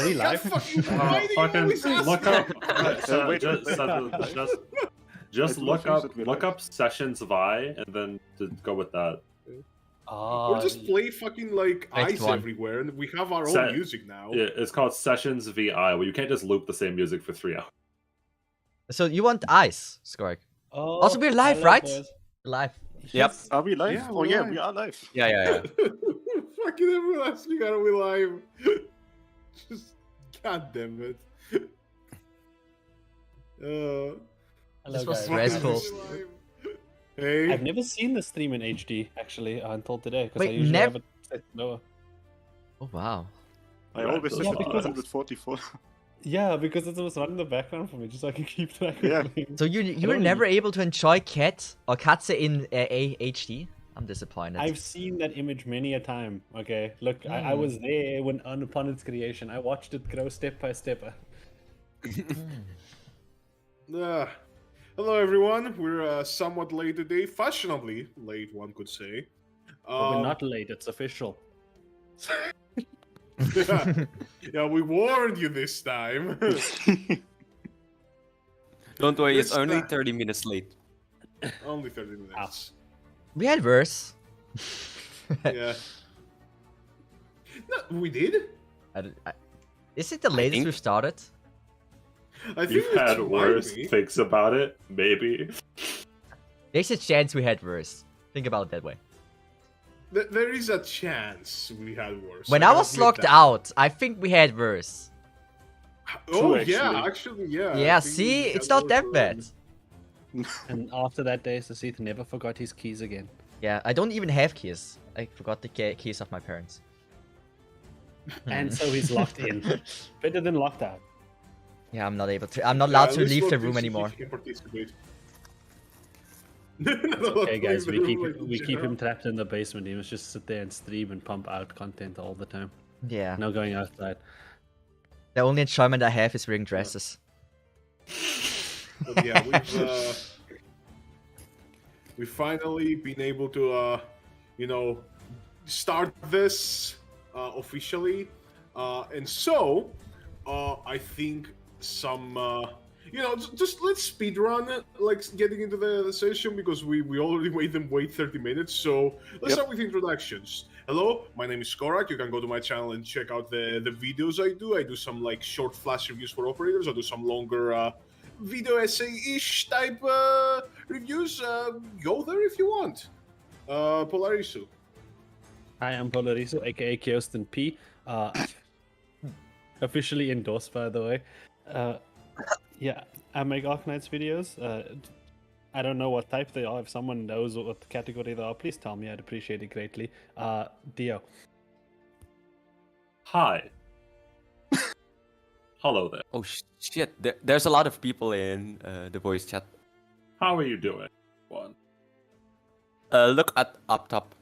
we live? Fucking look up. Just look up Sessions Vi and then to go with that. Or just play fucking like ice everywhere, and we have our own music now. Yeah, it's called Sessions VI, where you can't just loop the same music for 3 hours. So you want ice, Skorak? Oh, also, we're live, right? Live. Yep. Are we live? Yeah, yeah, we are live. Yeah. Fucking everyone asking, are we live? Just goddamn it. This was stressful. Hey. I've never seen the stream in HD actually until today because I Wait, usually have it set lower. Oh wow. I always set it to 144. Yeah, because it was running in the background for me, just so I can keep track of things. So you were never able to enjoy Cat or Katze in HD? I'm disappointed. I've seen that image many a time. Okay, look, I was there when upon its creation. I watched it grow step by step. Hello everyone, we're somewhat late today, fashionably late one could say. But we're not late, it's official. Yeah, we warned you this time. Don't worry, it's only 30 minutes late. Only 30 minutes. We had worse. Yeah. No, we did? Is it the latest we've started? I think You've had worse things about it, maybe. There's a chance we had worse. Think about it that way. There is a chance we had worse. When I was locked out, I think we had worse. Oh, yeah, actually, yeah. Yeah, see? It's not that bad. And after that day, Cesith never forgot his keys again. Yeah, I don't even have keys. I forgot the keys of my parents. And so he's locked in. Better than locked out. Yeah, I'm not able to. I'm not allowed to leave the room anymore. Okay, guys, we keep him trapped in the basement. He must just sit there and stream and pump out content all the time. Yeah. No going outside. The only enjoyment I have is wearing dresses. But yeah, we've finally been able to, start this officially, and so I think some, just let's speed run it, like getting into the session because we already made them wait 30 minutes. So let's start with introductions. Hello, my name is Skorak. You can go to my channel and check out the videos I do. I do some like short flash reviews for operators. I do some longer video essay-ish type reviews. Go there if you want. Polarisu. Hi, I'm Polarisu, aka Kirsten P. Officially endorsed, by the way. Yeah, I make Arknights videos. I don't know what type they are. If someone knows what category they are, please tell me. I'd appreciate it greatly. Dio. Hi. Hello there. Oh shit, there's a lot of people in the voice chat. How are you doing? One. Look at up top.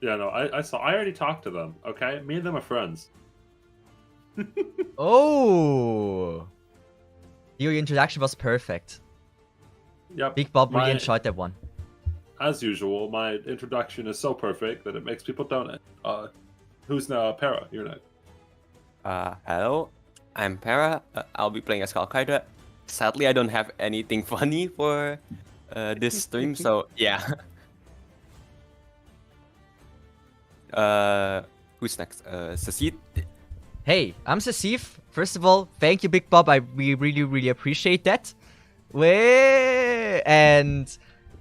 Yeah, no, I saw. I already talked to them. Okay, me and them are friends. Oh. Your introduction was perfect. Yep. Big Bob really enjoyed that one. As usual, my introduction is so perfect that it makes people donate. Who's now Para? You're next. Hello, I'm Para. I'll be playing as Contractors. Sadly, I don't have anything funny for this stream, so yeah. Who's next? Cesith. Hey, I'm Cesith. First of all, thank you, Big Bob. We really appreciate that. And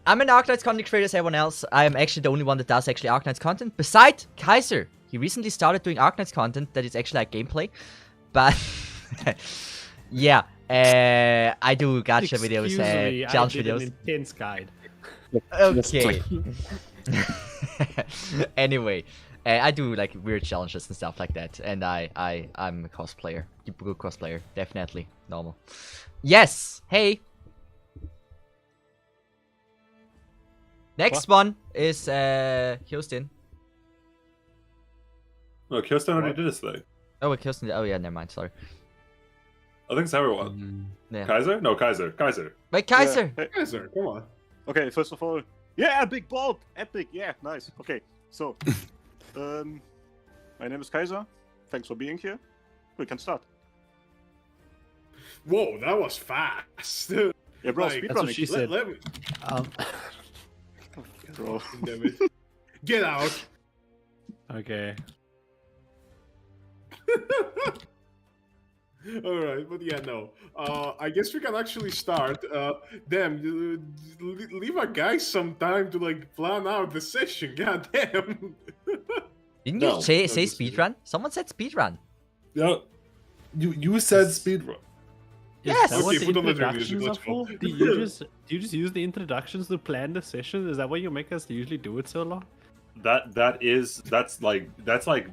I'm an Arknights content creator as everyone else. I'm actually the only one that does actually Arknights content. Besides Kaiser. He recently started doing Arknights content that is actually like gameplay. But yeah, I do gacha videos, challenge videos. An intense guide. Okay. Anyway, I do like weird challenges and stuff like that, and I'm a cosplayer, good cosplayer, definitely normal. Yes. Hey. Next one is Kirsten. No, Kirsten already did his thing. Oh, Kirsten. Oh yeah, never mind. Sorry. I think it's everyone. Yeah. Kaiser? No, Kaiser. Kaiser. Wait, Kaiser. Yeah. Hey. Kaiser, come on. Okay, first of all, yeah, big bold, epic, yeah, nice. Okay, so, my name is Kaiser. Thanks for being here. we can start. Whoa, that was fast. Yeah, bro, Like, That's what speedrunning. she said. Let me... Bro. Damn it. Get out. Okay. All right, but yeah, no. I guess we can actually start. Damn, leave a guy some time to like plan out the session. God damn. Didn't No, you say no, just- speedrun? Someone said speedrun. Yeah, you said speedrun. Is Yes! that what Okay, the put on the drum music, introductions are let's go. for? Do you just use the introductions to plan the session? Is that why you make us usually do it so long? That's like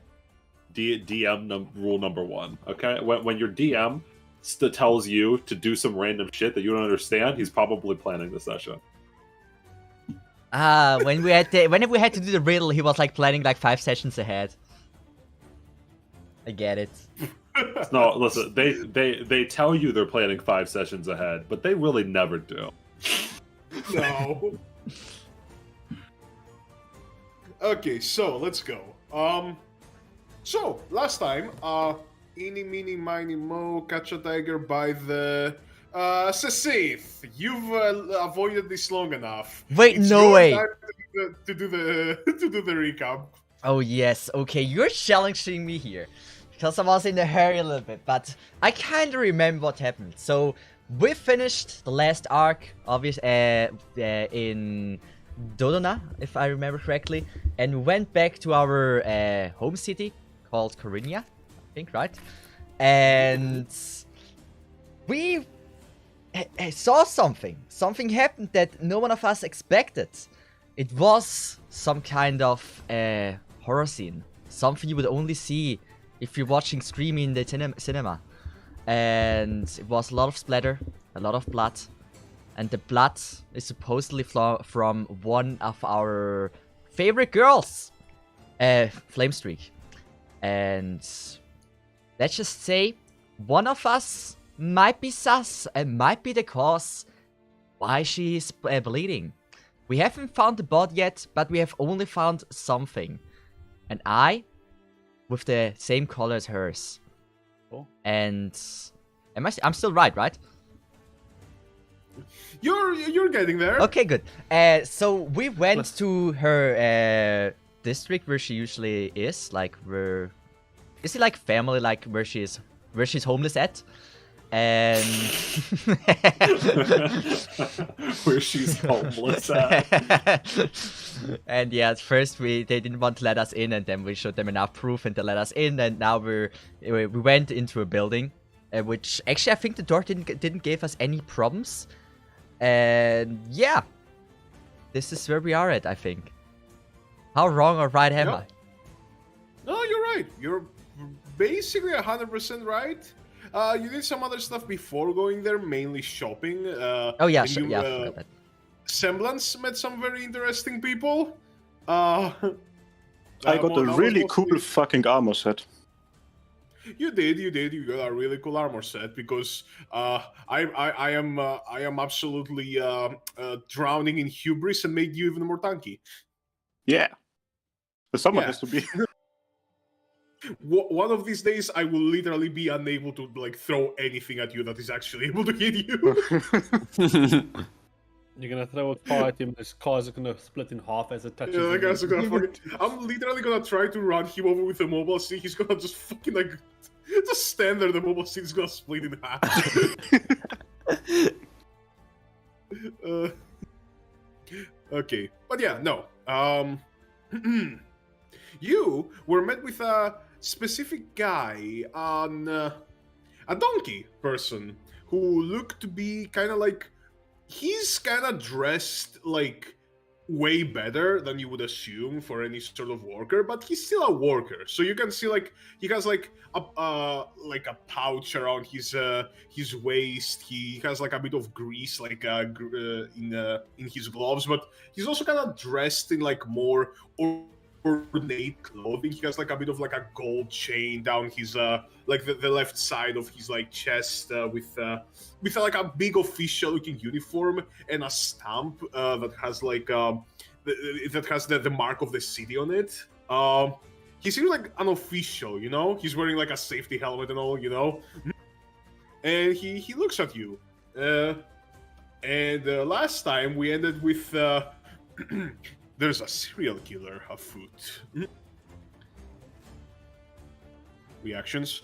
DM rule number 1. Okay, when your DM tells you to do some random shit that you don't understand, he's probably planning the session. When we had to do the riddle, he was like planning like 5 sessions ahead. I get it. No, listen, they tell you they're planning 5 sessions ahead, but they really never do. No. Okay, so let's go. So last time, eeny, meeny, miny, mo, catch a tiger by the Cesith. You've avoided this long enough. Wait, It's no your way. time to do the to do the recap. Oh yes, okay, you're challenging me here. Because I was in a hurry a little bit, but I kinda remember what happened. So, we finished the last arc, in Dodona, if I remember correctly, and went back to our home city, called Corinia, I think, right? And we saw something. Something happened that no one of us expected. It was some kind of horror scene. Something you would only see if you're watching Scream in the cinema. And it was a lot of splatter, a lot of blood. And the blood is supposedly from one of our favorite girls, Flamestreak. And let's just say, one of us might be sus and might be the cause why she is bleeding. We haven't found the body yet, but we have only found something. An eye with the same color as hers. Cool. And I'm still right? You're getting there. Okay, good. So we went to her district where she usually is, like where is it like family, like where she's homeless at, and Where she's homeless at. and yeah, at first they didn't want to let us in, and then we showed them enough proof, and they let us in, and now we went into a building, which actually I think the door didn't give us any problems. And yeah, this is where we are at, I think. How wrong or right am I? No, you're right. You're basically 100% right. You did some other stuff before going there, mainly shopping. Oh yeah, and you, I forgot that. Semblance met some very interesting people. I got a really cool fucking armor set. You did. You got a really cool armor set because I am absolutely drowning in hubris and made you even more tanky. Yeah. But someone Yeah. has to be. One of these days, I will literally be unable to like throw anything at you that is actually able to hit you. You're gonna throw a car at him, this car is gonna split in half as it touches Yeah, that him. guy's gonna fucking. I'm literally gonna try to run him over with a mobile stick. He's gonna just fucking like just stand there. The mobile stick is gonna split in half. Okay, but yeah, no. You were met with a specific guy on a donkey person who looked to be kind of like. He's kind of dressed like way better than you would assume for any sort of worker, but he's still a worker. So you can see like he has like a pouch around his waist. He has like a bit of grease like in his gloves, but he's also kind of dressed in like more ornate clothing. He has like a bit of like a gold chain down his like the left side of his like chest with like a big official looking uniform and a stamp that has like that has the mark of the city on it. he seems like unofficial, you know? He's wearing like a safety helmet and all, you know? And he looks at you. And last time we ended with there's a serial killer afoot. Reactions?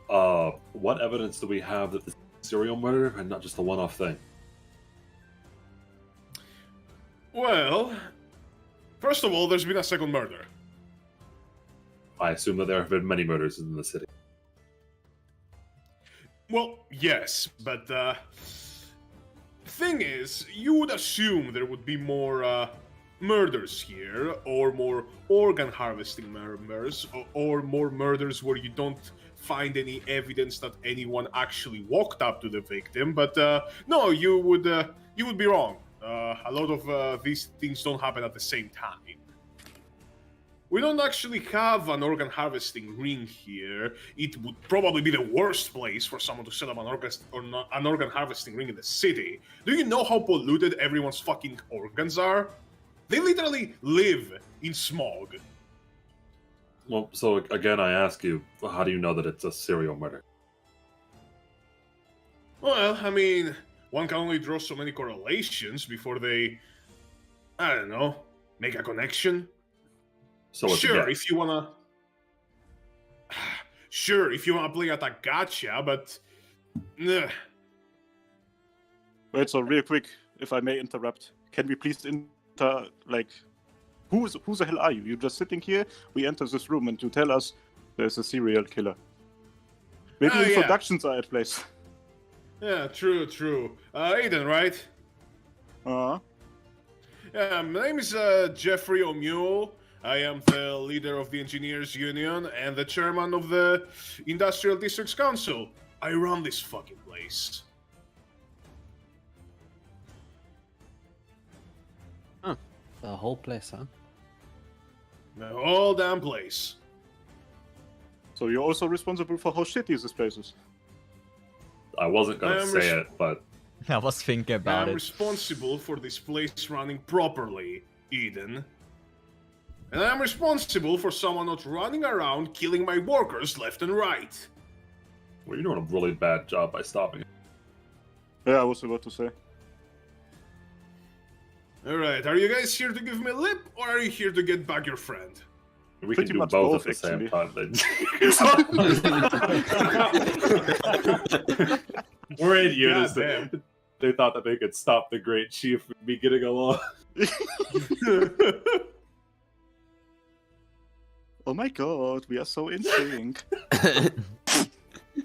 What evidence do we have that this is a serial murder and not just a one-off thing? Well, first of all, there's been a second murder. I assume that there have been many murders in the city. Well, yes, but thing is, you would assume there would be more murders here, or more organ harvesting murders, or more murders where you don't find any evidence that anyone actually walked up to the victim. But no, you would be wrong. A lot of these things don't happen at the same time. We don't actually have an organ harvesting ring here. It would probably be the worst place for someone to set up an organ harvesting ring in the city. Do you know how polluted everyone's fucking organs are? They literally live in smog. Well, so again, I ask you, how do you know that it's a serial murder? Well, I mean, one can only draw so many correlations before they, I don't know, make a connection. So it's Sure, a if you wanna play at a gacha, but Wait, so real quick, if I may interrupt, can we please who the hell are you? You're just sitting here, we enter this room and you tell us there's a serial killer. Maybe yeah. introductions are at place. Yeah, true. Aiden, right? Uh-huh. Yeah, my name is Jeffrey O'Mule. I am the leader of the Engineers Union and the chairman of the Industrial Districts Council. I run this fucking place. The whole place, huh? The whole damn place. So you're also responsible for how shitty this place is. I wasn't gonna say it, but I was thinking about I'm it. responsible for this place running properly, Eden. And I'm responsible for someone not running around killing my workers left and right. well, you're doing a really bad job by stopping it. Yeah, I was about to say. Alright, are you guys here to give me lip, or are you here to get back your friend? We Pretty can do much both both, at the same actually. time. We're in unison. Goddamn. They thought that they could stop the Great Chief from me getting along. Oh my god, we are so in sync.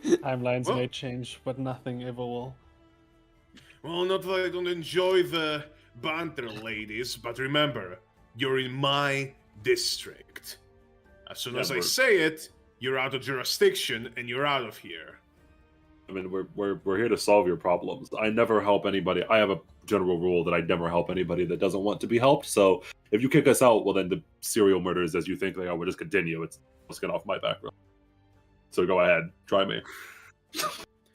Timelines Well- may change, but nothing ever will. Well, not that I don't enjoy the banter, ladies, but remember, you're in my district. As soon as I say it, you're out of jurisdiction and you're out of here. I mean, we're here to solve your problems. I never help anybody. I have a general rule that I never help anybody that doesn't want to be helped. So if you kick us out, well, then the serial murders, as you think they are, will just continue. It's let's get off my background. So go ahead, try me.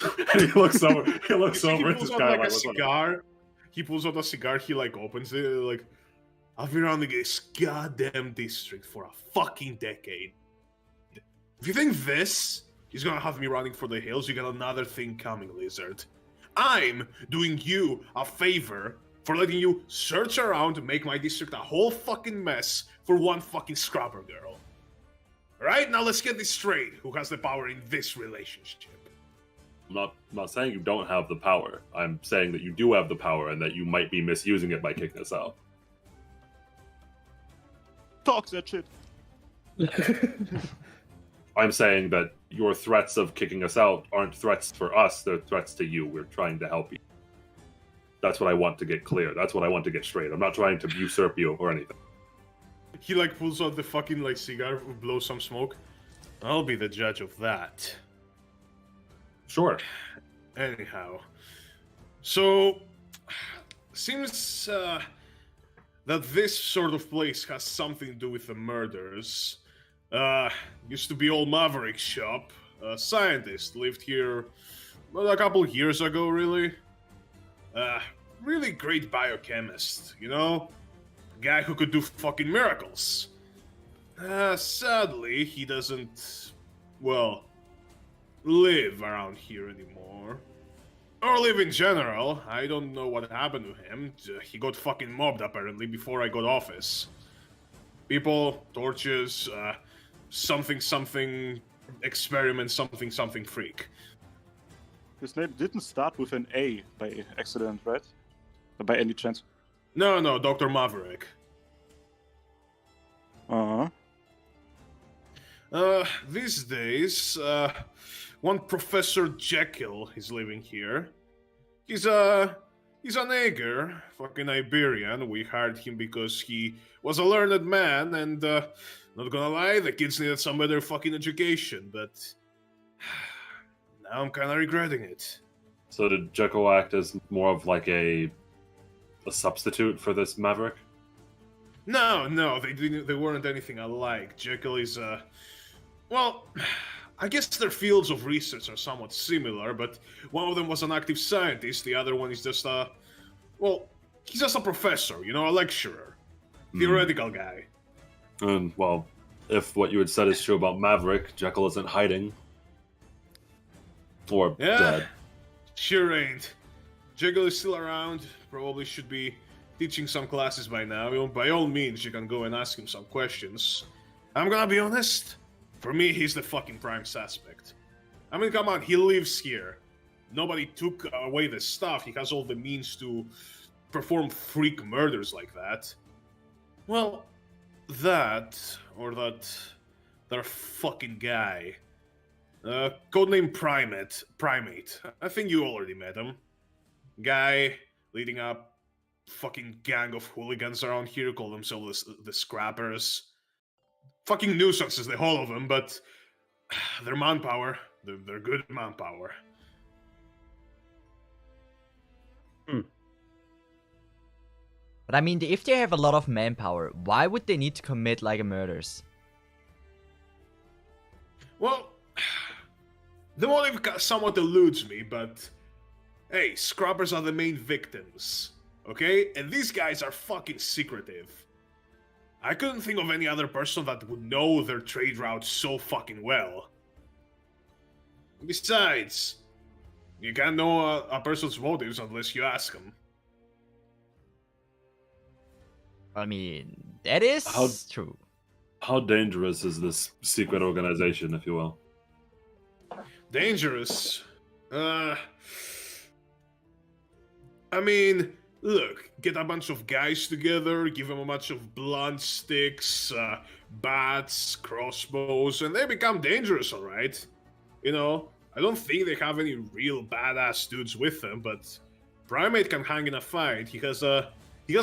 And he looks over. He looks over at this guy like a like, "What's up?" cigar. He pulls out a cigar. He like opens it. Like, I've been around this goddamn district for a fucking decade. If you think this is gonna have me running for the hills, you got another thing coming, Lizard. I'm doing you a favor for letting you search around to make my district a whole fucking mess for one fucking scrubber girl. Right, now let's get this straight. Who has the power in this relationship? I'm not saying you don't have the power. I'm saying that you do have the power and that you might be misusing it by kicking us out. Talk that shit. I'm saying that your threats of kicking us out aren't threats for us, they're threats to you. We're trying to help you. That's what I want to get clear. That's what I want to get straight. I'm not trying to usurp you or anything. He like pulls out the fucking like cigar, blows some smoke. I'll be the judge of that. Sure. Anyhow, so seems that this sort of place has something to do with the murders. Used to be old Maverick's shop. A scientist lived here a couple years ago, really. really great biochemist, you know? A guy who could do fucking miracles. Sadly, he doesn't, well, live around here anymore. Or live in general. I don't know what happened to him. He got fucking mobbed apparently before I got office. People, torches, something, experiment, something freak. His name didn't start with an A by accident, right? By any chance? No, Dr. Maverick. Uh-huh. These days, one Professor Jekyll is living here. He's an Ager, fucking Iberian. We hired him because he was a learned man, and not gonna lie, the kids needed some better fucking education, but now I'm kinda regretting it. So did Jekyll act as more of like a substitute for this Maverick? No, they didn't. They weren't anything alike. Jekyll is well, I guess their fields of research are somewhat similar, but one of them was an active scientist, the other one is just well, he's just a professor, you know, a lecturer, theoretical guy. And well, if what you had said is true about Maverick, Jekyll isn't hiding. Or dead. Sure ain't. Jekyll is still around. Probably should be teaching some classes by now. You know, by all means, you can go and ask him some questions. I'm gonna be honest. For me, he's the fucking prime suspect. I mean, come on, he lives here. Nobody took away the stuff. He has all the means to perform freak murders like that. Well, that fucking guy. Codename Primate. I think you already met him. Guy leading a fucking gang of hooligans around here, call themselves the Scrappers. Fucking nuisances, the whole of them, but they're manpower. They're good manpower. But I mean, if they have a lot of manpower, why would they need to commit like a murders? Well, the motive somewhat eludes me, but hey, Scrubbers are the main victims, okay? And these guys are fucking secretive. I couldn't think of any other person that would know their trade route so fucking well. Besides, you can't know a person's motives unless you ask them. I mean, that is true. How dangerous is this secret organization, if you will? Dangerous? I mean, look, get a bunch of guys together, give them a bunch of blunt sticks, bats, crossbows, and they become dangerous, alright? You know, I don't think they have any real badass dudes with them, but Primate can hang in a fight. He has a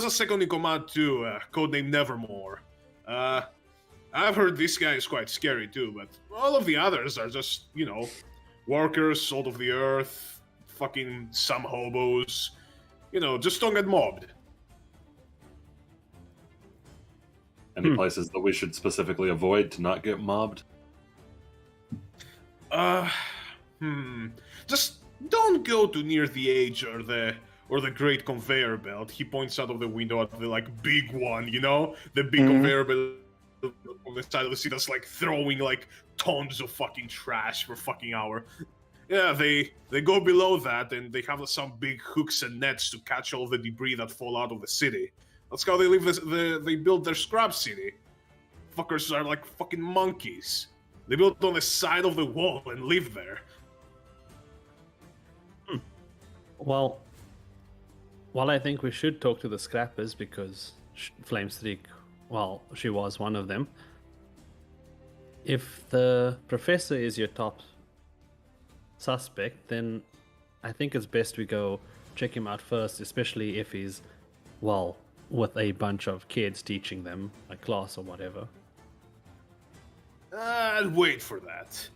second in command too, codename Nevermore. I've heard this guy is quite scary too, but all of the others are just, you know, workers, salt of the earth, fucking some hobos. You know, just don't get mobbed. Any places that we should specifically avoid to not get mobbed? Just don't go too near the Age or the Great Conveyor Belt. He points out of the window at the like big one, you know, the big conveyor belt on the side of the city that's like throwing like tons of fucking trash for fucking hour. Yeah, they go below that and they have some big hooks and nets to catch all the debris that fall out of the city. That's how they they build their scrap city. Fuckers are like fucking monkeys. They build on the side of the wall and live there. Well, while I think we should talk to the Scrappers because Flamestreak, well, she was one of them. If the professor is your top suspect, then I think it's best we go check him out first, especially if he's, well, with a bunch of kids teaching them a class or whatever. I'd wait for that.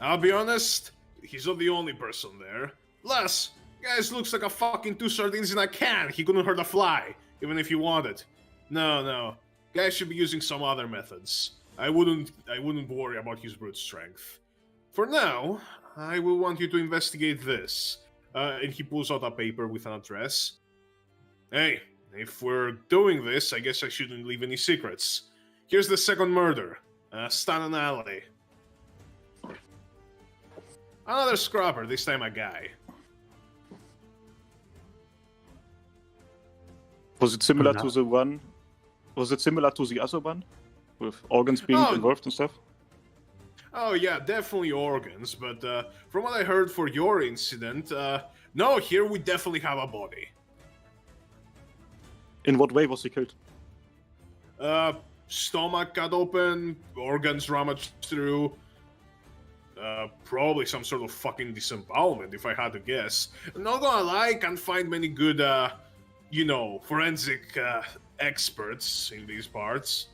I'll be honest, he's not the only person there. Plus, guys looks like a fucking 2 sardines in a can. He couldn't hurt a fly, even if he wanted. No. Guys should be using some other methods. I wouldn't worry about his brute strength. For now, I will want you to investigate this. And he pulls out a paper with an address. Hey, if we're doing this, I guess I shouldn't leave any secrets. Here's the second murder. Stannon Alley. Another scrapper, this time a guy. Was it similar to the one? Was it similar to the other one? With organs being involved and stuff? Oh yeah, definitely organs, but from what I heard for your incident, no, here we definitely have a body. In what way was he killed? Stomach cut open, organs rummaged through. Probably some sort of fucking disembowelment, if I had to guess. Not gonna lie, can't find many good, forensic experts in these parts.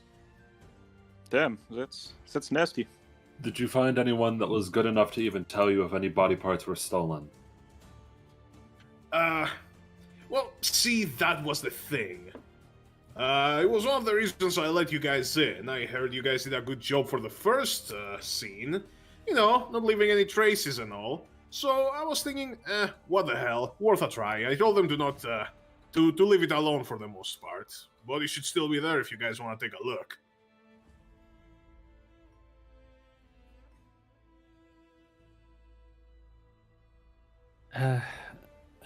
Damn, that's nasty. Did you find anyone that was good enough to even tell you if any body parts were stolen? Well, see, that was the thing. It was one of the reasons I let you guys in. I heard you guys did a good job for the first scene. You know, not leaving any traces and all. So I was thinking, what the hell, worth a try. I told them to not, to leave it alone for the most part. Body should still be there if you guys want to take a look.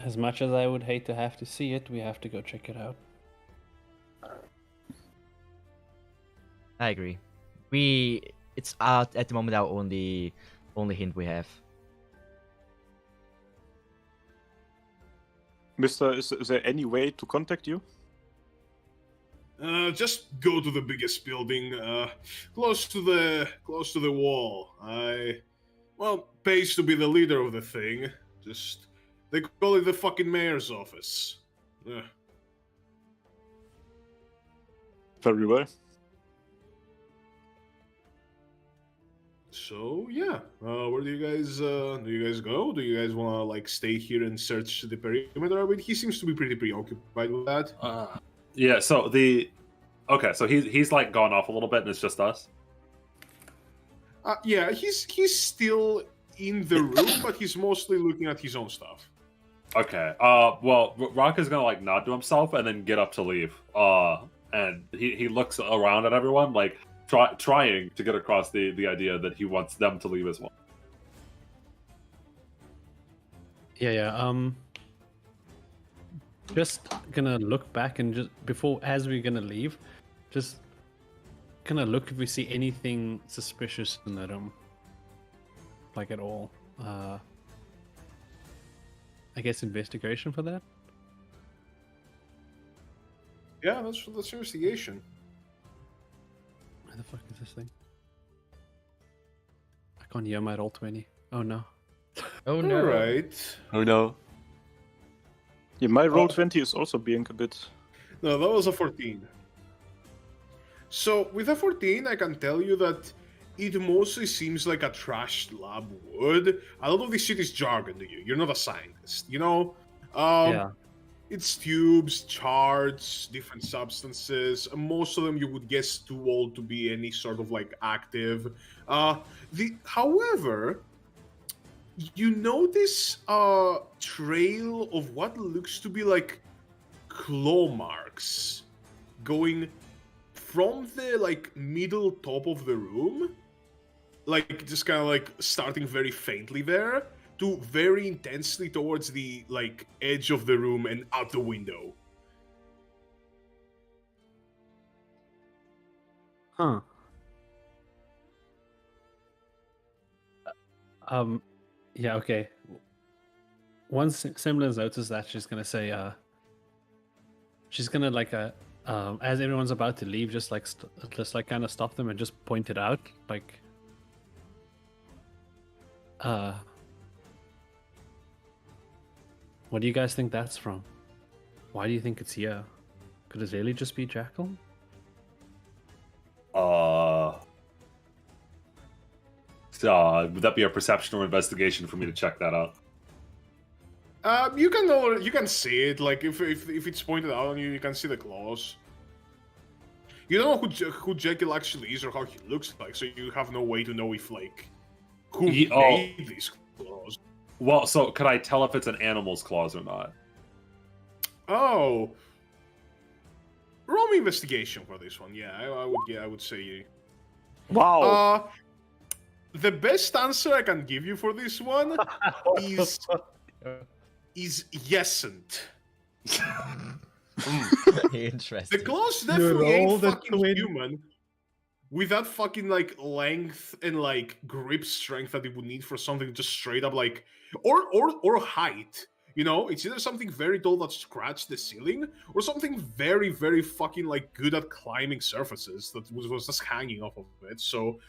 As much as I would hate to have to see it, we have to go check it out. I agree. It's at the moment our only hint we have. Mister, is there any way to contact you? Just go to the biggest building, close to the wall. Pays to be the leader of the thing. Just, they call it the fucking mayor's office. Very well. So yeah, where do you guys go? Do you guys want to like stay here and search the perimeter? I mean, he seems to be pretty preoccupied with that. Yeah. So so he's like gone off a little bit, and it's just us. Yeah, he's still in the room, but he's mostly looking at his own stuff. Okay. Well, Rock is gonna like nod to himself and then get up to leave. And he looks around at everyone like. Trying to get across the idea that he wants them to leave as well. Yeah. Just gonna look back and just as we're gonna leave, just gonna look if we see anything suspicious in the room, like at all. I guess investigation for that. Yeah, that's investigation. Where the fuck is this thing? I can't hear my roll 20. Oh no. Oh no. Alright. Oh no. Yeah, my roll 20 is also being a bit... No, that was a 14. So, with a 14, I can tell you that it mostly seems like a trashed lab would. A lot of this shit is jargon to you. You're not a scientist, you know? Yeah. It's tubes, charts, different substances. Most of them you would guess too old to be any sort of like active. However, you notice a trail of what looks to be like claw marks going from the like middle top of the room, like just kind of like starting very faintly there, to very intensely towards the like edge of the room and out the window. Huh. Yeah, okay. Once Simla's noticed that, she's gonna say, she's gonna like, as everyone's about to leave, just like kind of stop them and just point it out, like, what do you guys think that's from? Why do you think it's here? Could it really just be Jekyll? Would that be a perception or investigation for me to check that out? You can see it. Like if it's pointed out on you, you can see the claws. You don't know who Jekyll actually is or how he looks like, so you have no way to know if like who made these claws. Well, so could I tell if it's an animal's claws or not? Oh, roll me investigation for this one. Yeah, I would say. Wow. The best answer I can give you for this one is yesn't. Interesting. The claws definitely ain't rolled a fucking 20. human. With that fucking like length and like grip strength that it would need for something just straight up like or height. You know, it's either something very tall that scratched the ceiling, or something very, very fucking like good at climbing surfaces that was just hanging off of it. So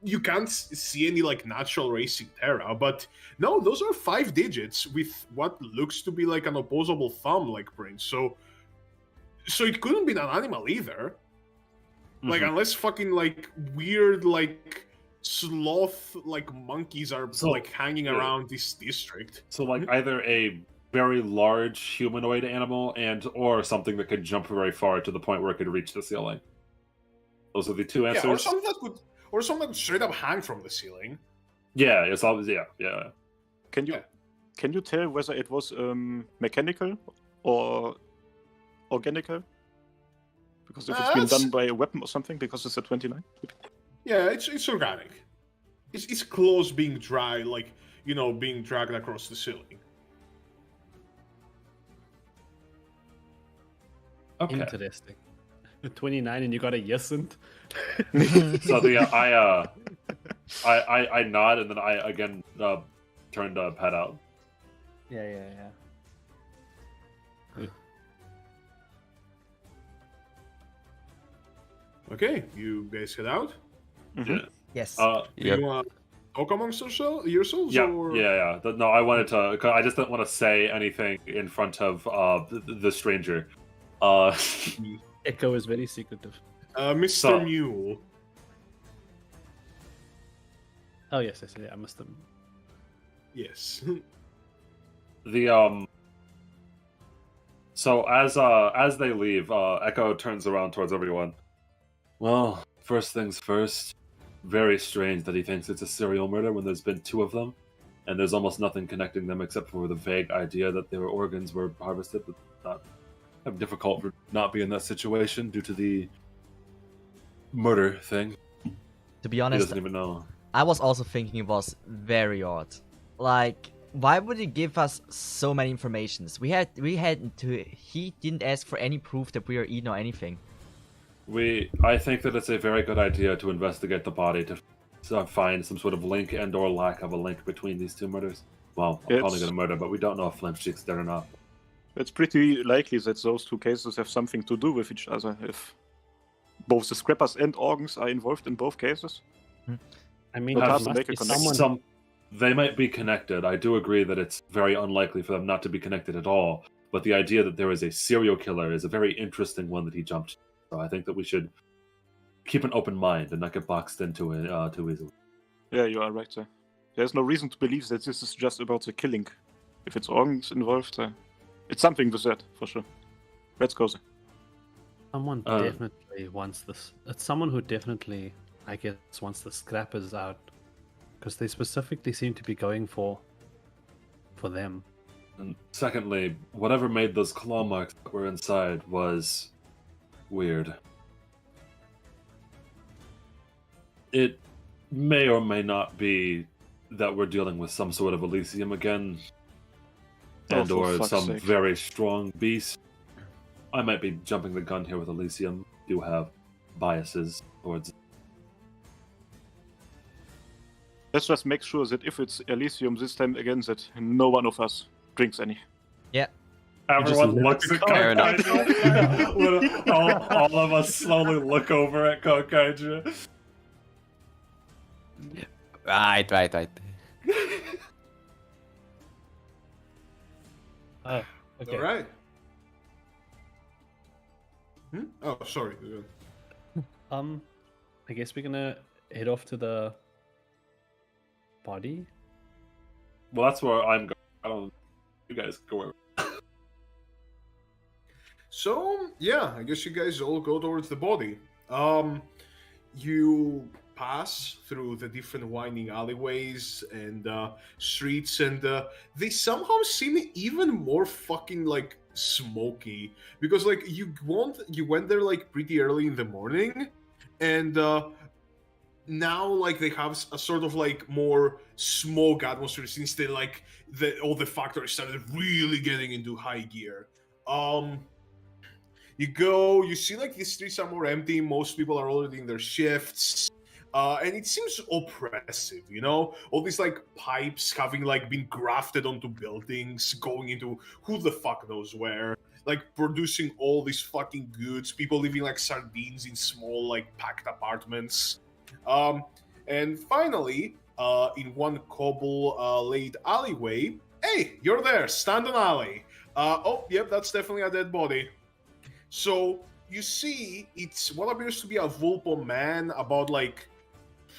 you can't see any like natural racing terra. But no, those are 5 digits with what looks to be like an opposable thumb, like Prince. So it couldn't be an animal either. Like, unless fucking, like, weird, like, sloth, like, monkeys are, like, hanging around this district. So, like, either a very large humanoid animal or something that could jump very far to the point where it could reach the ceiling. Those are the two answers. Yeah, or something that could straight up hang from the ceiling. Yeah, it's always, yeah. Can you tell whether it was mechanical or organical? Because if it's been done by a weapon or something, because it's a 29. Yeah, it's organic. It's claws being dry, like, you know, being dragged across the ceiling. Okay. Interesting. 29 and you got a yesn't. So I nod and then I again turned Pat out. Yeah. Okay, you guys head out. Yeah. Yes. Do you want to talk amongst yourselves? Yeah. Or... Yeah. No, I wanted to. 'Cause I just didn't want to say anything in front of the stranger. Echo is very secretive. Mr. Mule. Oh yes, I must have. Yes. So as they leave, Echo turns around towards everyone. Well, first things first. Very strange that he thinks it's a serial murder when there's been 2 of them, and there's almost nothing connecting them except for the vague idea that their organs were harvested. But not have difficult for not be in that situation due to the murder thing. To be He honest, doesn't even know. I was also thinking it was very odd. Like, why would he give us so many informations? He didn't ask for any proof that we are eaten or anything. I think that it's a very good idea to investigate the body to find some sort of link and or lack of a link between these 2 murders. Well, I'm calling it a murder, but we don't know if Flimcheek's dead or not. It's pretty likely that those 2 cases have something to do with each other, if both the scrappers and organs are involved in both cases. I mean, But there has to must make a be connection. someone. They might be connected. I do agree that it's very unlikely for them not to be connected at all. But the idea that there is a serial killer is a very interesting one that he jumped. So I think that we should keep an open mind and not get boxed into it too easily. Yeah, you are right there. There's no reason to believe that this is just about the killing. If it's organs involved, it's something with that, for sure. Let's go there. Someone definitely wants this. It's someone who definitely, I guess, wants the scrappers out, because they specifically seem to be going for them. And secondly, whatever made those claw marks that were inside was weird. It may or may not be that we're dealing with some sort of Elysium again, and or some very strong beast. I might be jumping the gun here with Elysium. Do have biases towards. Let's just make sure that if it's Elysium this time again, that no one of us drinks any. Yeah. Everyone looks at Kokaija. all of us slowly look over at Kokaija. Right. Oh, okay. All right. Oh, sorry. I guess we're gonna head off to the body. Well, that's where I'm going. I don't. You guys go where. So, yeah, I guess you guys all go towards the body. You pass through the different winding alleyways and streets, and they somehow seem even more fucking, like, smoky because like you went there like pretty early in the morning, and now like they have a sort of like more smoke atmosphere since they like all the factories started really getting into high gear. You see like the streets are more empty, most people are already in their shifts, and it seems oppressive, you know, all these like pipes having like been grafted onto buildings, going into who the fuck knows where, like producing all these fucking goods, people living like sardines in small like packed apartments. And finally, in one cobble laid alleyway, hey, you're there, stand on alley. Oh, yep, that's definitely a dead body. So you see, it's what appears to be a Vulpo man, about like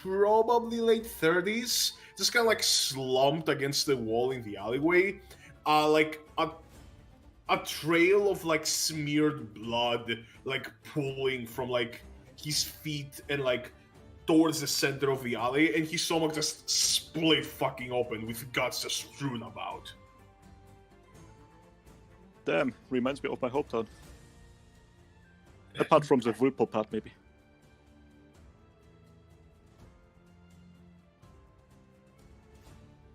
probably late 30s, just kind of like slumped against the wall in the alleyway, like a trail of like smeared blood, like pooling from like his feet and like towards the center of the alley, and his stomach just split fucking open with guts just strewn about. Damn, reminds me of my hometown. Apart from the Vulpo part, maybe.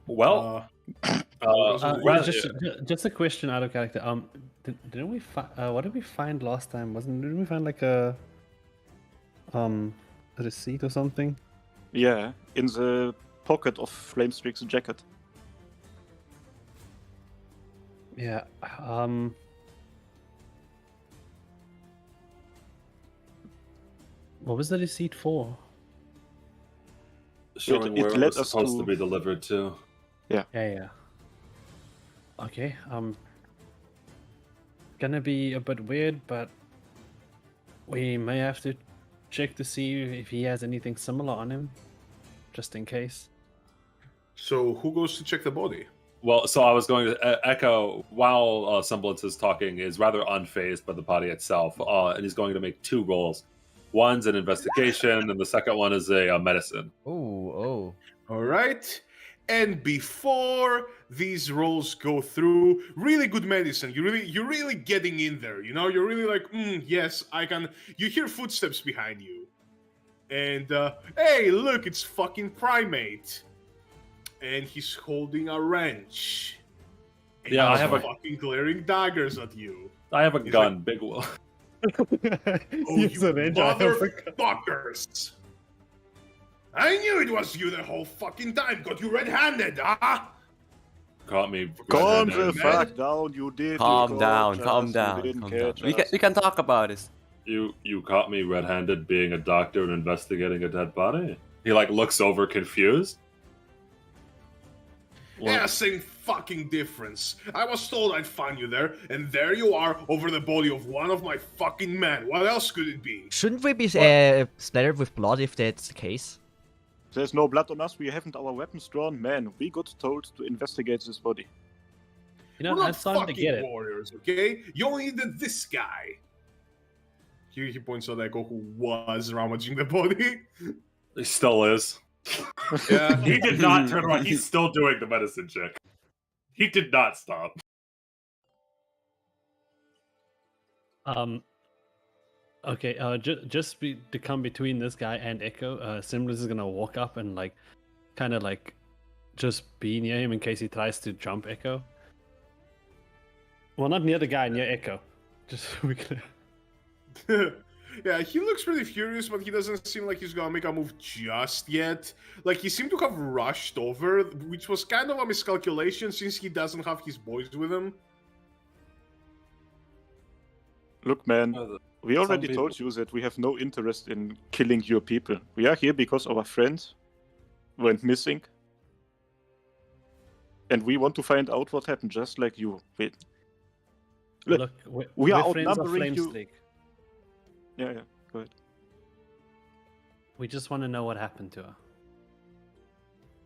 Well, just a question out of character. Didn't we find? What did we find last time? Didn't we find like a receipt or something? Yeah, in the pocket of Flamestreak's jacket. Yeah. What was the receipt for? showing it where it led was us supposed to to- be delivered to. Yeah. Okay, gonna be a bit weird, but we may have to check to see if he has anything similar on him, just in case. So who goes to check the body? Well, so I was going to echo while Semblance is talking is rather unfazed by the body itself, and he's going to make two rolls. One's an investigation, and the second one is a medicine. Oh. All right. And before these rolls go through, really good medicine. You're really getting in there. You know, you're really like, yes, I can. You hear footsteps behind you, and hey, look, it's fucking Primate, and he's holding a wrench. And Yeah, I he's have a- fucking glaring daggers at you. I have a He's gun, big one. Oh, you motherfuckers! I knew it was you the whole fucking time. Got you red-handed, huh? Caught me. Calm red-handed. the fuck down, you did. Calm you down, caught calm us, down, you didn't calm down. catch We us. can talk about this. You caught me red-handed being a doctor and investigating a dead body. He like looks over confused. Yeah, same fucking difference. I was told I'd find you there, and there you are over the body of one of my fucking men. What else could it be? Shouldn't we be splattered with blood if that's the case? There's no blood on us, we haven't our weapons drawn. Man, we got told to investigate this body. You know, We're I'm not starting to fucking get it. warriors, okay? You only needed this guy. Here he points out Echo, who was rummaging the body. He still is. Yeah. He did not turn around. He's still doing the medicine check. He did not stop. Okay, to come between this guy and Echo, Simulus is gonna walk up and like, kind of like, just be near him in case he tries to jump Echo. Well, not near the guy, near Echo. Just so we can. Yeah, he looks pretty furious, but he doesn't seem like he's gonna make a move just yet. Like, he seemed to have rushed over, which was kind of a miscalculation since he doesn't have his boys with him. Look, man, we some already people- told you that we have no interest in killing your people. We are here because our friend went missing. And we want to find out what happened, just like you. Wait. Look, Look, we are we're friends of outnumbering you. Flamestreak. Yeah, go ahead. We just want to know what happened to her.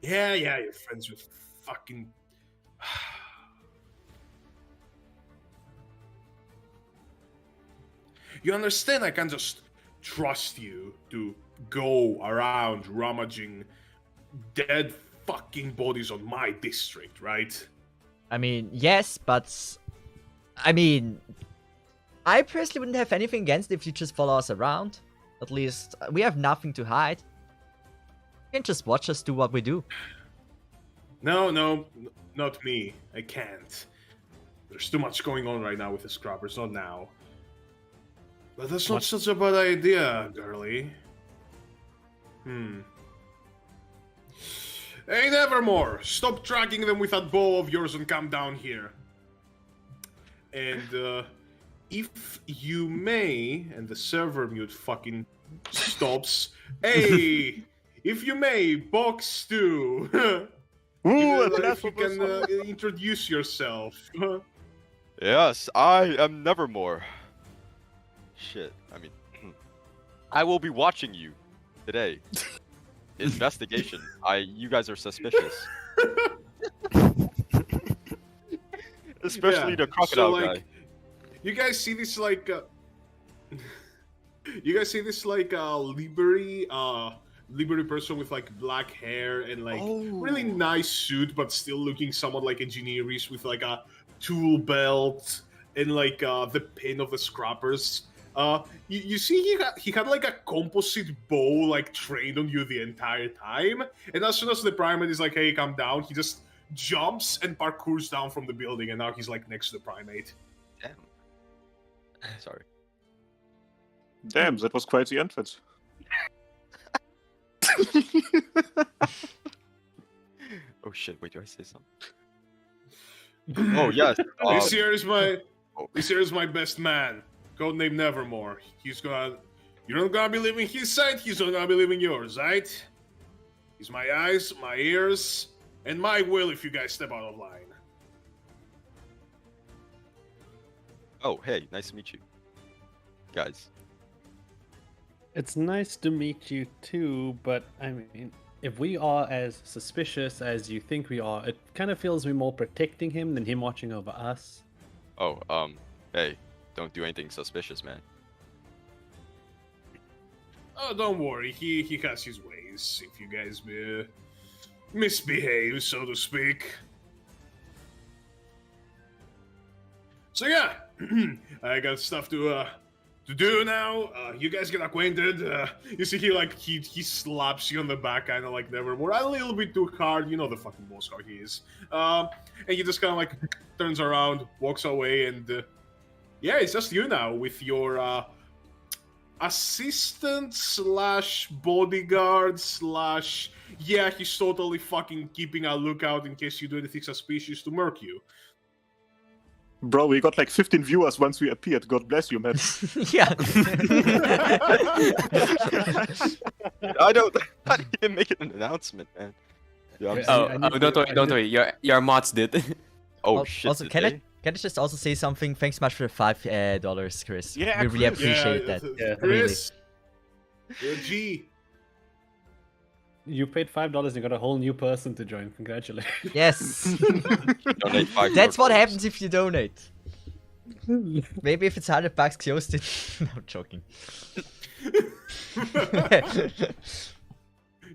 Yeah, you're friends with fucking... You understand I can't just trust you to go around rummaging dead fucking bodies on my district, right? I mean, yes, but I mean, I personally wouldn't have anything against if you just follow us around. At least, we have nothing to hide. You can just watch us do what we do. No, not me. I can't. There's too much going on right now with the scrubbers, not now. But that's not such a bad idea, girly. Hey, Nevermore! Stop tracking them with that bow of yours and come down here. And, if you may, and the server mute fucking stops. Hey! If you may, Box 2! If you can introduce yourself. Yes, I am Nevermore. Shit, I mean, I will be watching you today. Investigation. You guys are suspicious. Especially the crocodile guy. You guys see this like you guys see this like Liberty person with like black hair and like really nice suit, but still looking somewhat like engineerish with like a tool belt and like the pin of the scrappers. You see he had like a composite bow like trained on you the entire time, and as soon as the Primate is like, hey, come down, he just jumps and parkours down from the building, and now he's like next to the Primate. Damn. Sorry. Damn, that was quite the entrance. Oh shit, wait, do I say something? Oh yes. This here is my best man. Codename Nevermore. You're not gonna be leaving his side, he's not gonna be leaving yours, right? He's my eyes, my ears, and my will if you guys step out of line. Oh, hey, nice to meet you. Guys. It's nice to meet you too, but I mean, if we are as suspicious as you think we are, it kind of feels we're more protecting him than him watching over us. Oh, hey, don't do anything suspicious, man. Oh, don't worry, he has his ways if you guys misbehave, so to speak. So yeah, I got stuff to do now. You guys get acquainted. You see he slaps you on the back, kind of like Nevermore, a little bit too hard. You know the fucking boss how he is. And he just kind of like turns around, walks away, and yeah, it's just you now with your assistant / bodyguard / yeah, he's totally fucking keeping a lookout in case you do anything suspicious to murk you. Bro, we got like 15 viewers once we appeared. God bless you, man. Yeah. I didn't even make it an announcement, man. Yeah, Don't worry. Your mods did. oh shit. Also, can I just also say something? Thanks so much for the $5, Chris. Yeah, we really Chris. appreciate that. Yeah. Chris, you're a G. You paid $5 and you got a whole new person to join. Congratulations. Yes. Donate $5 That's what happens if you donate. Maybe if it's $100 closed it. No, I'm joking.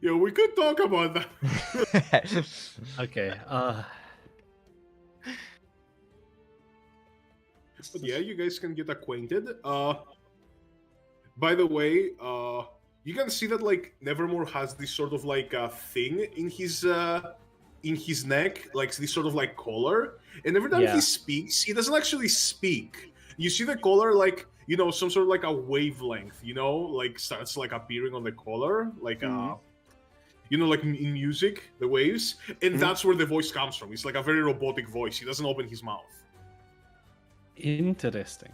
Yeah, we could talk about that. Okay. But yeah, you guys can get acquainted. By the way, you can see that like Nevermore has this sort of like thing in his neck, like this sort of like collar. And every time he speaks, he doesn't actually speak. You see the collar like, you know, some sort of like a wavelength, you know, like starts like appearing on the collar, like you know, like in music, the waves, and that's where the voice comes from. It's like a very robotic voice. He doesn't open his mouth. Interesting.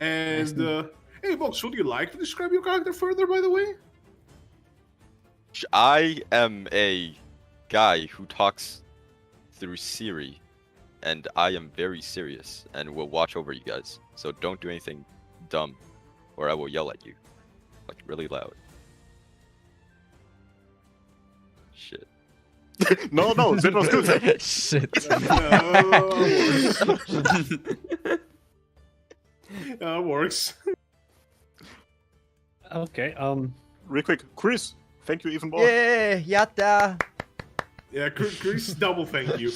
And hey, Box, would you like to describe your character further, by the way? I am a guy who talks through Siri, and I am very serious and will watch over you guys. So don't do anything dumb, or I will yell at you, like really loud. Shit. No, that was good. Shit. Works. Okay. Real quick, Chris, thank you even more. Yeah, yatta. Yeah, Chris, double thank you.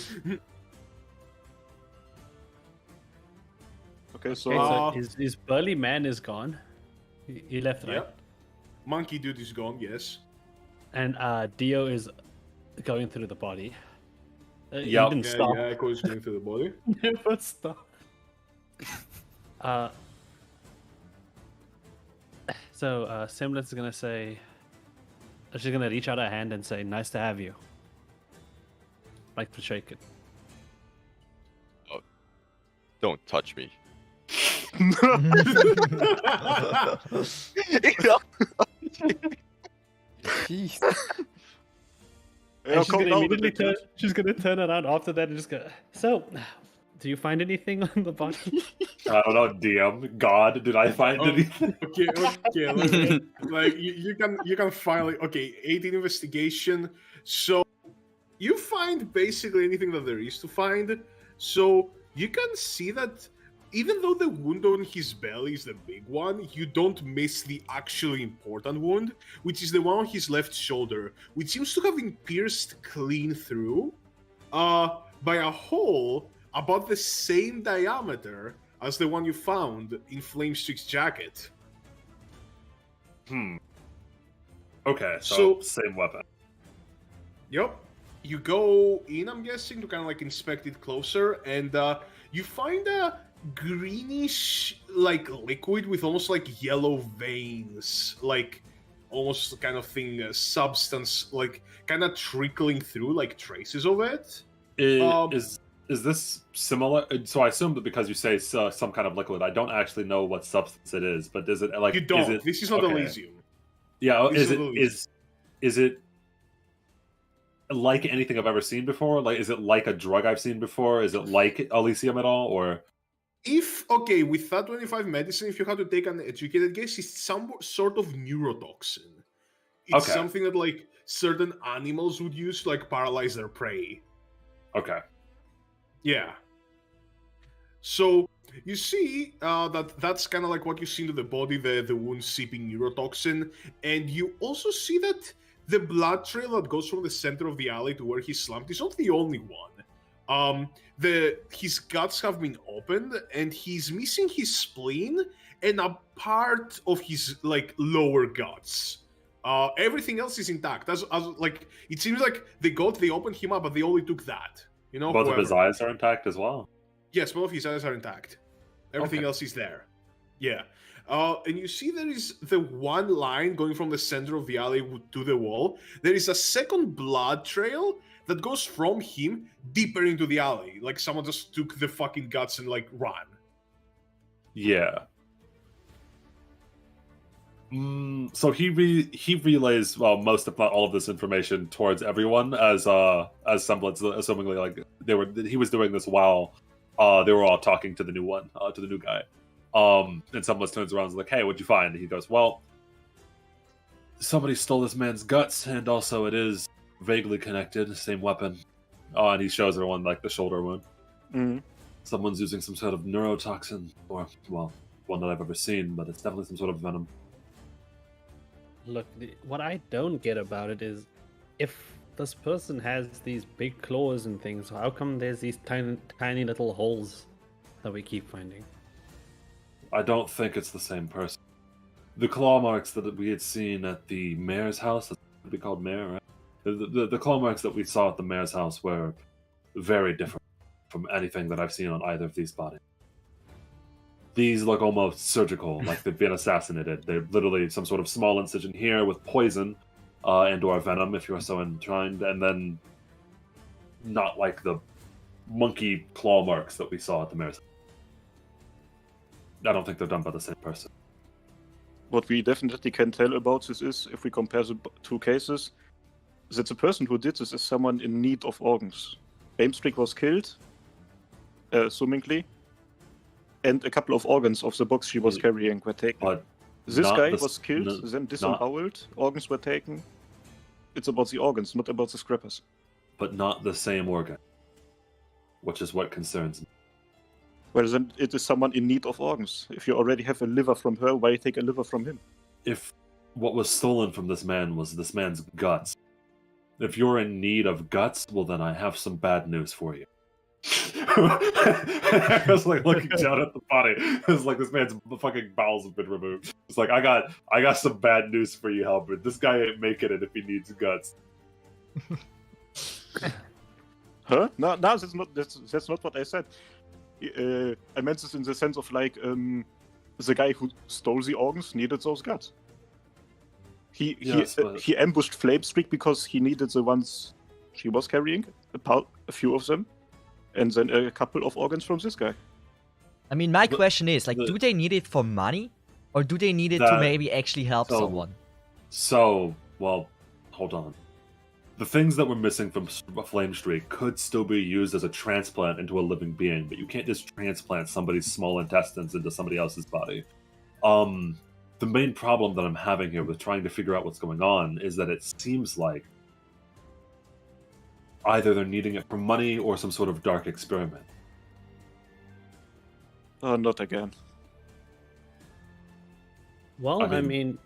Okay, so Okay, Uh, so his burly man is gone. He left, right? Yep. Monkey dude is gone. Yes. And Dio is going through the body. He Yep. didn't Yeah, stop. yeah. Echo is going through the body. Never stop. So Semblance is gonna say, she's gonna reach out her hand and say, "Nice to have you." Like to shake it. Don't touch me. Jeez. Yeah, And she's calm gonna down, immediately turn. detective. She's gonna turn around after that and just go. So, do you find anything on the body? I don't know, DM. God, did I find anything? Okay. Like you can find like 18 investigation. So you find basically anything that there is to find. So you can see that even though the wound on his belly is the big one, you don't miss the actually important wound, which is the one on his left shoulder, which seems to have been pierced clean through by a hole about the same diameter as the one you found in Flamestreak's jacket. Okay, So- same weapon. Yep. You go in, I'm guessing, to kind of like inspect it closer, and you find a greenish, like, liquid with almost like yellow veins, like almost kind of thing, substance, like kind of trickling through, like traces of it. Is this similar? So I assume that because you say some kind of liquid, I don't actually know what substance it is. But is it like You don't. Is it, This is not okay. Elysium. Yeah, This is is it Elysium. is it like anything I've ever seen before? Like, is it like a drug I've seen before? Is it like Elysium at all? Or With that 25 medicine, if you had to take an educated guess, it's some sort of neurotoxin. It's Okay. something that like certain animals would use to like paralyze their prey. okay, Yeah. So you see that's kind of like what you see into the body, the wound seeping neurotoxin, and you also see that the blood trail that goes from the center of the alley to where he's slumped is not the only one. His guts have been opened, and he's missing his spleen and a part of his like lower guts. Everything else is intact. As like it seems like they opened him up, but they only took that. You know, both of his whoever. eyes are intact as well. Yes, both of his eyes are intact. Everything Okay. else is there. Yeah. And you see there is the one line going from the center of the alley to the wall. There is a second blood trail that goes from him deeper into the alley. Like someone just took the fucking guts and like ran. Yeah. So he relays most, if not all, of this information towards everyone as semblance, assumingly like he was doing this while they were all talking to the new one, to the new guy. And semblance turns around and is like, "Hey, what'd you find?" And he goes, "Well, somebody stole this man's guts, and also it is vaguely connected, same weapon." And he shows everyone like the shoulder wound. Mhm. Someone's using some sort of neurotoxin, or well, one that I've ever seen, but it's definitely some sort of venom. Look, what I don't get about it is, if this person has these big claws and things, how come there's these tiny little holes that we keep finding? I don't think it's the same person. The claw marks that we had seen at the mayor's house, that would be called mayor, right? The claw marks that we saw at the mayor's house were very different from anything that I've seen on either of these bodies. These look almost surgical, like they've been assassinated. They're literally some sort of small incision here with poison and/or venom, if you're so inclined, and then not like the monkey claw marks that we saw at the mayor's house. I don't think they're done by the same person. What we definitely can tell about this is, if we compare the two cases, that the person who did this is someone in need of organs. Flamestreak was killed, assumingly, and a couple of organs of the box she was carrying were taken. But This not guy the- was killed, no- then disemboweled, organs were taken. It's about the organs, not about the scrappers. but not the same organ, which is what concerns me. Well, then it is someone in need of organs. If you already have a liver from her, why take a liver from him? If what was stolen from this man was this man's guts, if you're in need of guts, well, then I have some bad news for you. I was like looking down at the body. It's like this man's fucking bowels have been removed. It's like I got some bad news for you, Halbert. This guy ain't making it if he needs guts. Huh? No, that's not what I said. I meant this in the sense of like the guy who stole the organs needed those guts. He ambushed Flamestreak because he needed the ones she was carrying, a few of them, and then a couple of organs from this guy. I mean, my question is, like, do they need it for money? Or do they need it to maybe actually help someone? So, well, hold on. The things that we're missing from Flamestreak could still be used as a transplant into a living being, but you can't just transplant somebody's small intestines into somebody else's body. The main problem that I'm having here with trying to figure out what's going on is that it seems like either they're needing it for money or some sort of dark experiment. Not again. Well, I mean,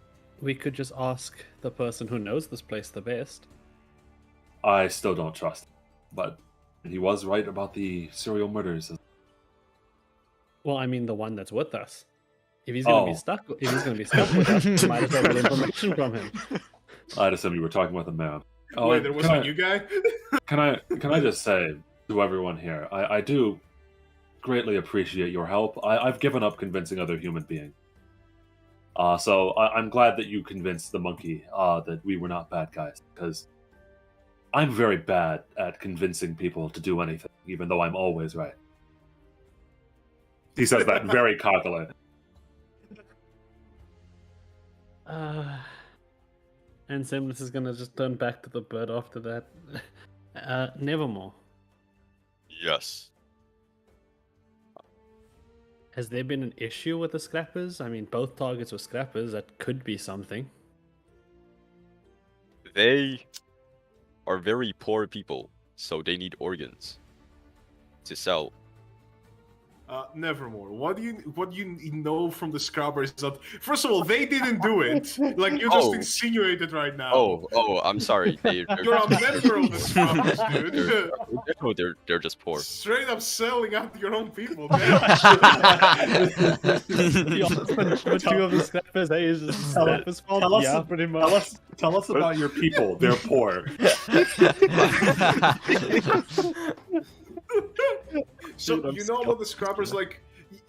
we could just ask the person who knows this place the best. I still don't trust him, but he was right about the serial murders. Well, I mean, the one that's with us. If he's gonna be stuck, with us, might as well get information from him. I'd assume you were talking about the man. Wait, there was a new guy? Can I just say to everyone here, I do greatly appreciate your help. I've given up convincing other human beings. So I'm glad that you convinced the monkey that we were not bad guys, because I'm very bad at convincing people to do anything, even though I'm always right. He says that very cockily. And Semlis is gonna just turn back to the bird after that. Nevermore. Yes. Has there been an issue with the scrappers? I mean, both targets were scrappers. That could be something. They are very poor people, so they need organs to sell. Nevermore. What do you know from the scrubbers that first of all they didn't do it? Like you just insinuated right now. Oh, I'm sorry. You're a member of the scrubbers, dude. They're just poor. Straight up selling out your own people. But two of the scrappers, hey, is this scrappers' fault? Yeah, pretty much. Tell us about your people. They're poor. So you know about the scrubbers, like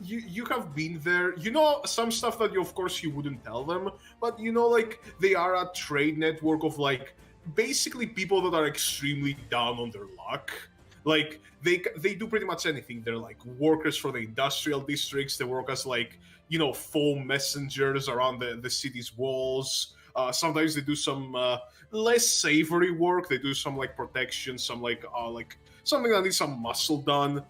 you have been there. You know some stuff that you wouldn't tell them, but you know, like they are a trade network of like basically people that are extremely down on their luck. Like they do pretty much anything. They're like workers for the industrial districts. They work as like, you know, phone messengers around the city's walls. Sometimes they do some less savory work. They do some like protection, some like something that needs some muscle done.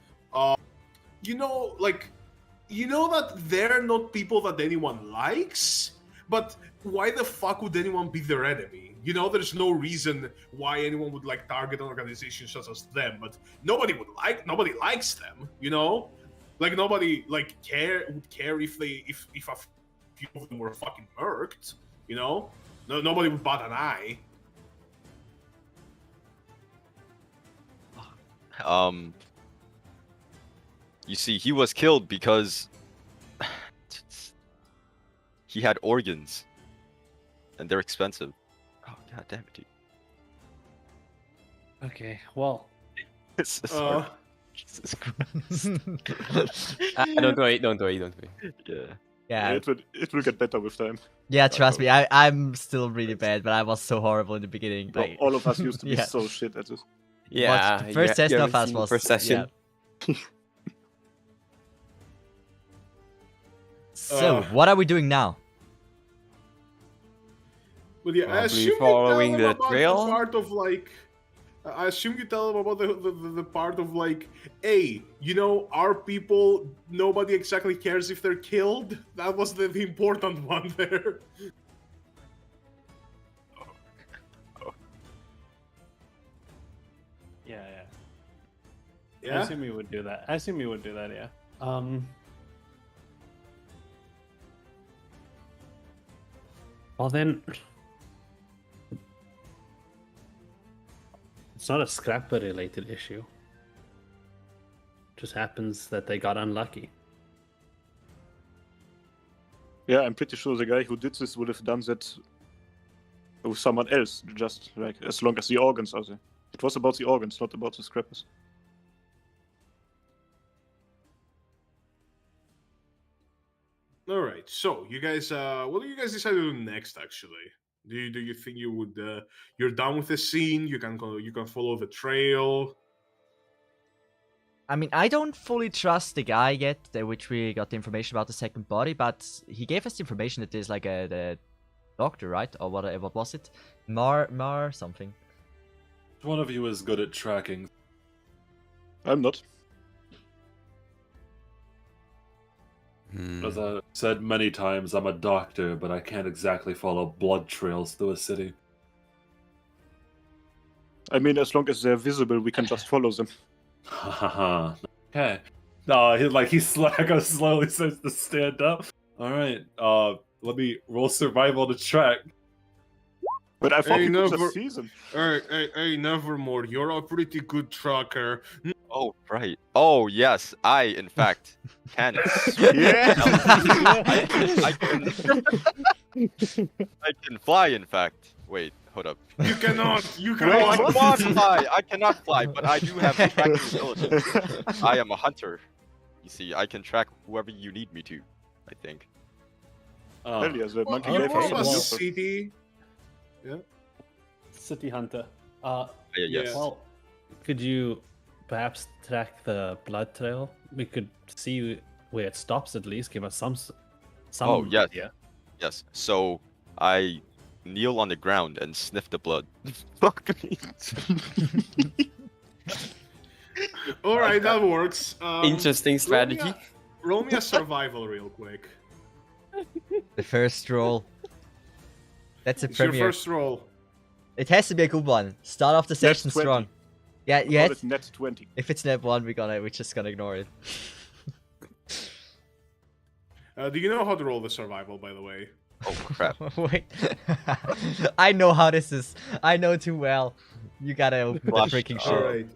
You know that they're not people that anyone likes, but why the fuck would anyone be their enemy? You know, there's no reason why anyone would like target an organization such as them, but nobody likes them, you know? Like nobody would care if a few of them were fucking murked, you know? Nobody would bat an eye. You see, he was killed because he had organs, and they're expensive. Oh, god damn it, dude. Okay, well. Jesus Christ. Don't worry. Yeah. It will get better with time. Yeah, trust me, I'm still really bad, but I was so horrible in the beginning. Like, All of us used to be so shit at this. Yeah. the first session of us was first session. yeah. So, what are we doing now? But yeah, I Probably assume following you tell them the about trail? the part of like. I assume you tell them about the part of like, hey, you know, our people. Nobody exactly cares if they're killed. That was the important one there. Yeah. Yeah. I assume you would do that. Yeah. Well then, it's not a scrapper related issue. Just happens that they got unlucky. Yeah, I'm pretty sure the guy who did this would have done that with someone else, just like as long as the organs are there. It was about the organs, not about the scrappers. All right. So you guys, what do you guys decide to do next? Actually, do you think you would? You're done with the scene. You can follow the trail. I mean, I don't fully trust the guy yet, which we got the information about the second body, but he gave us the information that there's like the doctor, right? Or what was it? Mar something. One of you is good at tracking. I'm not. As I said many times, I'm a doctor, but I can't exactly follow blood trails through a city. I mean, as long as they're visible, we can just follow them. Haha. Okay. No, he slowly starts to stand up. All right. Let me roll survival to track. But I thought Hey, we no, could just but- see them. Hey, Nevermore, you're a pretty good tracker. Oh, right. Oh, yes. I, in fact, can. Yeah. I can fly, in fact. Wait, hold up. You cannot. You No, I cannot. cannot fly. I cannot fly, but I do have tracking ability. I am a hunter. You see, I can track whoever you need me to, I think. Hell yeah, the monkey You're gave more us of a some offer. city. City Hunter. Yeah, yes. Yeah. Well, could you perhaps track the blood trail? We could see where it stops at least. Give us some Oh, yes. idea. Yes. So I kneel on the ground and sniff the blood. Fuck me. All right, that works. Interesting strategy. Roll me a survival real quick. The first roll. That's a It's your premiere. first roll. It has to be a good one. Start off the session 20. strong. Yeah, Call yeah. it net 20. If it's net 1, we're just gonna ignore it. Do you know how to roll the survival, by the way? Oh crap. Wait. I know how this is. I know too well. You gotta open the Flash, freaking uh, shit. All right.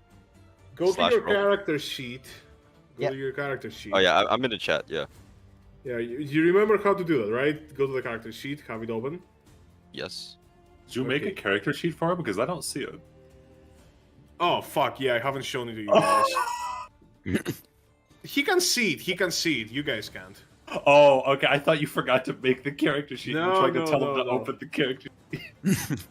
Go to Slash your roll. character sheet. Go Yeah. to your character sheet. Oh yeah, I'm in the chat. Yeah. Yeah, you remember how to do that, right? Go to the character sheet, have it open. Yes. Did you make a Okay. character sheet for him? Because I don't see it. Oh, fuck, yeah, I haven't shown it to you guys. He can see it, you guys can't. Oh, okay. I thought you forgot to make the character sheet. No, You're trying no, to tell no, him to no. open the character sheet.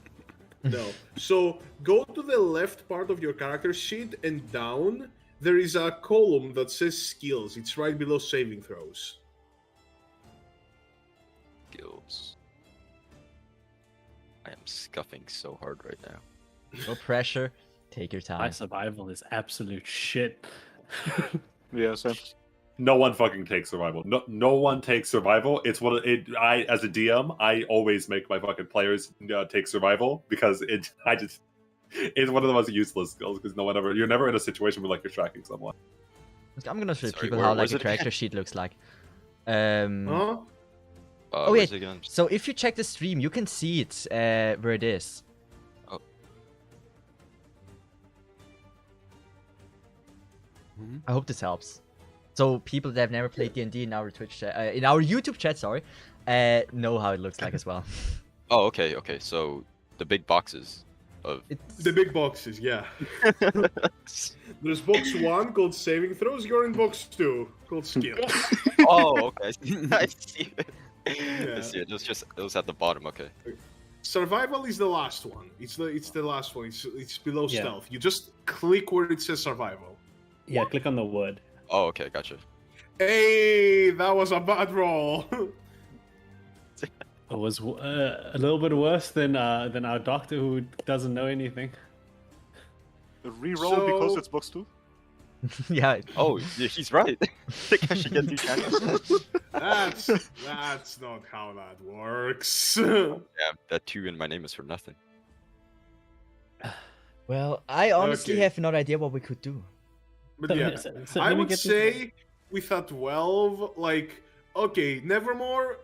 No. So, go to the left part of your character sheet and down, there is a column that says skills. It's right below saving throws. Skills. I am scuffing so hard right now. No pressure. Take your My time. survival is absolute shit. Yeah, Sam. No one fucking takes survival. No one takes survival. It's I as a DM, I always make my fucking players take survival because it's one of the most useless skills because you're never in a situation where like you're tracking someone. I'm gonna show Sorry, people where how like was a it character again? sheet looks like. Huh? Oh, Where's yeah. it again? So if you check the stream, you can see it where it is. Oh. I hope this helps. So people that have never played D&D in our Twitch chat, in our YouTube chat, sorry, know how it looks like as well. Oh, okay. So the big boxes of. The big boxes, yeah. There's box 1 called saving throws, you're in box 2 called skills. Oh, okay. I see it. Yeah. I see it. It was at the bottom. Okay. Survival is the last one. It's the last one. It's below Yeah. stealth. You just click where it says survival. Yeah, click on the word. Oh, okay. Gotcha. Hey, that was a bad roll. It was a little bit worse than our doctor who doesn't know anything. Reroll because So- it's box 2? Yeah. Oh, yeah, he's right. I think I should get these chances. That's not how that works. Yeah, that 2 in my name is for nothing. Well, I honestly Okay. have no idea what we could do. But yeah, So I let me would get this- say with a 12, like, okay, Nevermore,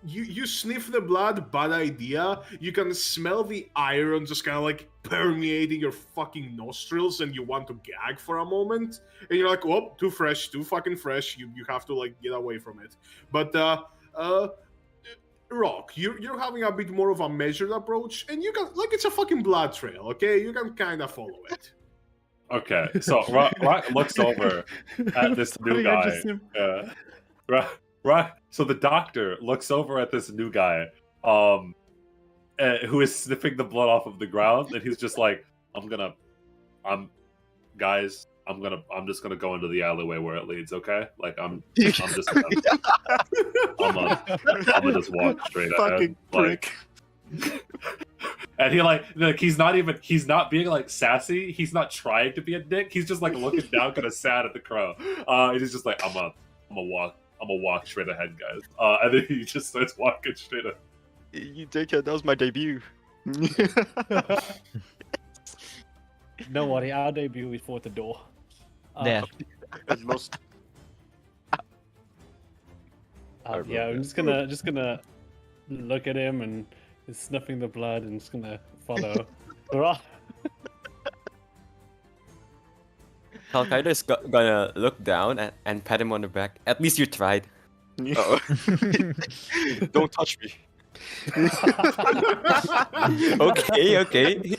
you sniff the blood, bad idea. You can smell the iron just kind of like permeating your fucking nostrils, and you want to gag for a moment. And you're like, oh, too fresh, too fucking fresh. You have to like get away from it. But Rock, you're having a bit more of a measured approach, and you can like it's a fucking blood trail, okay? You can kind of follow it. Okay, so Rock looks over at this new guy. Right. So the doctor looks over at this new guy, who is sniffing the blood off of the ground, and he's just like, I'm just gonna go into the alleyway where it leads, okay? Like I'm just gonna just walk straight ahead. Fucking prick. And he's not being like sassy. He's not trying to be a dick. He's just like looking down, kind of sad at the crow. And he's just like, I'm gonna walk straight ahead, guys. And then he just starts walking straight ahead. You dickhead, that was my debut. Don't worry, our debut is for the door. Yeah. At lost. Yeah, I'm just gonna look at him and he's sniffing the blood and just gonna follow. Right. Al-Qaeda's gonna look down and pat him on the back. At least you tried. Uh-oh. Don't touch me. Okay.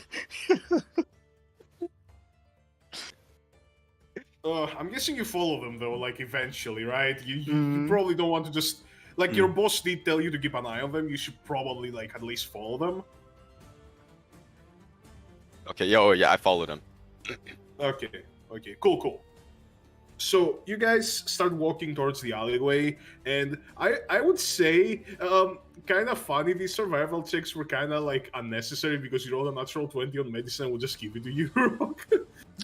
I'm guessing you follow them though, like eventually, right? You probably don't want to just like your boss did tell you to keep an eye on them. You should probably like at least follow them. Okay, yeah, I followed him. Okay, cool. So you guys start walking towards the alleyway, and I would say, kind of funny. These survival checks were kind of like unnecessary because you rolled a natural 20 on medicine. And we'll just give it to you.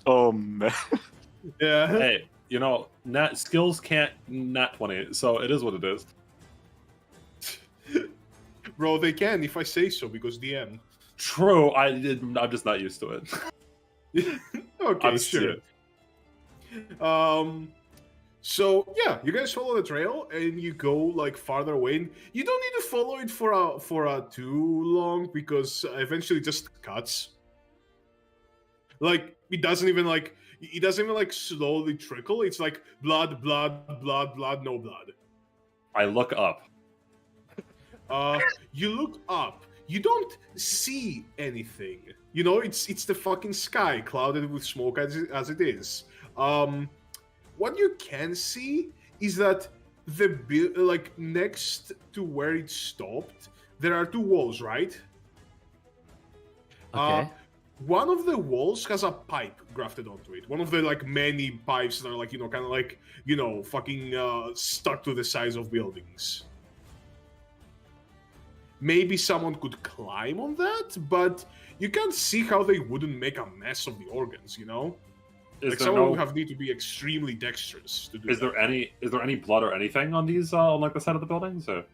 Oh man. Yeah. Hey, skills can't nat 20, so it is what it is. Bro, they can if I say so because DM. True, I'm just not used to it. Okay, I'm sure. So yeah, you guys follow the trail and you go like farther away. You don't need to follow it for a too long because eventually it just cuts. Like it doesn't even like slowly trickle. It's like blood, no blood. I look up. You look up. You don't see anything. It's the fucking sky clouded with smoke as it is. What you can see is that next to where it stopped, there are two walls, right? Okay. One of the walls has a pipe grafted onto it. One of the many pipes that are kind of fucking stuck to the sides of buildings. Maybe someone could climb on that, but you can't see how they wouldn't make a mess of the organs, Someone would need to be extremely dexterous to do Is there any blood or anything on these on the side of the buildings? Or?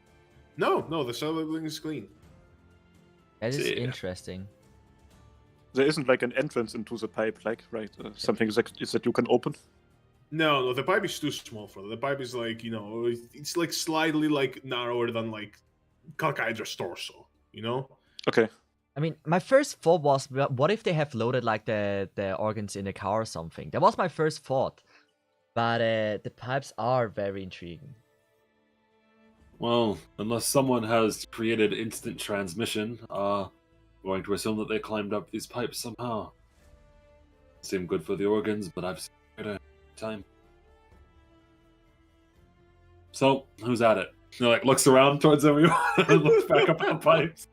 No, the side of the building is clean. That is interesting. There isn't like an entrance into the pipe, something that you can open. No, the pipe is too small for that. The pipe is it's slightly narrower than Kalkydra's torso, Okay. I mean, my first thought was, what if they have loaded the organs in the car or something? That was my first thought. But the pipes are very intriguing. Well, unless someone has created instant transmission, going to assume that they climbed up these pipes somehow. Seem good for the organs, but I've seen better time. So, who's at it? He looks around towards everyone and looks back up at the pipes.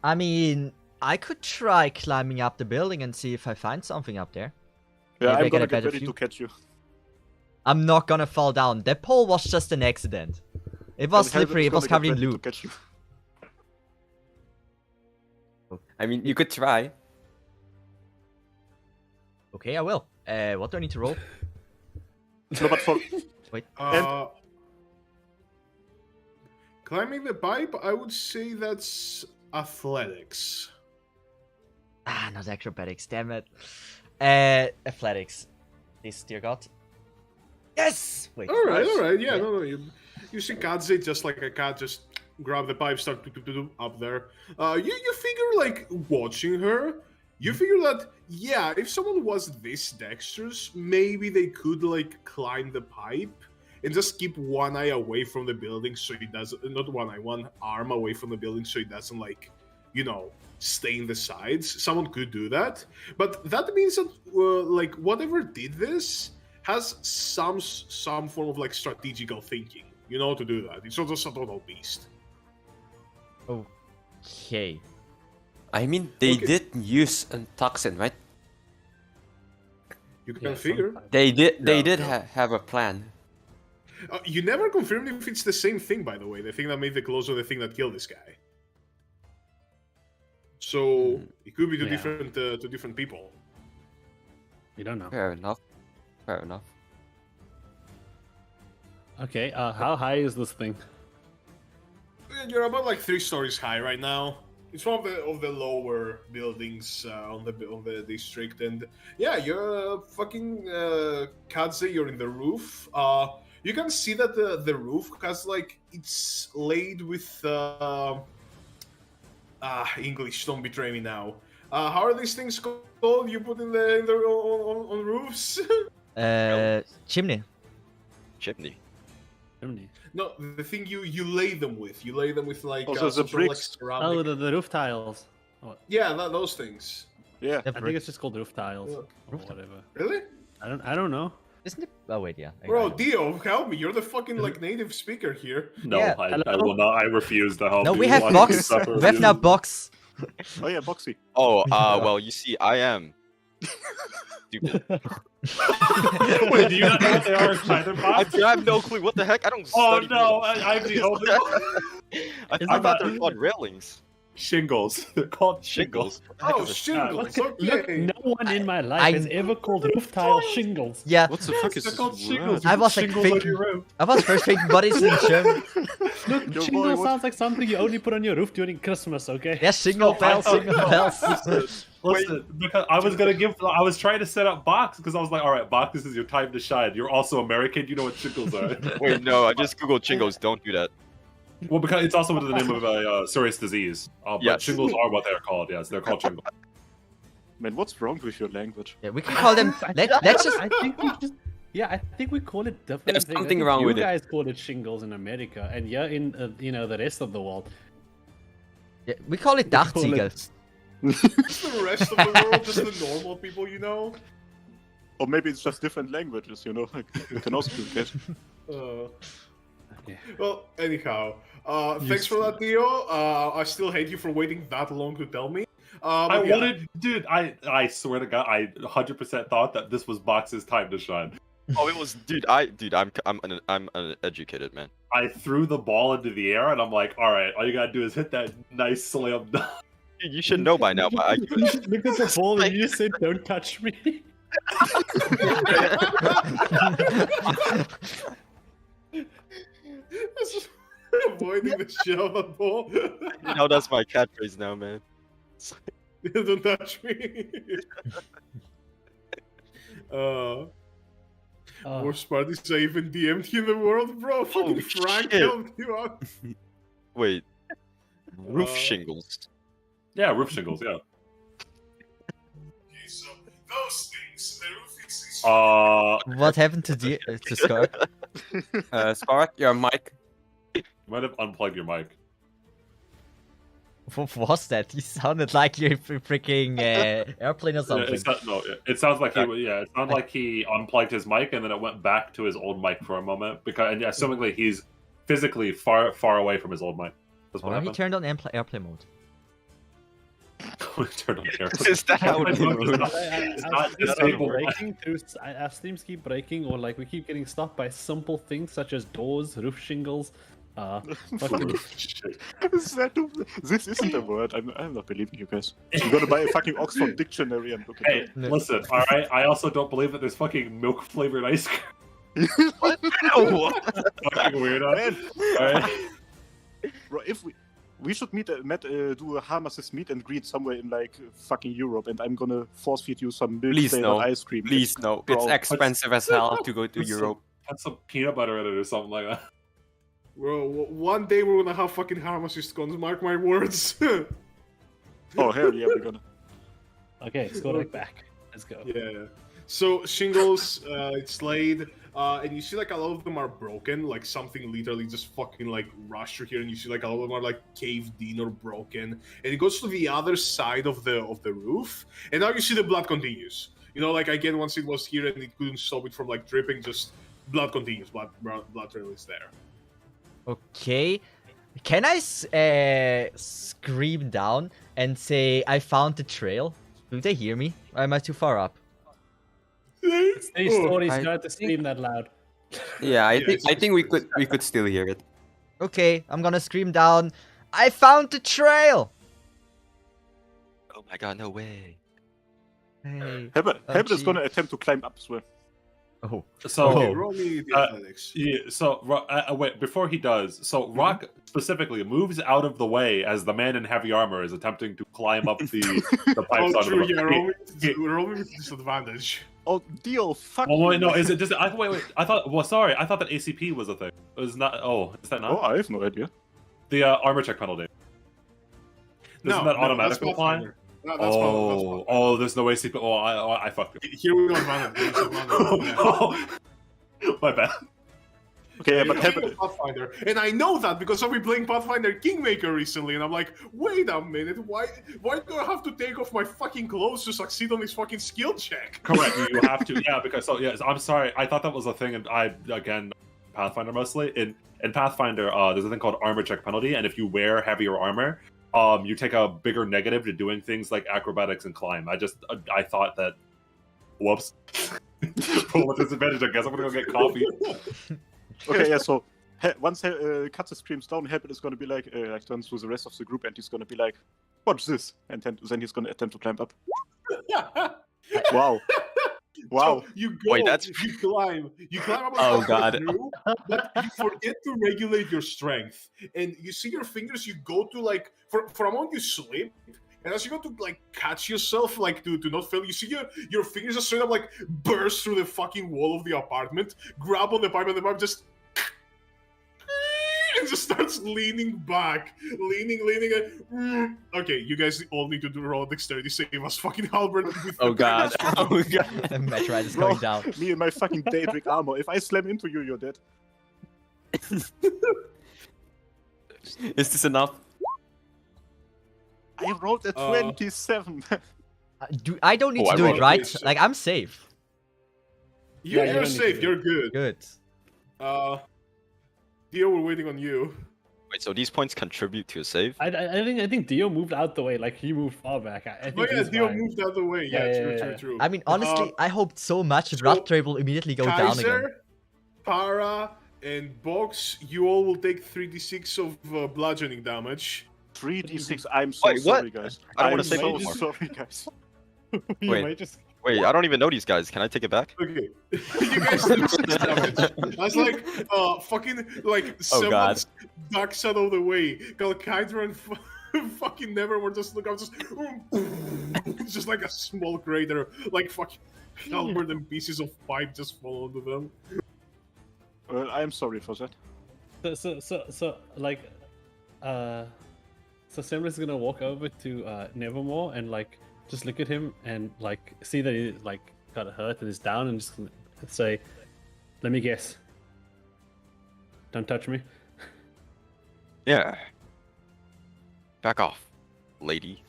I mean, I could try climbing up the building and see if I find something up there. Yeah, Maybe I I'm gonna a get better ready view. to catch you. I'm not gonna fall down. That pole was just an accident. It was slippery, it was covered in loot. I mean, you could try. Okay, I will. What do I need to roll? No, but for Wait. Climbing the pipe, I would say that's athletics. Ah, not acrobatics, damn it. Athletics. Please, dear God. Yes! Wait. All right, yeah, no, you see Kadze just like a cat, just grab the pipe, start up there. You figure like watching her. You figure that if someone was this dexterous, maybe they could like climb the pipe and just keep one eye away from the building so he doesn't, not one eye, one arm away from the building so he doesn't like, stay in the sides. Someone could do that, but that means that like whatever did this has some form of like strategical thinking, to do that. It's not just a total beast. Okay. I mean, they did use a toxin, right? You can figure. They did have a plan. You never confirmed if it's the same thing, by the way. The thing that made the clothes or the thing that killed this guy. So it could be two different people. You don't know. Fair enough. Okay, how high is this thing? You're about like 3 stories high right now. It's one of the lower buildings on the district, and you're fucking Kadze. You're in the roof. You can see that the roof has like it's laid with English. Don't betray me now. How are these things called? You put on roofs? Chimney. Chimney. No, the thing you lay them with. You lay them with like Also the bricks. Oh, the roof tiles. Oh, yeah, those things. Yeah. I think it's just called roof tiles or whatever. Really? I don't know. Isn't it? Oh wait, yeah. Bro, Dio, help me! You're the fucking like native speaker here. No, Yeah. I will not. I refuse to help. No, you. we have Watch Box. me suffer We have now abuse. Box. Oh yeah, Boxy. Oh, well, you see, I am stupid. Wait, do you not know what they are in either box? I have no clue. What the heck? I don't. Oh study no, buildings. I'm the only I thought they were called railings. shingles. They're called shingles. Oh, shingles. Okay. No one in my life I- has ever called roof tile shingles. Yeah, What the fuck is They're this called word? shingles. I You was put like shingles on thinking- your roof. I was first thinking, but it's in German. Look, Your shingle boy was- sounds like something you only put on your roof during Christmas, okay? Yeah, single bells, single bells. Listen, because I was trying to set up Box because I was like, all right, Box, this is your time to shine. You're also American, you know what shingles are. Wait, no, I just googled chingos. Don't do that. Well, because it's also the name of a serious disease. But Yes. shingles are what they're called. Yes, they're called shingles. Man, what's wrong with your language? Yeah, we can call them. Let's just. I think we just. Yeah, I think we call it different. There's things. I something think wrong with it. You guys call it shingles in America, and yeah, in the rest of the world. Yeah, we call it Dachziegel. Just the rest of the world, just the normal people, Or maybe it's just different languages, Like, you can also do that. Okay. Well, anyhow, thanks for that, Dio. I still hate you for waiting that long to tell me. I wanted, dude. I swear to God, I 100% thought that this was Box's time to shine. Oh, it was, dude. I'm uneducated, man. I threw the ball into the air, and I'm like, all right, all you gotta do is hit that nice slam dunk. Dude, you should know by now. But I Look at the ball and you said, "Don't touch me." Just avoiding the shit out of the ball. you know that's my catchphrase now, man. Don't touch me. Worst parties I even DM'd you in the world, bro. Fucking Frank shit. helped you out. Wait, roof Uh, shingles. Yeah, roof shingles. Yeah. Okay, so those things, the roof is. What happened to Skorak? Skorak, your mic. You might have unplugged your mic. What was that? He sounded like you're freaking airplane or Yeah, something. it sounds like it sounded like he unplugged his mic and then it went back to his old mic for a moment because, and assumingly he's physically far away from his old mic. That's what Or he happened. turned on airplane mode. Turned on air. Is that how it It's not disabled. breaking through. Our streams keep breaking, or like we keep getting stopped by simple things such as doors, roof shingles. Fucking Shit. This isn't a word. I'm not believing you guys. I'm gonna buy a fucking Oxford dictionary and look at Hey, it. listen, all right. I also don't believe that there's fucking milk flavored ice cream. Fucking weirdo. Man, All right. bro, if we should do a Harmacists meet and greet somewhere in like fucking Europe, and I'm gonna force feed you some milk Please flavored no. ice cream. Please no. It's Bro, expensive as hell to go to put some- Europe. Put some peanut butter in it or something like that. Well, one day we're gonna have fucking Harmacists guns, mark my words. Oh, hell yeah, we're gonna. Okay, Skorak back. Let's go. Yeah. So shingles, it's laid, and you see like a lot of them are broken. Like something literally just fucking like rushed through here, and you see like a lot of them are like caved in or broken. And it goes to the other side of the roof, and now you see the blood continues. You know, like again, once it was here and it couldn't stop it from like dripping, just blood continues. Blood trail is there. Okay. Can I scream down and say I found the trail? Do they hear me? Or am I too far up? These stories I not to scream that loud. Yeah, I Yeah, think we could still hear it. Okay, I'm gonna scream down. I found the trail! Oh my god, no way. Hey. Herbert is gee. gonna attempt to climb up as well. Oh. So Okay, roll me the athletics. yeah, so wait, before he does, so Rock specifically moves out of the way as the man in heavy armor is attempting to climb up the pipes Oh, onto true. the Yeah, he- roll me with disadvantage. Oh, Dio, fuck. Well, wait, you. no, is it just? Wait. I thought. Well, sorry, I thought that ACP was a thing. It was not. Oh, is that not Oh, I have no idea. the armor check penalty? Isn't that automatic that's apply? Pathfinder. No, that's Pathfinder. Oh, there's no ACP. Oh, I fucked it. Here we go, advantage. Oh, my bad. Okay, yeah, but King Herbert, of Pathfinder, and I know that because I've been playing Pathfinder Kingmaker recently, and I'm like, wait a minute, why do I have to take off my fucking clothes to succeed on this fucking skill check? Correct. You have to. Yeah, because I'm sorry. I thought that was a thing, and Pathfinder mostly in Pathfinder. There's a thing called armor check penalty, and if you wear heavier armor, you take a bigger negative to doing things like acrobatics and climb. I thought that. Whoops. Roll with disadvantage. I guess I'm gonna go get coffee. okay, yeah, so once Katze screams down, Herbert is gonna be like turns to the rest of the group and he's gonna be like, what's this? And then he's gonna attempt to climb up. Wow. Wow. So you go, Wait, that's- you climb up. Oh, halfway God. through, but you forget to regulate your strength, and you see your fingers. You go to like for a moment you slip, and as you go to like catch yourself, like to not fail, you see your fingers just straight up like burst through the fucking wall of the apartment, grab on the pipe, and the pipe just. And just starts leaning back, leaning. And, okay, you guys all need to do roll dexterity save as fucking Halberd. With Oh god. Oh god. Metroid is Bro, going down. me and my fucking Daedric armor. If I slam into you, you're dead. Is this enough? I rolled a 27. I don't need Oh, to I do rolled it, a right? base. Like, I'm safe. You're Yeah, you don't need safe. to. You're good. Good. Dio, we're waiting on you. Wait, so these points contribute to a save? I think Dio moved out the way, like he moved far back. I think Oh yeah, he's Dio fine. moved out of the way. Yeah, Yeah. true. I mean, honestly, I hoped so much that so Blood Trade will immediately go down again. Kaiser, Para, and Box, you all will take 3d6 of bludgeoning damage. 3d6. I'm so Wait, what? sorry, guys. I don't I'm wanna take so anymore. sorry, guys. You Wait. might just Wait, I don't even know these guys. Can I take it back? Okay, you guys do 6 damage. That's like fucking like Oh, God. someone's ducks out of the way. Kalkydra and fucking Nevermore just look out, just it's just like a small crater, like fucking halberd and pieces of pipe just fall onto them. Well, I'm sorry for that. so like so Semler's gonna walk over to Nevermore and like just look at him and like see that he like got hurt and is down and just say, "Let me guess. Don't touch me." Yeah. Back off, lady.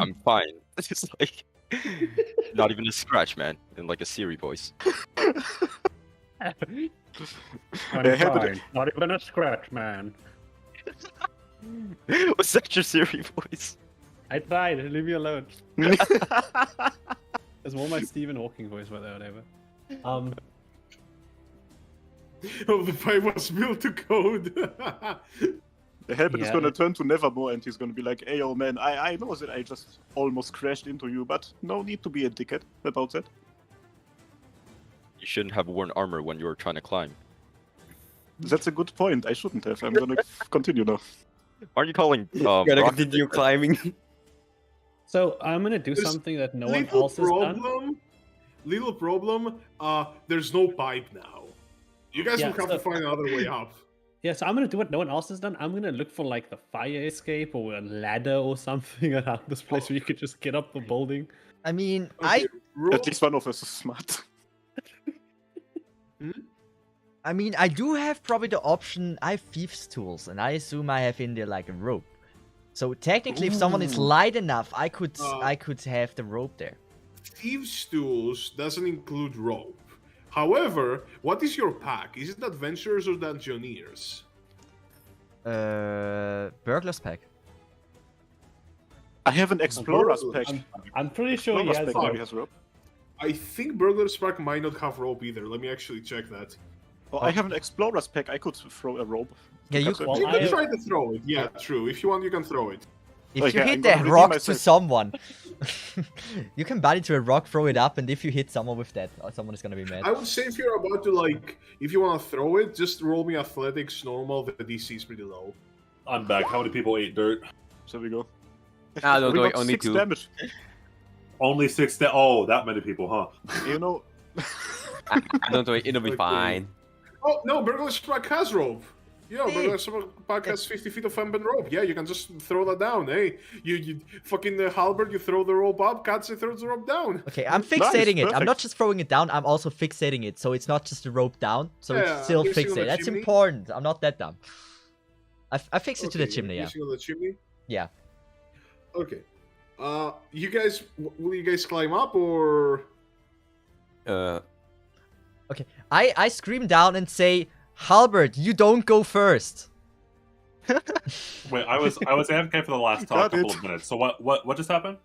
I'm fine. It's like not even a scratch, man. In like a Siri voice. I'm Yeah, but- fine. Not even a scratch, man. Was that your Siri voice? I tried. Leave me alone. It's more my Stephen Hawking voice, but whatever. Oh, the pipe was built to code. The Herbert is Yeah. gonna turn to Nevermore and he's gonna be like, hey, old man, I know that I just almost crashed into you, but no need to be a dickhead about that. You shouldn't have worn armor when you were trying to climb. That's a good point. I shouldn't have. I'm gonna continue now. Aren't you calling Gotta Rock- continue climbing. So I'm gonna do There's something that no one else has done. Little problem. There's no pipe now. You guys Yeah, will have to find another way up. Yeah, so I'm gonna do what no one else has done. I'm gonna look for like the fire escape or a ladder or something around this place where you could just get up the building. I mean, Okay, roll. At least one of us is smart. I do have probably the option. I have thieves' tools, and I assume I have in there like a rope. So technically, if someone is light enough, I could have the rope there. Thieves' tools doesn't include rope. However, what is your pack? Is it adventurers or dungeoneers? Burglar's pack. I have an explorer's pack. I'm pretty sure he Explorer's has. pack maybe has rope. I think burglar's pack might not have rope either. Let me actually check that. Oh, I have an explorer's pack. I could throw a rope. Yeah, you. Well, You I- can try to throw it. Yeah, true. If you want, you can throw it. If Okay, you I'm hit gonna that redeem rock to myself. someone, you can bind it to a rock, throw it up, and if you hit someone with that, someone is gonna be mad. I would say if you're about to if you want to throw it, just roll me athletics normal. The DC is pretty low. I'm back. How many people ate dirt? So we go. Ah, don't We worry, got only 6 2. damage. Only 6. Oh, that many people, huh? You know, Don't worry, it'll be Okay. fine. Oh no, burglar's pack has rope. Yeah, Hey. burglar's pack has 50 feet of embedded rope. Yeah, you can just throw that down. Hey, you fucking halberd, you throw the rope up. Katze throws the rope down. Okay, I'm fixating it. I'm perfect. not just throwing it down. I'm also fixating it, so it's not just the rope down. So Yeah, it's still I'm guessing on the fixated. That's chimney? important. I'm not that dumb. I fixed it to the Okay, chimney. Yeah. using on the chimney. Yeah. Okay. You guys, will you guys climb up or? Okay. I scream down and say, Halbert, you don't go first. Wait, I was AFK for the last Got couple it. of minutes. So what just happened?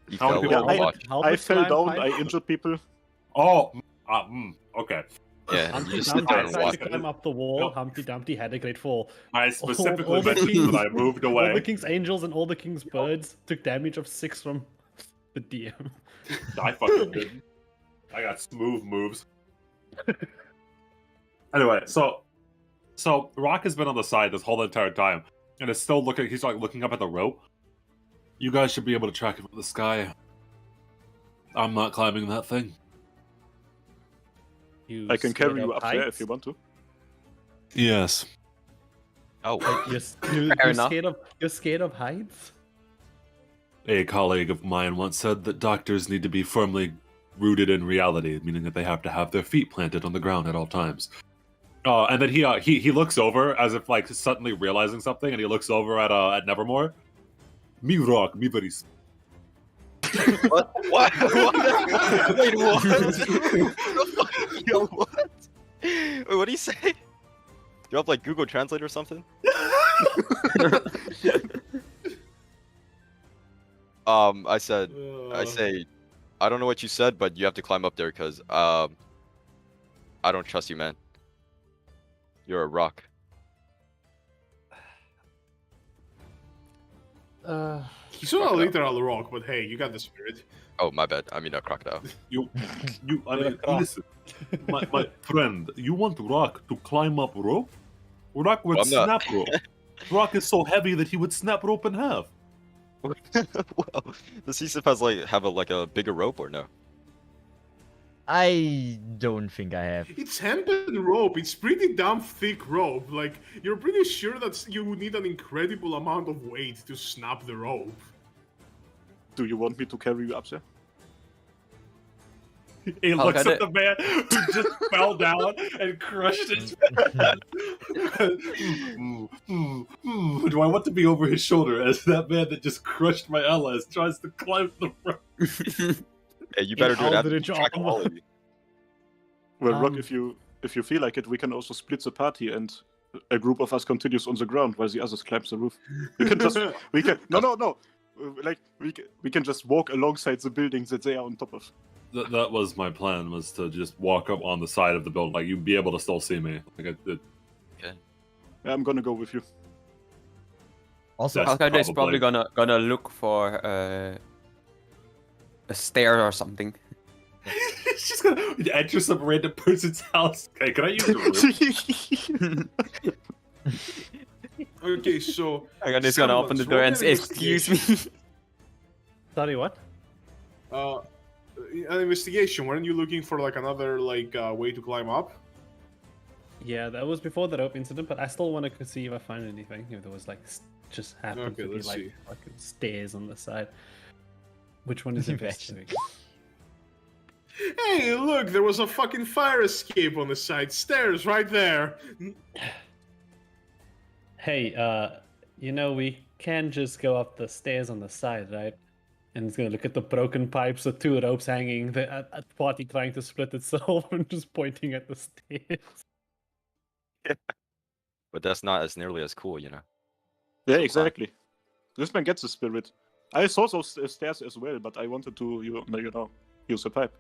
You How many fell people- off I- watch. I fell down. I injured people. Oh, okay. Yeah, Humpty you just sit Dumpty there and tried watch. to climb up the wall. Nope. Humpty Dumpty had a great fall. I specifically all the mentioned kings- that I moved All the away. king's angels and all the king's birds took damage of 6 from the DM. I fucking didn't. I got smooth moves. Anyway, so Rock has been on the side this whole entire time, and is still looking. He's like looking up at the rope. You guys should be able to track him from the sky. I'm not climbing that thing. You I can scared carry you of up there heights? if you want to. Yes. Oh, You're enough. scared of heights? A colleague of mine once said that doctors need to be firmly rooted in reality, meaning that they have to have their feet planted on the ground at all times. And then he looks over as if like suddenly realizing something, and he looks over at Nevermore. Me rock, me very. what? Wait, what? Yo, what? Wait, what do you say? You have like Google Translate or something? I say, I don't know what you said, but you have to climb up there because I don't trust you, man. You're a rock. He's not a literal rock, but hey, you got the spirit. Oh, my bad. I mean a crocodile. I mean, listen, my friend, you want Rock to climb up rope? Rock would Well, I'm not- snap rope. Rock is so heavy that he would snap rope in half. Well, does Cesith have a bigger rope or no? I don't think I have. It's hempen rope. It's pretty damn thick rope. Like, you're pretty sure that you would need an incredible amount of weight to snap the rope. Do you want me to carry you up there? He looks got at the man who just fell down and crushed his head. Do I want to be over his shoulder as that man that just crushed my LS tries to climb the rope? Hey, you better do it after you Aldrich track armor. all of you. Well, Rock, if you feel like it, we can also split the party and a group of us continues on the ground while the others climbs the roof. We can just no. Like we can just walk alongside the buildings that they are on top of. That was my plan, was to just walk up on the side of the building. Like, you'd be able to still see me. Like, I'm gonna go with you. Also, That's Al-Qaeda is probably probably- gonna look for a stair or something. She's gonna enter some random person's house. Okay, can I use the room? Okay, so I'm just gonna open the door and say, someone's excuse me. Sorry, what? an investigation. Weren't you looking for like another way to climb up? Yeah, that was before the rope incident, but I still want to see if I find anything. If there was like just happened Okay, to be let's like see. fucking stairs on the side. Which one is Imagine. investigating? Hey, look, there was a fucking fire escape on the side. Stairs right there. Hey, you know we can just go up the stairs on the side, right? And it's gonna look at the broken pipes, the two ropes hanging, the party trying to split itself, and just pointing at the stairs. But that's not as nearly as cool, you know. Yeah, So exactly. This man gets the spirit. I saw those stairs as well, but I wanted to, use a pipe.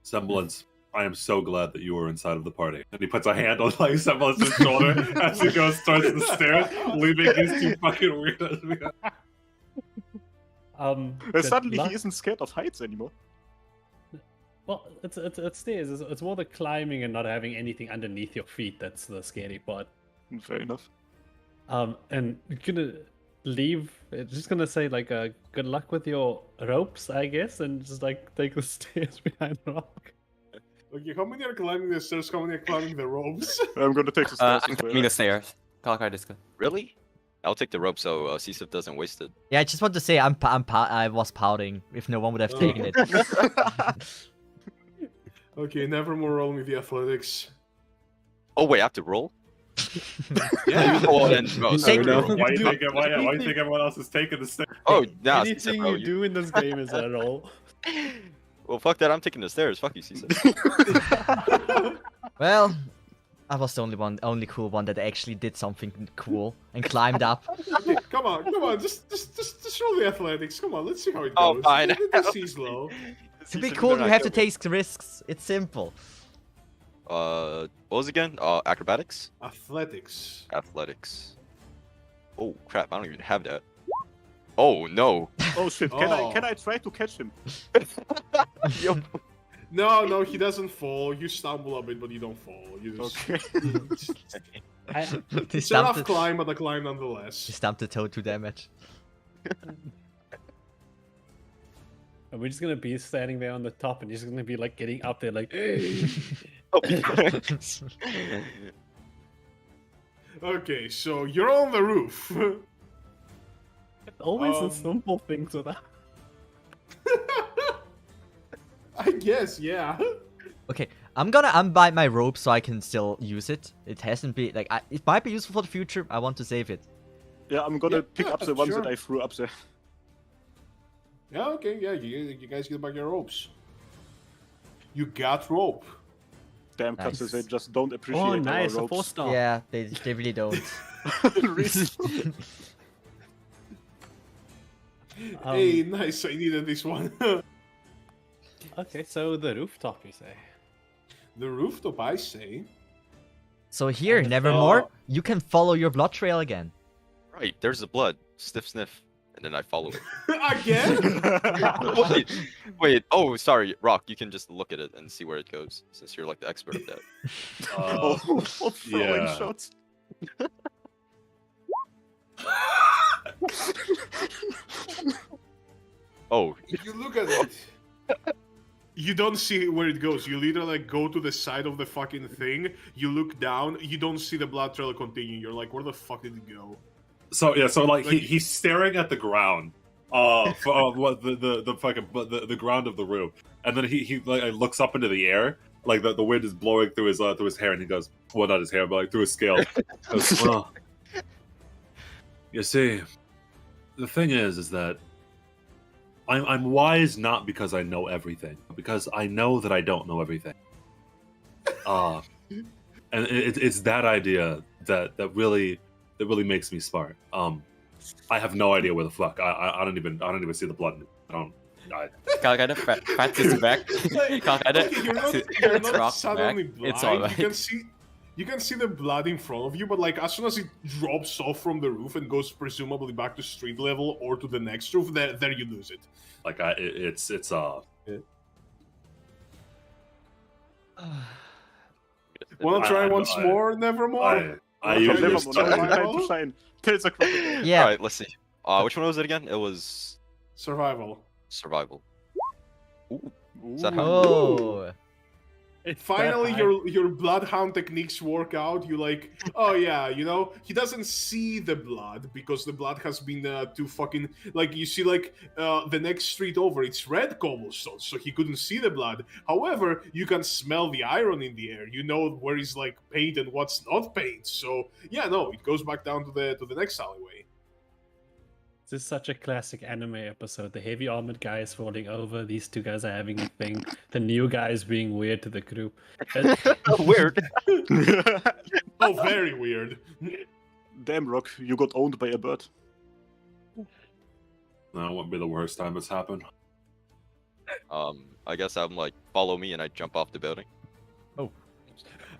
Semblance, I am so glad that you were inside of the party. And he puts a hand on like Semblance's shoulder as he goes towards the stairs, leaving these two fucking weirdos behind. Good Suddenly luck. he isn't scared of heights anymore. Well, it's stairs. It's more the climbing and not having anything underneath your feet that's the scary part. Fair enough. And you're gonna leave. It's just gonna say like, good luck with your ropes, I guess, and just like take the stairs behind Rock. Okay, how many are climbing the stairs? How many are climbing the ropes? I'm gonna take the stairs I'm as well. climbing the stairs. Kalkai Disco. Really? I'll take the rope so Cesith doesn't waste it. Yeah, I just want to say I was pouting. If no one would have Oh. taken it. Okay, Nevermore roll me the athletics. Oh wait, I have to roll? Yeah. Oh, then, oh, You sorry, take- roll. Why do you think everyone else is taking the stairs? Oh, nah, Cesith, Anything bro, you do in this game is a roll. Well, fuck that. I'm taking the stairs. Fuck you, Cesith. Well, I was the only cool one that actually did something cool and climbed up. Okay, come on, just roll the athletics. Come on, let's see how it goes. Oh, fine. Let's see slow. To be cool, you have to take risks. It's simple. What was it again? Acrobatics? Athletics. Athletics. Oh crap! I don't even have that. Oh no! Oh shit, Oh. can I try to catch him? Yo, No, he doesn't fall. You stumble a bit, but you don't fall. You just. Okay. I, He It's a rough stamped, climb, but a climb he nonetheless. stamped the toe 2 damage. and we're just gonna be standing there on the top, and you're just gonna be like getting up there, like. Okay, so you're on the roof. Always the Um, simple things with that. I guess, yeah. Okay, I'm gonna unbind my rope so I can still use it. It hasn't been like it might be useful for the future. I want to save it. Yeah, I'm gonna pick yeah, up the ones sure. that I threw up there. Yeah, okay, yeah, you guys get back your ropes. You got rope. Damn, Nice. cuts they just don't appreciate Oh, our nice, a ropes. 4-star. Yeah, they really don't. Hey, nice, I needed this one. Okay, so the rooftop, you say? The rooftop, I say. So here, Nevermore, Oh. you can follow your blood trail again. right. There's the blood. Sniff, sniff, and then I follow it. Again? Wait. Oh, sorry, Rock. You can just look at it and see where it goes, since you're like the expert of that. Throwing yeah. shots. Oh, If you look at it, you don't see where it goes. You literally like, go to the side of the fucking thing. You look down. You don't see the blood trail continue. You're like, where the fuck did it go? So yeah, so like Like- he's staring at the ground, for what the fucking the ground of the room, and then he like looks up into the air, like the wind is blowing through his hair, and he goes, well, not his hair, but like through his scale. Goes, well, you see, the thing is that I'm wise not because I know everything, but because I know that I don't know everything. And it's that idea that really makes me smart. I have no idea where the fuck. I don't even see the blood. Kalkai, Fat is back. Kalkai, Okay, you're not Rock suddenly back. blind. It's alright. You can see the blood in front of you, but like as soon as it drops off from the roof and goes presumably back to street level or to the next roof, there you lose it. Like it's Wanna try once more? Nevermore. I Okay, usually just Nevermore, try now it it's time out. to shine. Kills a crocodile. Yeah. all right. Let's see. Which one was it again? It was Survival. survival. Ooh. Is that how- Oh. finally your bloodhound techniques work out. You like, oh yeah, he doesn't see the blood because the blood has been too fucking, like, you see, like, the next street over, it's red cobblestone, so he couldn't see the blood. However, you can smell the iron in the air. You know where is like paint and what's not paint. So yeah, no, it goes back down to the next alleyway. This is such a classic anime episode. The heavy armored guy is falling over. These two guys are having a thing. The new guy is being weird to the group. Weird. Oh, very weird. Damn, Rock, you got owned by a bird. That won't be the worst time it's happened. I guess I'm like, follow me, and I jump off the building. You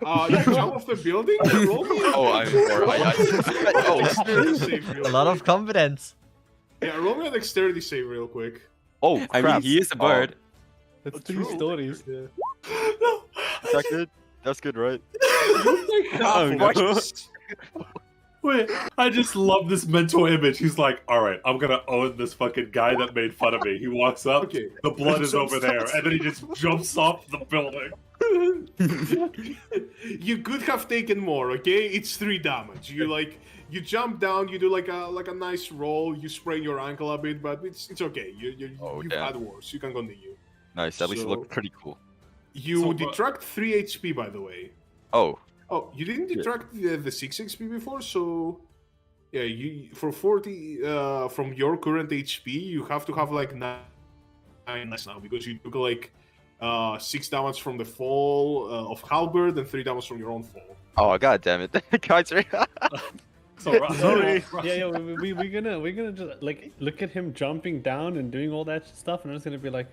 jump off the building? Roll me Oh, I'm. Or oh, dexterity save real A lot of quick. confidence. Yeah, roll me a dexterity save real quick. oh, I crap. mean, he is a bird. That's three stories. Yeah. Is that good? That's good, right? Oh, no. Wait, I just love this mental image. He's like, all right, I'm gonna own this fucking guy that made fun of me. He walks up, Okay. the blood is over there, and then he just jumps off the building. You could have taken more, okay? It's 3 damage. You jump down, you do like a nice roll, you sprain your ankle a bit, but it's okay. Oh, You've damn. had worse. You can continue. Nice. At least it So- looked pretty cool. You So, detract 3 HP, by the way. Oh, Oh, you didn't detract the 6 HP before, so yeah, you for 40 from your current HP, you have to have like 9 now because you took like 6 damage from the fall of Halberd and 3 damage from your own fall. oh, god damn it, Kaiser. So, Sorry. Yeah, we're gonna just like look at him jumping down and doing all that stuff, and I'm just gonna be like,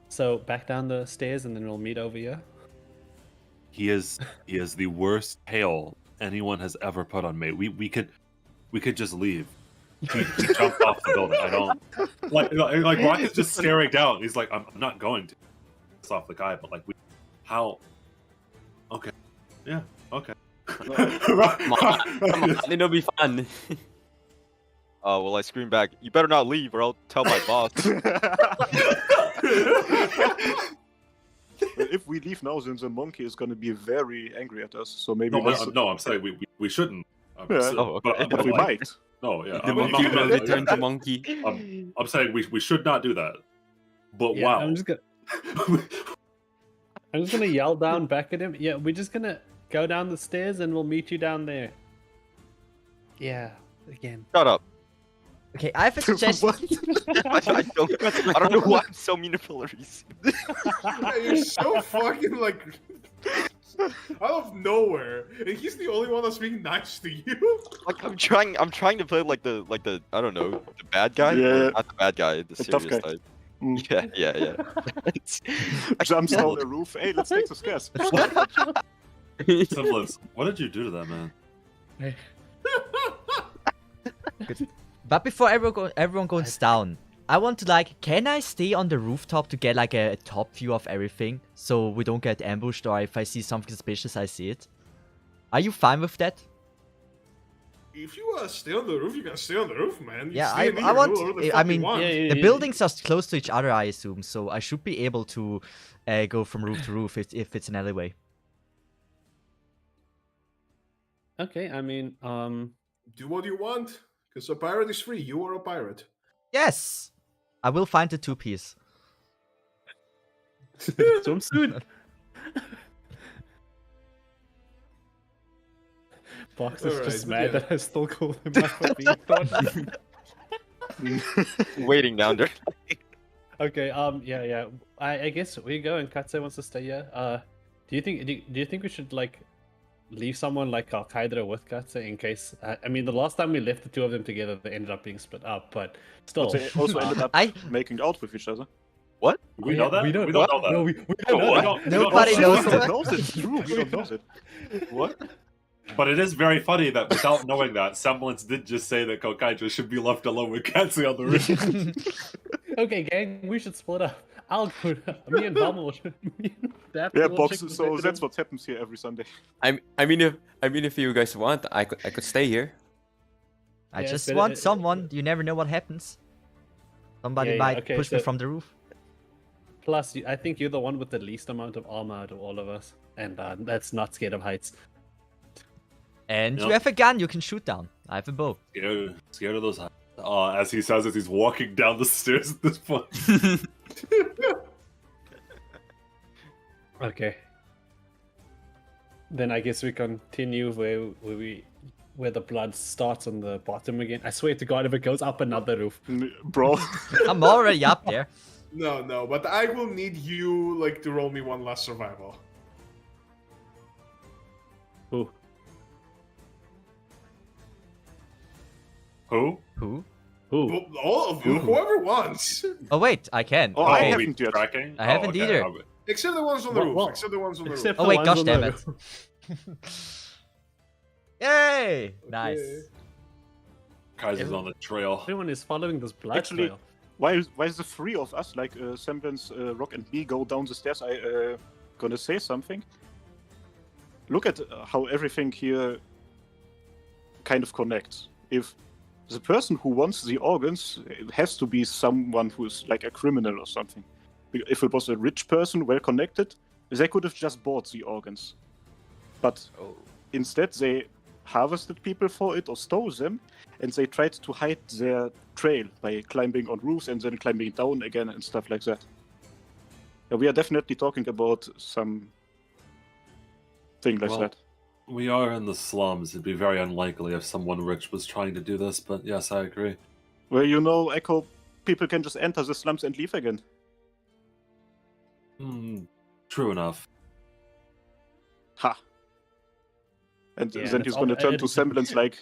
so back down the stairs, and then we'll meet over here. he is the worst hail anyone has ever put on me. We could just leave. He jumped off the building. I don't like Rock is just staring down. He's like, I'm not going to piss off the guy, but like how? Okay, yeah, okay. Come on, it'll be fun. Oh, well, I scream back, you better not leave, or I'll tell my boss. If we leave now, then the monkey is gonna be very angry at us. So maybe No, let's... I'm saying we shouldn't. Yeah. Oh, okay. But we like, might. no, yeah. The monkey will return to monkey. I'm saying we should not do that. But Yeah, wow. I'm just gonna yell down back at him. Yeah, we're just gonna go down the stairs, and we'll meet you down there. Yeah, again. Shut up. Okay, I have a suggestion. I don't know why I'm so mean to Polarisu. You're so fucking like out of nowhere, and he's the only one that's being nice to you. Like I'm trying to play like the I don't know, the bad guy. Yeah. Not the bad guy, the The tough serious guy. type. Mm. Yeah. Jumps down the roof. Hey, let's take the stairs. Semblance, what did you do to that man? But before everyone goes down, I want to can I stay on the rooftop to get like a top view of everything, so we don't get ambushed, or if I see something suspicious, I see it? Are you fine with that? If you want to stay on the roof, you can stay on the roof, man. You Yeah, stay in I here, want- do whatever the I fuck you mean, want. The buildings are close to each other, I assume, so I should be able to go from roof to roof if it's an alleyway. Okay, I mean, Do what you want, because a pirate is free. You are a pirate. Yes! I will find the 2-piece. swimsuit. Box is Alright, just but mad yeah. that I still call him my fucking thought. Waiting down there. Okay, yeah. I guess we go and Katse wants to stay here. Do you think we should leave someone like Al-Qaeda with Katse in case? I mean, the last time we left the two of them together, they ended up being split up. But still, But they also ended up making out with each other. What? We know that? We don't know know. that. No, we No, don't know. we that. don't- we Nobody don't knows know that. that. knows it. It's true. We don't know it. What? But it is very funny that without knowing that, Semblance did just say that Kokaijo should be left alone with Katsu on the roof. Okay, gang, we should split up. I'll go. Me and Bumble will. Yeah, will box. check So the- that's what happens here every Sunday. I mean, if you guys want, I could stay here. I Yeah, just but want someone. You never know what happens. Somebody Yeah, might okay, push me so- from the roof. Plus, I think you're the one with the least amount of armor out of all of us, and that's not scared of heights. And Yep. you have a gun you can shoot down. I have a bow. Scared of those. As he says, as he's walking down the stairs at this point. Okay. Then I guess we continue where the blood starts on the bottom again. I swear to God, if it goes up another roof. Bro, I'm already up there. No, but I will need you like to roll me one last survival. Who? Who? Who? Who? Well, all of you, whoever wants. Oh wait, I can. Oh, I Okay. haven't yet. Tracking? I haven't okay. either. Except the ones on the roof. Well, except the ones on the except roof. Oh wait, the gosh ones on damn the it. roof. Yay! Nice. Okay. Kaiser's on the trail. Everyone is following this blood Actually, trail. while the three of us, like Semblance, Rock, and me, go down the stairs, I gonna say something. Look at how everything here kind of connects. If the person who wants the organs has to be someone who's like a criminal or something. If it was a rich person, well connected, they could have just bought the organs. But instead, they harvested people for it or stole them, and they tried to hide their trail by climbing on roofs and then climbing down again and stuff like that. Yeah, we are definitely talking about some thing like Well, that. We are in the slums. It'd be very unlikely if someone rich was trying to do this, but yes, I agree. Well, you know, Echo, people can just enter the slums and leave again. True enough. Ha! And Yeah, then that's he's gonna all- turn to Semblance like,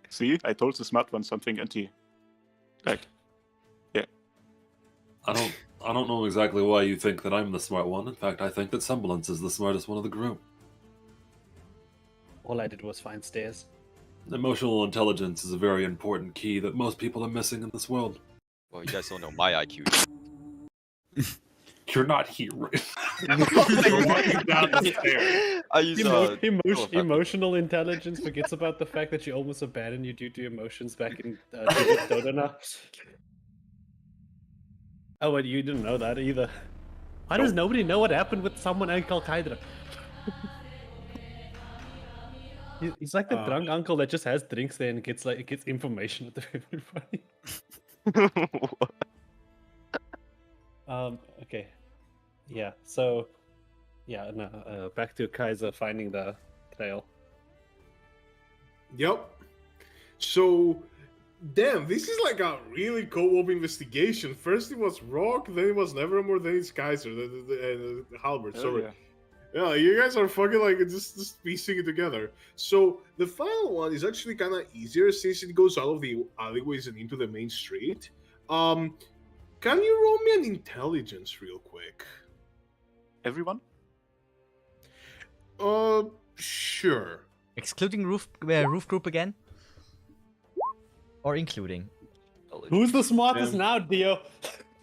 see, I told the smart one something, and he, like, I don't know exactly why you think that I'm the smart one. In fact, I think that Semblance is the smartest one of the group. All I did was find stairs. Emotional intelligence is a very important key that most people are missing in this world. Well, you guys don't know my IQ. You're not here. You're walking down the stairs. I use Emotional intelligence forgets about the fact that you almost abandoned your due to emotions back in Dodona. Oh, and you didn't know that either. Why does nobody know what happened with someone and Kalkaidra? He's like the drunk uncle that just has drinks there and gets information out of everybody. Okay. Yeah, so back to Kaiser finding the trail. Yep. So, damn, this is like a really co-op investigation. First it was Rock, then it was Nevermore, then it's Kaiser, then Halbert. Sorry. Yeah, you guys are fucking like just piecing it together. So the final one is actually kind of easier since it goes out of the alleyways and into the main street. Can you roll me an intelligence real quick? everyone? Sure. Excluding roof group again? Or including? Who's the smartest now, Dio?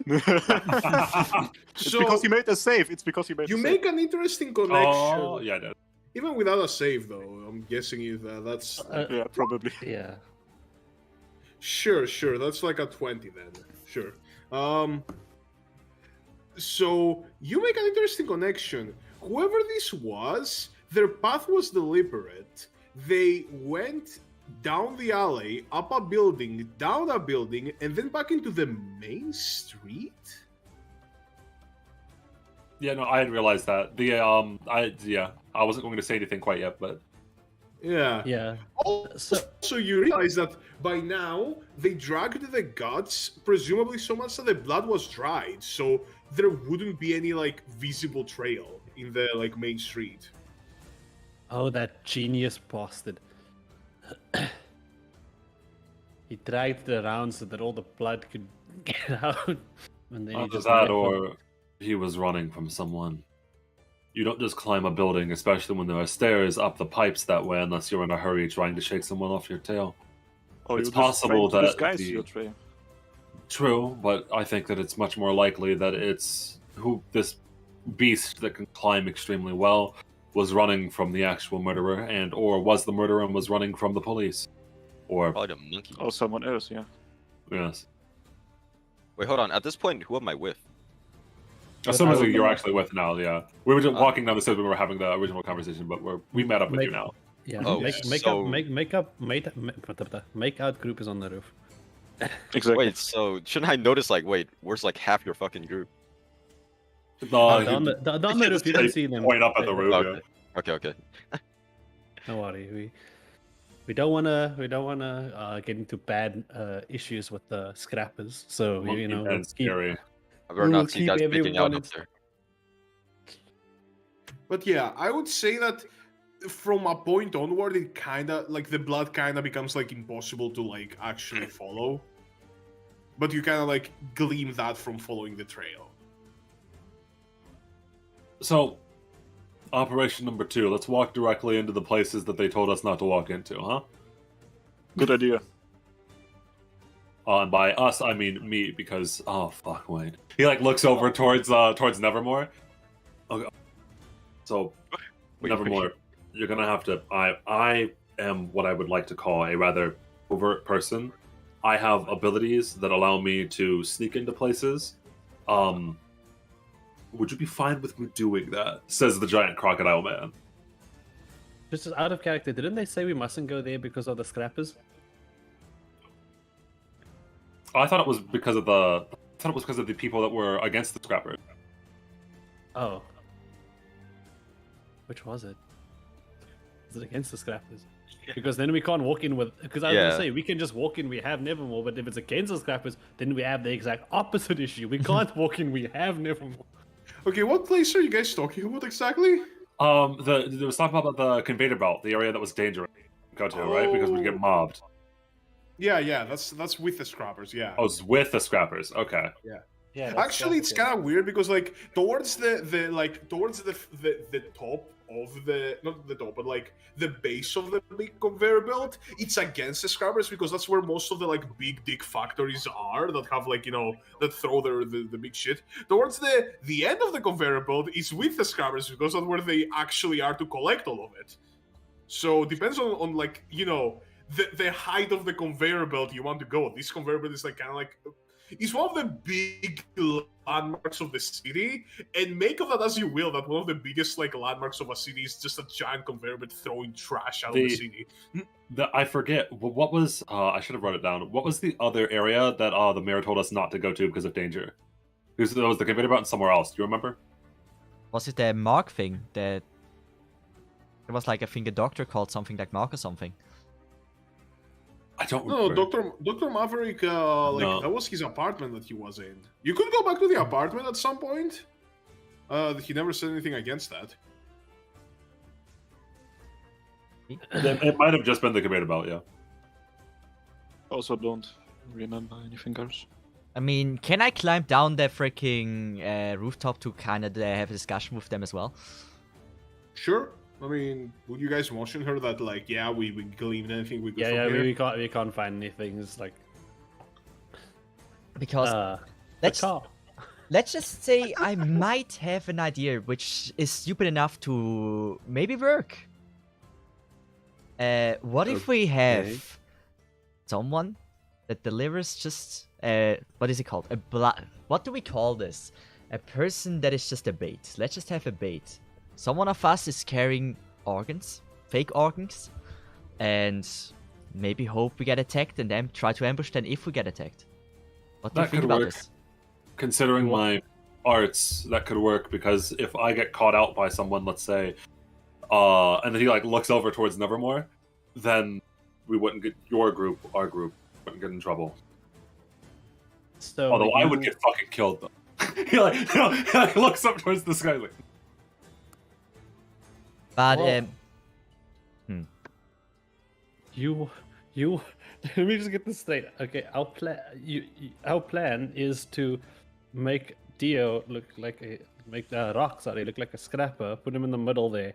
It's So because he made a save. It's because he made you a make an interesting connection. Oh, yeah, no. Even without a save, though, I'm guessing that's save. Yeah, probably. Yeah. sure. That's like a 20 then. Sure. So you make an interesting connection. Whoever this was, their path was deliberate. They went down the alley, up a building, down a building, and then back into the main street. Yeah, no, I hadn't realized that. I wasn't going to say anything quite yet, but Yeah. Yeah. Also, you realize that by now they dragged the guts, presumably so much that the blood was dried, so there wouldn't be any like visible trail in the like main street. Oh, that genius bastard. He dragged it around so that all the blood could get out. And then he either just that left or he was running from someone. You don't just climb a building, especially when there are stairs up the pipes that way, unless you're in a hurry trying to shake someone off your tail. Or It's you just possible trying to that disguise the- your trail. True, but I think that it's much more likely that it's this beast that can climb extremely well was running from the actual murderer, or was the murderer and was running from the police. Or, Probably the monkey. Or someone else, yeah. yes. Wait, hold on. At this point, who am I with? Assuming you're actually with now, yeah. We were just walking down the stairs when we were having the original conversation, but we met up with you now. Yeah. Oh, make out group is on the roof. Exactly. Wait, so shouldn't I notice, like, wait, where's like half your fucking group? On the roof, you can see them. Point up at the roof, Okay. Okay. Don't worry, we don't wanna get into bad issues with the scrappers. So you know, That's scary. I better not see you guys keep picking out everyone up there. But yeah, I would say that from a point onward, it kind of like the blood kind of becomes like impossible to like actually follow. But you kind of like glean that from following the trail. So, operation number 2. Let's walk directly into the places that they told us not to walk into, huh? Good idea. And by us, I mean me, because wait. He like looks over towards Nevermore. Okay. So, Nevermore, you're gonna have to. I am what I would like to call a rather overt person. I have abilities that allow me to sneak into places. Would you be fine with me doing that? Says the giant crocodile man. Just out of character, didn't they say we mustn't go there because of the scrappers? I thought it was because of the people that were against the scrappers. Oh. Which was it? Is it against the scrappers? Because then we can't walk in with... Because I was going to say, we can just walk in, we have Nevermore, but if it's against the scrappers, then we have the exact opposite issue. We can't walk in, we have Nevermore. Okay, what place are you guys talking about exactly? There was talking about the conveyor belt, the area that was dangerous to go to, right? Because we get mobbed. Yeah, that's with the scrappers, yeah. Oh, it's with the scrappers. Okay. Yeah. Actually, it's kind of weird because like towards the top of the not the top, but like the base of the big conveyor belt, it's against the scrappers because that's where most of the like big dick factories are that have like that throw the big shit. Towards the end of the conveyor belt is with the scrappers because that's where they actually are to collect all of it. So depends on like the height of the conveyor belt you want to go. This conveyor belt is like kind of like. It's one of the big landmarks of the city, and make of that as you will, that one of the biggest like landmarks of a city is just a giant conveyor belt throwing trash out of the city. I forget, what was, I should have wrote it down. What was the other area that the mayor told us not to go to because of danger? Because there was the conveyor belt somewhere else, do you remember? Was it the Mark thing? It was like, I think a doctor called something like Mark or something. I don't know. remember. Dr. Maverick, that was his apartment that he was in. You could go back to the apartment at some point. He never said anything against that. It might have just been the conveyor belt, yeah. Also don't remember anything else. I mean, can I climb down the freaking rooftop to kind of have a discussion with them as well? Sure. I mean, would you guys motion her that, like, yeah, we gleaned anything we could from here? we can't find anything. It's like... Because... let's just say I might have an idea which is stupid enough to maybe work. What if we have someone that delivers just... what is it called? What do we call this? A person that is just a bait. Let's just have a bait. Someone of us is carrying organs, fake organs, and maybe hope we get attacked and then try to ambush them if we get attacked. What do you think about this? Considering my arts, that could work because if I get caught out by someone, let's say, and then he like looks over towards Nevermore, then we wouldn't get our group wouldn't get in trouble. So although I would get fucking killed though. he like looks up towards the sky like. But you let me just get this straight. Okay, our plan is to make Dio look like look like a scrapper, put him in the middle there,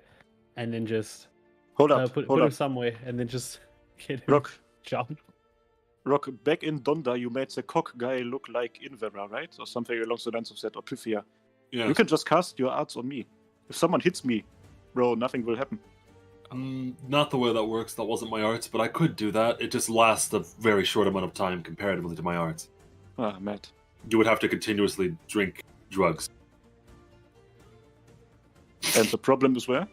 and then just hold up, put him somewhere, and then just get him jumped. Rock, back in Donda, you made the cock guy look like Invera, right? Or something along the lines of that, or Pythia. Yeah. You can just cast your arts on me. If someone hits me, bro, nothing will happen. Not the way that works. That wasn't my arts, but I could do that. It just lasts a very short amount of time comparatively to my arts. Ah, Matt. You would have to continuously drink drugs. And the problem is where?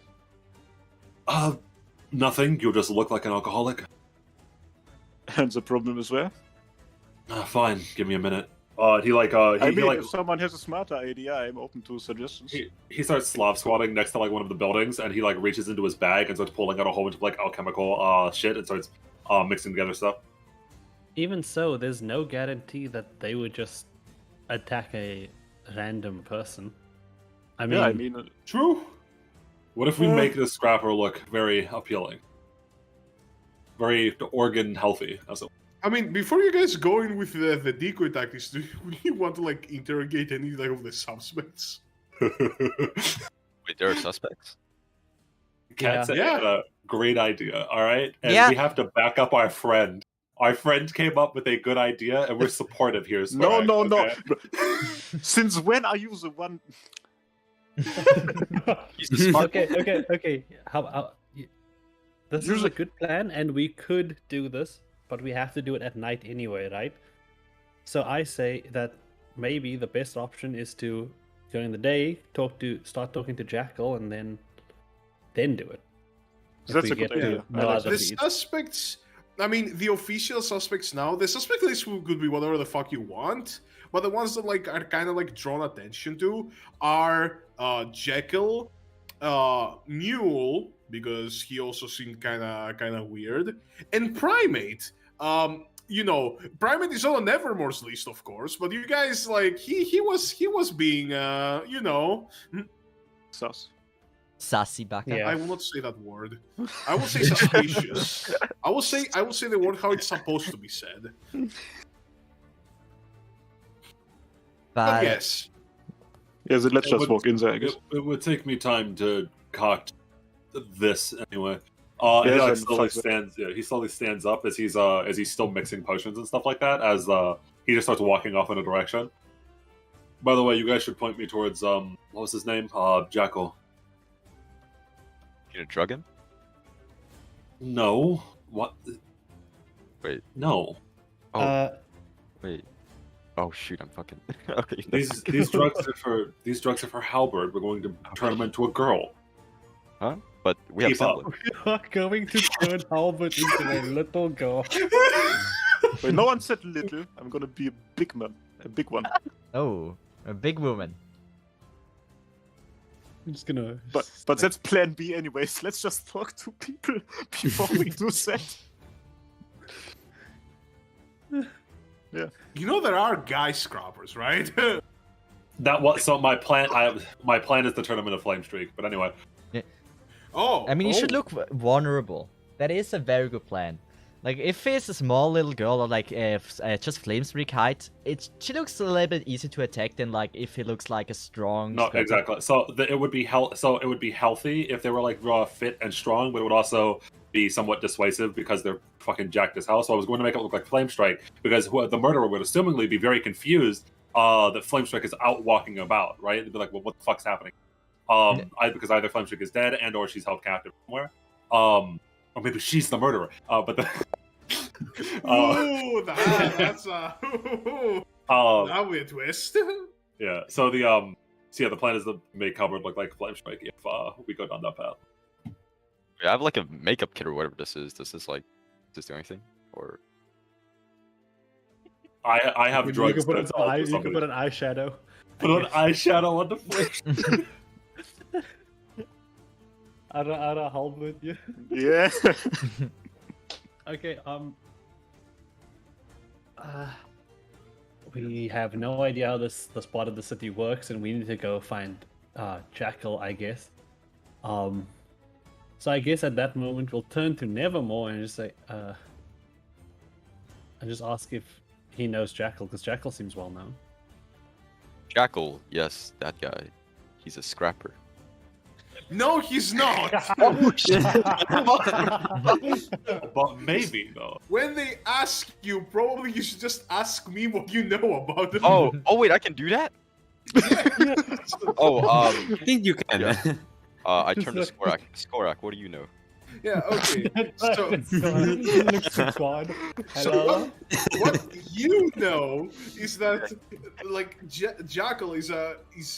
Nothing. You just look like an alcoholic. And the problem is where? Fine. Give me a minute. I mean, if someone has a smarter idea, I'm open to suggestions. He starts Slav squatting next to like one of the buildings, and he like reaches into his bag and starts pulling out a whole bunch of like alchemical shit and starts mixing together stuff. Even so, there's no guarantee that they would just attack a random person. I mean, true. What if we make this scrapper look very appealing, very organ healthy? I mean, before you guys go in with the decoy tactics, do you want to like interrogate any like of the suspects? Wait, there are suspects? Cat said a great idea. All right, and Yeah. we have to back up our friend. Our friend came up with a good idea, and we're supportive here. No, Skorak, no, okay? no. Since when are you the one? He's the smart Okay. This is a good plan, and we could do this, but we have to do it at night anyway, right? So I say that maybe the best option is to, during the day, start talking to Jekyll, and then do it. If That's we a good get to idea. no other The leads. suspects, I mean, the official suspects now, the suspect list could be whatever the fuck you want, but the ones that like are kind of like drawn attention to are Jekyll, Mule, because he also seemed kind of weird, and Primate. You know, Primate is on Nevermore's list, of course, but you guys like he was being you know. Sus. Sassy baka. Yeah. I will not say that word. I will say suspicious. I will say the word how it's supposed to be said. But yes. Yeah, then let's just walk in there, I guess. It would take me time to concoct this anyway. He Yeah, like then slowly fuck it. stands. Yeah, he slowly stands up as he's still mixing potions and stuff like that. As he just starts walking off in a direction. By the way, you guys should point me towards what was his name? Jekyll. You gonna drug him? No. What? Wait. No. Oh, wait. Oh shoot, I'm fucking. Okay. These drugs are for Halberd. We're going to turn him into a girl. Huh? But we have Keep up. semblance. We are going to turn Halbert into a little girl. Wait, no one said little. I'm gonna be a big man. A big one. Oh, a big woman. I'm just gonna. But that's plan B anyways. Let's just talk to people before we do that. Yeah. You know there are guy scrappers, right? That was so my plan. My plan is to turn him into Flame Streak. But anyway, Oh. I mean, you should oh. look vulnerable. That is a very good plan. Like, if it's a small little girl or like just flame streak height, she looks a little bit easier to attack than like if he looks like a strong. no, scrapper. exactly. So it would be healthy if they were like raw, fit, and strong, but it would also be somewhat dissuasive because they're fucking jacked as hell. So I was going to make it look like Flame Strike because the murderer would assumingly be very confused that Flame Strike is out walking about, right? They'd be like, well, what the fuck's happening? Because either Flame Strike is dead and or she's held captive somewhere. Or maybe she's the murderer. But the Ooh, that's that would be a twist. yeah. So the plan is to make Halberd look like Flame Strike if we go down that path. I have like a makeup kit or whatever this is. Does this do anything? Or I have You drugs. can put that's an all eye. for You can somebody. put an eyeshadow. Put an eyeshadow on the Flame. Ara Halbert, yeah. Yeah. Okay, we have no idea how this part of the city works, and we need to go find Jekyll, I guess. So I guess at that moment we'll turn to Nevermore and just say, and just ask if he knows Jekyll, because Jekyll seems well known. Jekyll? Yes, that guy. He's a scrapper. No, he's not. But maybe though. When they ask you, probably you should just ask me what you know about them. Oh wait, I can do that. I think you can. I turned to Skorak. Skorak, what do you know? Yeah, okay. So, Hello. what you know is that like Jekyll is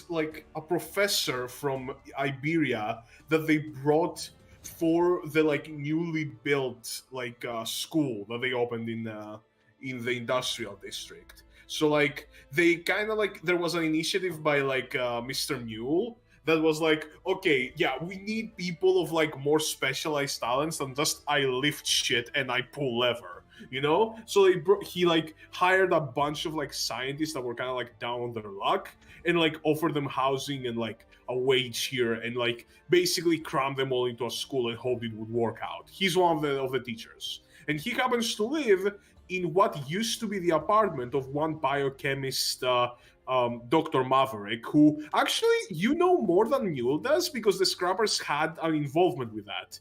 like a professor from Iberia that they brought for the like newly built like school that they opened in the industrial district. So like they kind of like there was an initiative by like Mr. Mule that was like, okay, yeah, we need people of like more specialized talents than just I lift shit and I pull lever, you know? So he like hired a bunch of like scientists that were kind of like down on their luck and like offered them housing and like a wage here and like basically crammed them all into a school and hoped it would work out. He's one of the teachers, and he happens to live in what used to be the apartment of one biochemist. Dr. Maverick, who actually you know more than Mule does because the Scrappers had an involvement with that.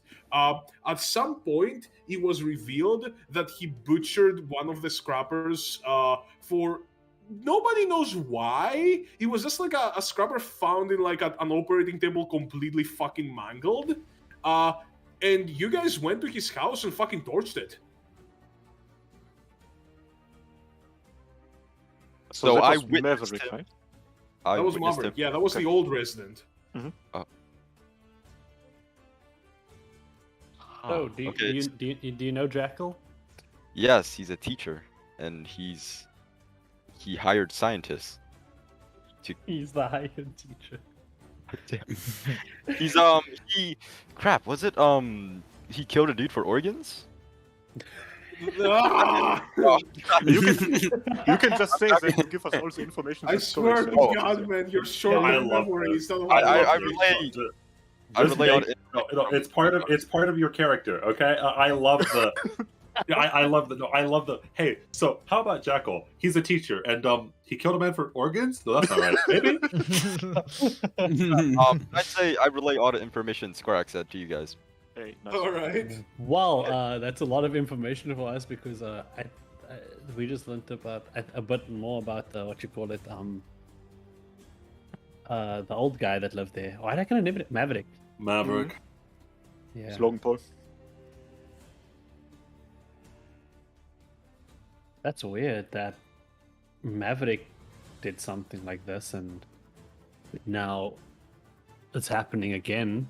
At some point, it was revealed that he butchered one of the Scrappers for nobody knows why. It was just like a Scrapper found in like an operating table completely fucking mangled. And you guys went to his house and fucking torched it. So that I was witnessed Maverick, him. right? I That was witnessed Maverick. him. Yeah, that was the old resident. Oh, do Okay. you know Jekyll? Yes, he's a teacher, and he hired scientists. He's the hired teacher. He's crap. Was it he killed a dude for organs? Ah! You can just say that you give us all the information. I that swear Skorak to said. God, man, you're short I on love memory. that. It's not I about- relay. I Just relay on make- no, it's part of your character. Okay, I love the. Yeah, I love the. Hey, so how about Jekyll? He's a teacher, and he killed a man for organs. No, that's not right. Maybe. I'd say I relay all the information Skorak said to you guys. Hey, nice. All right. Well, that's a lot of information for us because we just learned about a bit more about what you call it, the old guy that lived there. Why did I kind of name it Maverick? Maverick. Yeah. Slogan Paul. That's weird that Maverick did something like this and now it's happening again.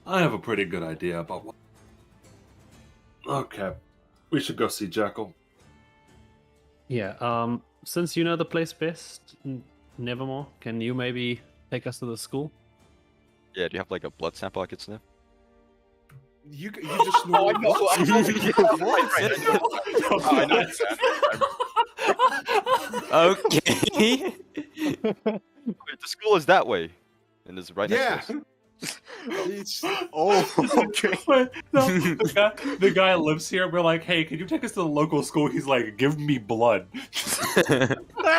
I have a pretty good idea about what. Okay, we should go see Jekyll. Yeah, since you know the place best, Nevermore, can you maybe take us to the school? Yeah, do you have like a blood sample I could sniff? You just know. I know. Okay. Wait, the school is that way, and it's right Yeah. next to us. It's, Okay. Wait, no, the guy lives here. We're like, hey, can you take us to the local school? He's like, give me blood. I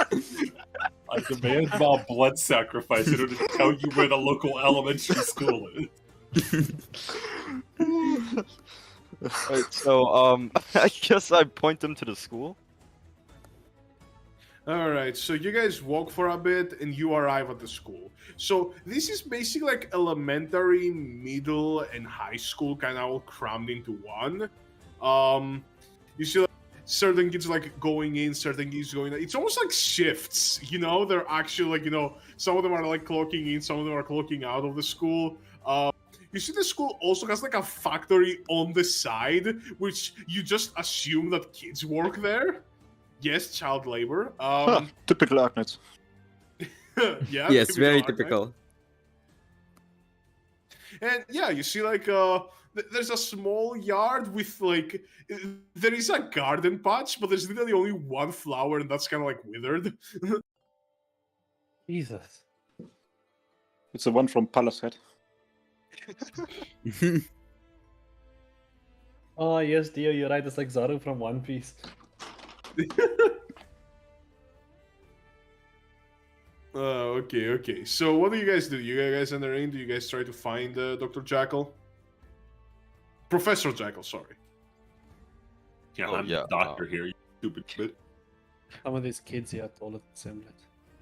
demand a blood sacrifice in order to tell you where the local elementary school is. Right, so I guess I point them to the school. all right, so you guys walk for a bit and you arrive at the school. So this is basically like elementary, middle, and high school kind of all crammed into one. You see like, certain kids like going in, certain kids going out. It's almost like shifts, you know? They're actually like, you know, some of them are like clocking in, some of them are clocking out of the school. You see the school also has like a factory on the side, which you just assume that kids work there. Yes, child labor. Huh, typical Arknights. Yeah. Yes, very Arknight. typical. And yeah, you see like there's a small yard with like there is a garden patch, but there's literally only one flower, and that's kind of like withered. Jesus. It's the one from Palace Head. Oh, yes, Dio, you're right. It's like Zoro from One Piece. Okay. So what do you guys do? You guys enter in? Do you guys try to find Dr. Jekyll? Professor Jekyll, sorry. Yeah, Oh, I'm yeah, the doctor here, you stupid kid. Some of these kids here told it similar.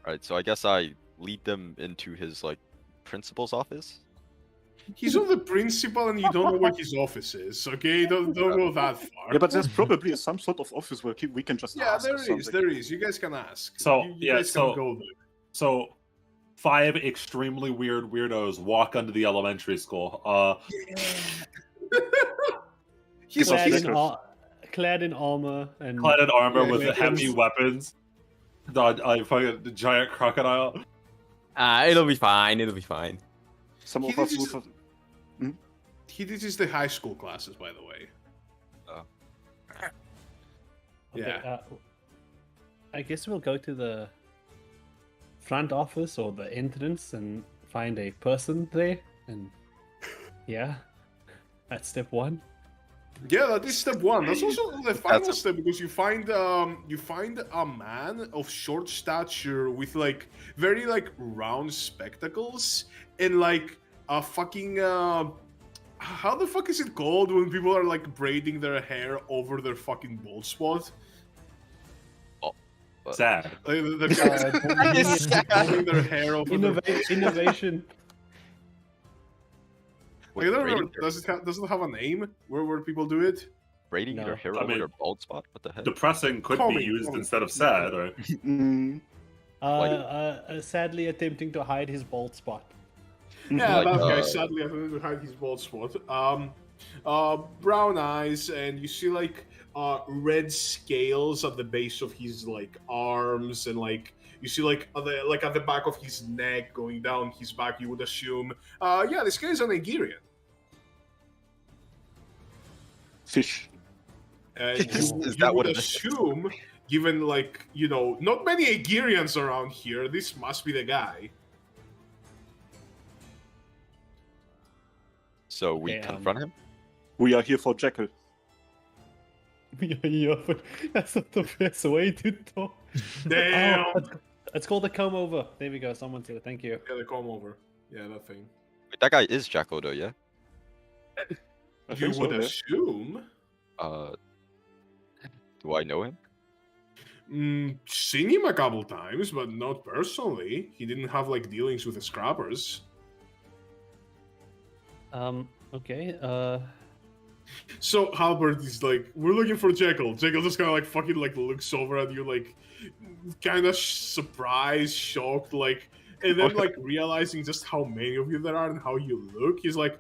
Right, so I guess I lead them into his like principal's office. He's not the principal, and you don't know where his office is. Okay, don't go that far. Yeah, but there's probably some sort of office where we can just Yeah, ask. or something. there is. You guys can ask. So, you guys can go there. So, 5 extremely weird weirdos walk onto the elementary school. He's clad in armor and Clad in armor with weapons. heavy weapons. The giant crocodile. It'll be fine. It'll be fine. Some He of us just- move. This is the high school classes, by the way. Okay, Yeah. I guess we'll go to the front office or the entrance and find a person there, and yeah, that's step 1. Yeah, that is step 1. That's also the final step because you find a man of short stature with like very like round spectacles and like a fucking how the fuck is it called when people are like braiding their hair over their fucking bald spot? Sad. Like, they're braiding their hair over Innovation. Like, I don't remember. Does it have a name where people do it? Braiding No. their hair I over mean, their bald spot? What the heck? Depressing could Comic, be used comic. instead of sad, right? Sadly attempting to hide his bald spot. Yeah, Like, that guy sadly having to hide his bald spot. Brown eyes, and you see like red scales at the base of his like arms, and like you see like at the back of his neck going down his back. You would assume, yeah, this guy is a Nigerian. Fish. And Is you that what would it is? assume, given like not many Nigerians around here, this must be the guy. So we Okay, confront him? We are here for Jekyll. Yeah, but that's not the best way to talk. Damn. Oh, it's called a comb over. There we go. Someone said it. Thank you. Yeah, they come over. Yeah, that thing. Wait, that guy is Jekyll though, yeah? I You think so, would yeah. assume. Do I know him? Seen him a couple times, but not personally. He didn't have like dealings with the scrappers. Okay. So Halbert is like, we're looking for Jekyll. Jekyll just kind of like fucking like looks over at you, like kind of surprised, shocked, like, and then like realizing just how many of you there are and how you look, he's like,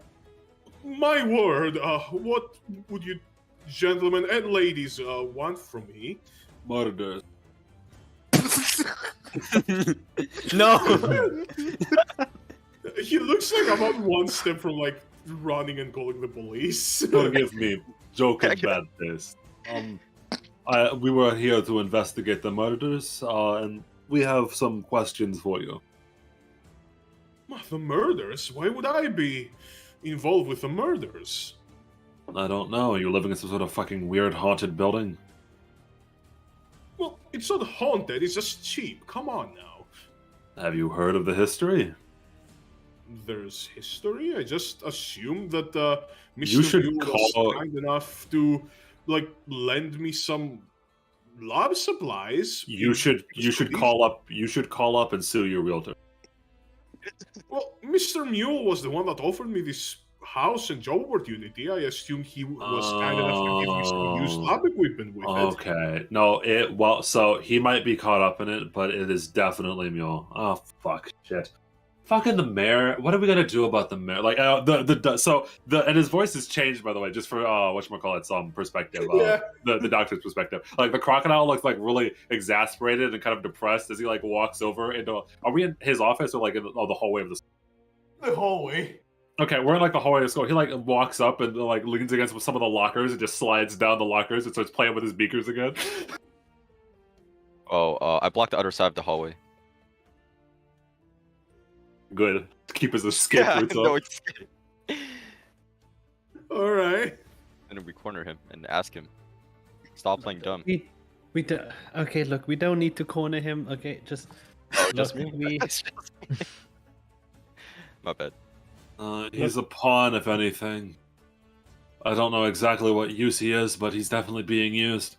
"My word, what would you, gentlemen and ladies, want from me?" Murders. No. He looks like about one step from like running and calling the police. Forgive me, joke and bad taste. We were here to investigate the murders, and we have some questions for you. The murders? Why would I be involved with the murders? I don't know. Are you living in some sort of fucking weird haunted building? Well, it's not haunted, it's just cheap. Come on now. Have you heard of the history? There's history? I just assumed that Mr. You should Yu was call- kind enough to, like, lend me some lab supplies. You should call up and sue your realtor. Well, Mr. Mule was the one that offered me this house and job opportunity. I assumed he was kind enough to give me some used lab equipment with it. Okay. No, so he might be caught up in it, but it is definitely Mule. Oh fuck shit. Fucking the mayor. What are we gonna do about the mayor? Like and his voice has changed, by the way, just for whatchamacallit, some perspective. Yeah. The doctor's perspective. Like the crocodile looks like really exasperated and kind of depressed as he like walks over into. Are we in his office or like in the hallway of the? The hallway. Okay, we're in like the hallway of school. He like walks up and like leans against some of the lockers and just slides down the lockers and starts playing with his beakers again. I blocked the other side of the hallway. Good. Keep his escape routes no, up. it's... All right. And then we corner him and ask him, stop playing dumb. We do, okay, look, we don't need to corner him. Okay, just Just look, me? My bad. He's a pawn, if anything. I don't know exactly what use he is, but he's definitely being used.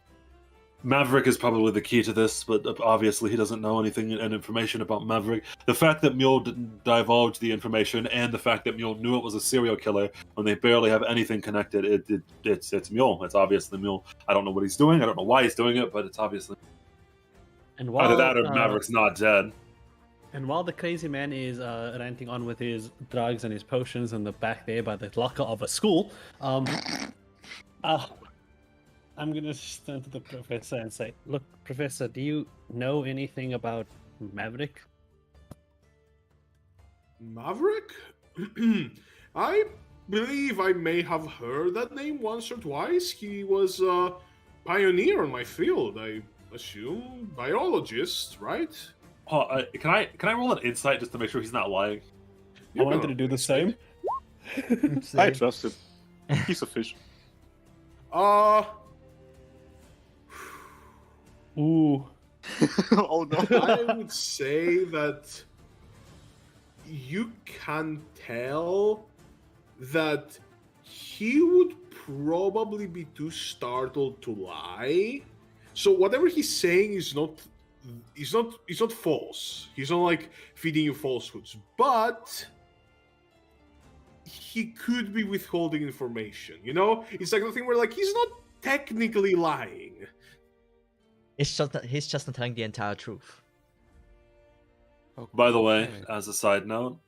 Maverick is probably the key to this, but obviously he doesn't know anything and information about Maverick. The fact that Mule didn't divulge the information, and the fact that Mule knew it was a serial killer when they barely have anything connected, it's Mule. It's obviously Mule. I don't know what he's doing. I don't know why he's doing it, but it's obviously And either that or Maverick's not dead. And while the crazy man is ranting on with his drugs and his potions in the back there by the locker of a school, I'm gonna just turn to the professor and say, "Look, Professor, do you know anything about Maverick?" Maverick? I believe I may have heard that name once or twice. He was a pioneer in my field. I assume biologist, right? Oh, can I roll an insight just to make sure he's not lying? I wanted to do the same. I trust him. He's a fish. Ooh. Oh no. I would say that you can tell that he would probably be too startled to lie. So whatever he's saying is not false. He's not like feeding you falsehoods, but he could be withholding information. You know, it's like the thing where like he's not technically lying. He's just not telling the entire truth. By the way, as a side note,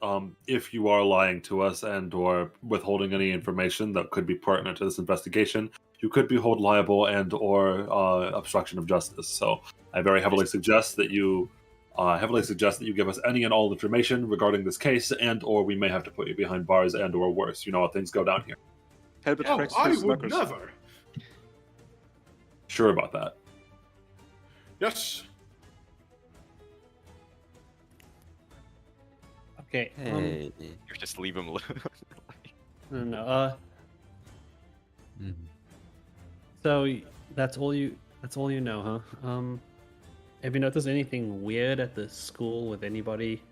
if you are lying to us and or withholding any information that could be pertinent to this investigation, you could be held liable and or obstruction of justice. So I very heavily suggest that you give us any and all information regarding this case, and or we may have to put you behind bars and or worse. You know how things go down here. I would never. Sure about that. Yes. Okay. Hey. You just leave him alone. No. So that's all you know, huh? Have you noticed anything weird at the school with anybody?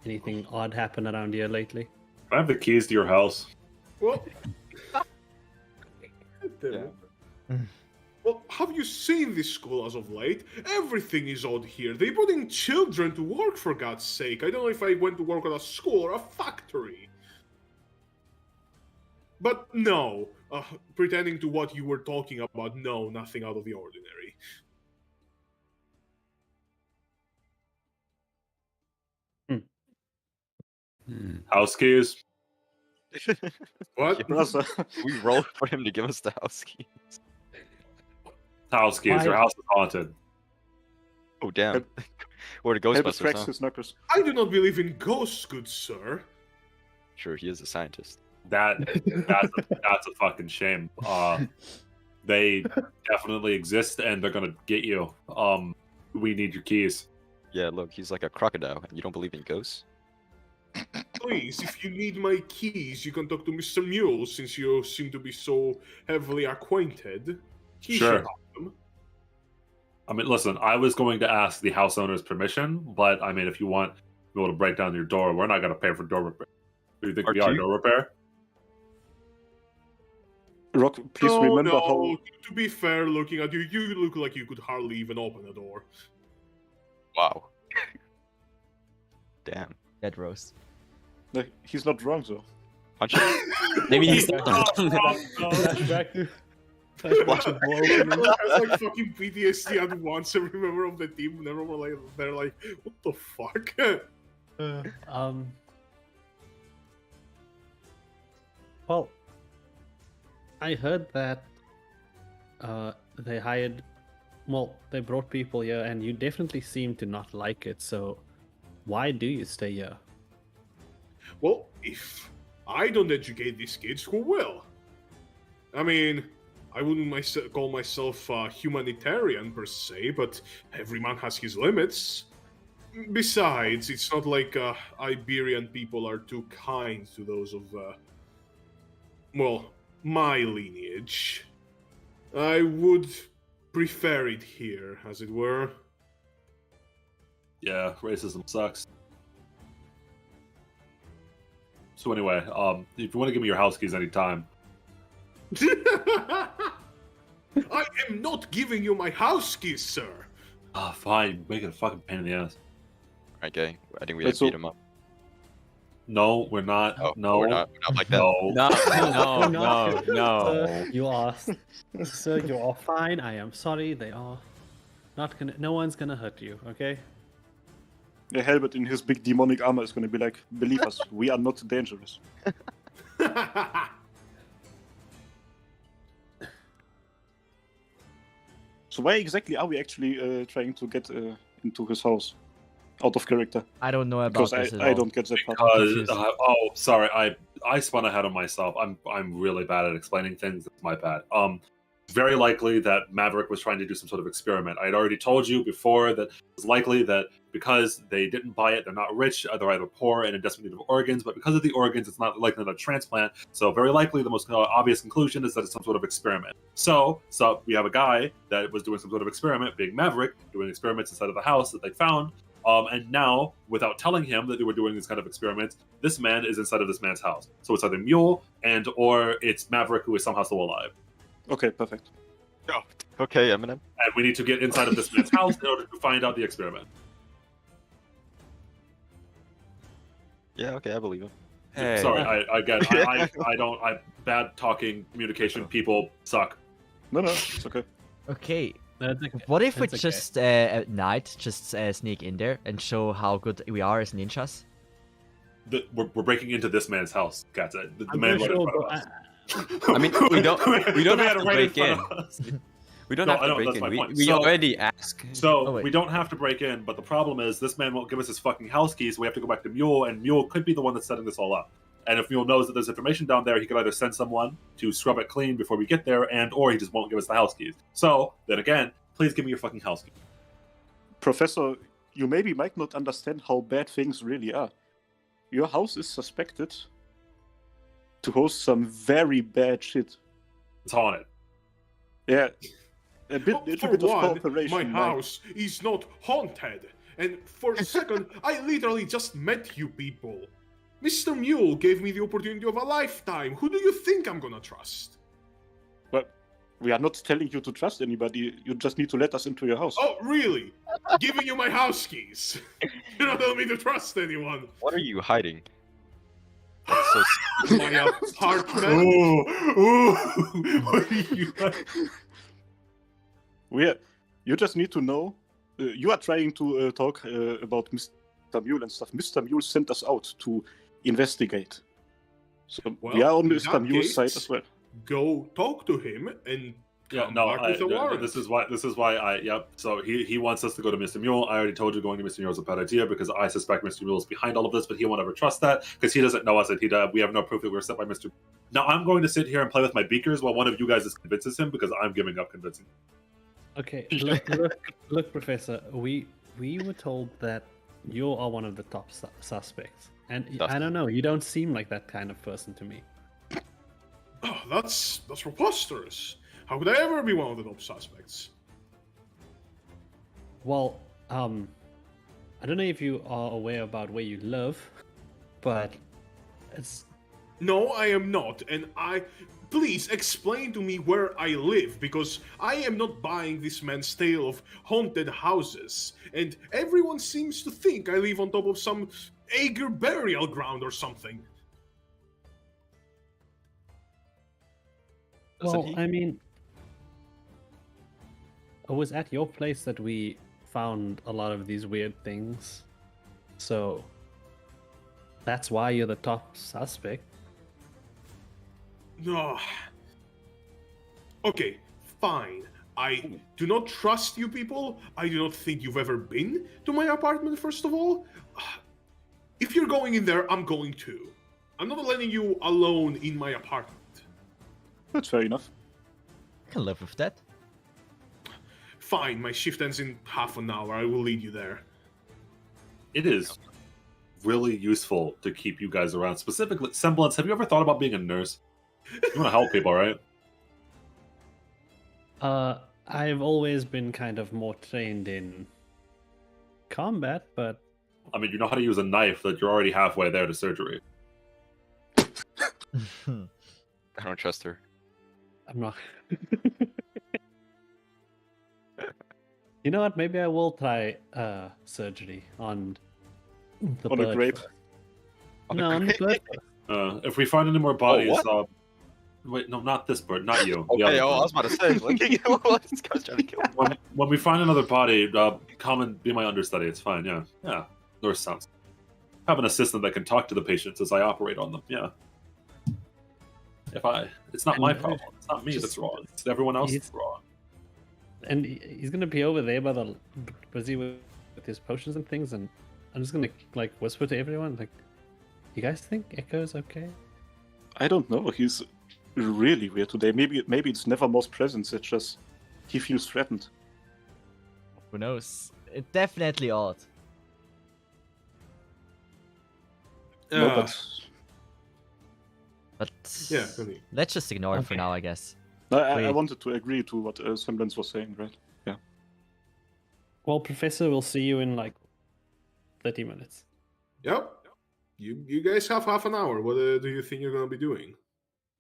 Anything odd happen around here lately? I have the keys to your house. Well, well, have you seen this school as of late? Everything is odd here. They put in children to work, for God's sake. I don't know if I went to work at a school or a factory. But no, pretending to what you were talking about, no, nothing out of the ordinary. House keys. What? We rolled for him to give us the house keys. House keys. Why? Your house is haunted. Oh damn. Or the Help us Ghostbusters, cracks huh? his knuckles. I do not believe in ghosts, good sir. Sure, he is a scientist. That's a fucking shame. They definitely exist, and they're gonna get you. We need your keys. Yeah, look, he's like a crocodile, and you don't believe in ghosts? Please, if you need my keys, you can talk to Mr. Mule, since you seem to be so heavily acquainted. He Sure. should have them. I mean, listen, I was going to ask the house owner's permission, but I mean, if you want to be able to break down your door, we're not going to pay for door repair. Do you think we are door repair? Rock, please remember no, how. to be fair, looking at you, you look like you could hardly even open a door. Wow. Damn. Dead roast. No, he's not wrong though. Punch him. Maybe he's Back to It's like fucking PTSD at once. Every member of the team, never were like, they're like, what the fuck? Well, I heard that they brought people here, and you definitely seem to not like it. So, why do you stay here? Well, if I don't educate these kids, who will? I mean, I wouldn't call myself a humanitarian per se, but every man has his limits. Besides, it's not like Iberian people are too kind to those of, my lineage. I would prefer it here, as it were. Yeah, racism sucks. So anyway, if you want to give me your house keys anytime. I I am not giving you my house keys, sir. Ah, fine. Make it a fucking pain in the ass. Alright, okay. I think we Wait, have to so- beat him up. No, we're not. Oh, no, we're not like that. no. No. Sir, you are, sir, you are fine. I am sorry. They are not gonna. No one's gonna hurt you. Okay. The Helmet in his big demonic armor is gonna be like, believe us, we are not dangerous. So why exactly are we actually trying to get into his house? Out of character. I don't know about Because this at I all. don't get that part. confused. Oh, sorry. I spun ahead of myself. I'm really bad at explaining things. It's my bad. Very likely that Maverick was trying to do some sort of experiment. I had already told you before that it's likely that because they didn't buy it, they're not rich. They're either poor and in desperate need of organs. But because of the organs, it's not likely that a transplant. So very likely, the most obvious conclusion is that it's some sort of experiment. So we have a guy that was doing some sort of experiment, being Maverick, doing experiments inside of the house that they found. And now, without telling him that they were doing these kind of experiments, this man is inside of this man's house. So it's either Mule or it's Maverick who is somehow still alive. Okay, perfect. Oh, okay, Eminem. And we need to get inside of this man's house in order to find out the experiment. Yeah, okay, I believe him. Hey. Sorry, I bad talking, communication, people suck. No, it's okay. Okay. That's okay. What if we That's okay. just at night just sneak in there and show how good we are as ninjas? We're breaking into this man's house, Cats. The I'm man pretty right in sure, front of us. I mean, we don't The man have to right break front in. of us. We don't No, have I to know, break that's in. my We point. we So- already ask. So Oh, wait. we don't have to break in, but the problem is this man won't give us his fucking house keys. So we have to go back to Mule, and Mule could be the one that's setting this all up. And if Mule knows that there's information down there, he could either send someone to scrub it clean before we get there, or he just won't give us the house keys. So then again, please give me your fucking house keys. Professor, you maybe might not understand how bad things really are. Your house is suspected to host some very bad shit. It's haunted. Yeah. A bit, For it's a bit of one, cooperation. my might- house is not haunted. And for a second, I literally just met you people. Mr. Mule gave me the opportunity of a lifetime. Who do you think I'm gonna trust? But we are not telling you to trust anybody. You just need to let us into your house. Oh, really? Giving you my house keys. You're not telling me to trust anyone. What are you hiding? That's so My apartment. Ooh, what are you? You just need to know. You are trying to talk about Mr. Mule and stuff. Mr. Mule sent us out to investigate. So we Well, are on in Mr. that Mule's case- side as well. Go talk to him and Yeah, come no, back with a warrant. this is why I yep. So he wants us to go to Mr. Mule. I already told you going to Mr. Mule is a bad idea because I suspect Mr. Mule is behind all of this, but he won't ever trust that because he doesn't know us and we have no proof that we were sent by Mr. Now I'm going to sit here and play with my beakers while one of you guys convinces him because I'm giving up convincing. Okay, look, Professor. We were told that you are one of the top suspects, and I don't know. You don't seem like that kind of person to me. Oh, that's preposterous. How could I ever be one of the top suspects? Well, I don't know if you are aware about where you live, but it's No, I am not, and please explain to me where I live, because I am not buying this man's tale of haunted houses, and everyone seems to think I live on top of some Ager burial ground or something. well. I mean, it was at your place that we found a lot of these weird things, so that's why you're the top suspect. No. Okay, fine. I do not trust you people. I do not think you've ever been to my apartment, first of all. If you're going in there, I'm going too. I'm not letting you alone in my apartment. That's fair enough. I can live with that. Fine, my shift ends in half an hour. I will lead you there. It is really useful to keep you guys around. Specifically, Semblance, have you ever thought about being a nurse? You want to help people, right? I've always been kind of more trained in combat, but I mean, you know how to use a knife that you're already halfway there to surgery. I don't trust her. I'm not. You know what? Maybe I will try surgery on the On a bird grape. first. On a No, on the grape? bird. If we find any more bodies, what? wait, no, not this bird, not you. the Okay, other I bird. was about to say, like, what? This guy's trying to kill me. When we find another body, come and be my understudy. It's fine. Yeah. Nurse sounds. Have an assistant that can talk to the patients as I operate on them. Yeah. It's not my problem. It's not me that's wrong. It's everyone else that's wrong. And he's gonna be over there by the busy with his potions and things, and I'm just gonna like whisper to everyone, like, you guys think Echo's okay? I don't know. He's really weird today. Maybe it's Nevermore's presence. It's just he feels threatened. Who knows? It's definitely odd. No, But Yeah, really. let's just ignore it for Okay. now, I guess. I Wait. wanted to agree to what Semblance was saying, right? Yeah. Well, Professor, we'll see you in like 30 minutes. Yep. You guys have half an hour. What do you think you're gonna be doing?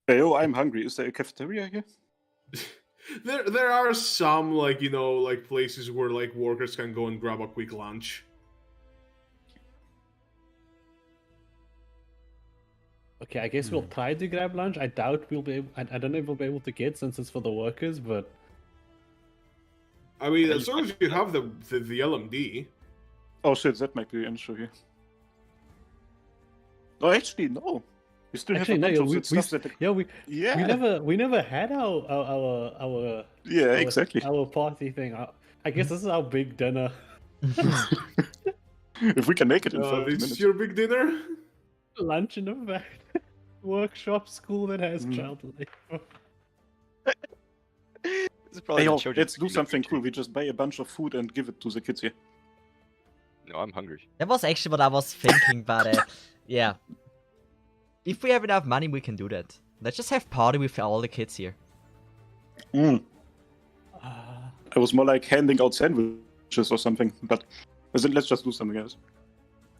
Hey, oh, I'm hungry. Is there a cafeteria here? There are some like places where like workers can go and grab a quick lunch. Okay, I guess we'll try to grab lunch. I doubt we'll be able, I don't know if we'll be able to get since it's for the workers, but I mean, as long as you have the LMD. Oh shit, that might be an issue here. Oh, actually, no. We still actually have no, a bunch yeah, of we, that stuff that... yeah, Yeah. we never had our Yeah, exactly. our party thing. I guess this is our big dinner. If we can make it in 5 This minutes. is your big dinner. Lunch in a fact. Workshop school that has child labor. This is probably Hey, the yo, children's let's do community something too. cool. We just buy a bunch of food and give it to the kids here. No, I'm hungry. That was actually what I was thinking, but yeah. If we have enough money, we can do that. Let's just have party with all the kids here. I was more like handing out sandwiches or something, but let's just do something else.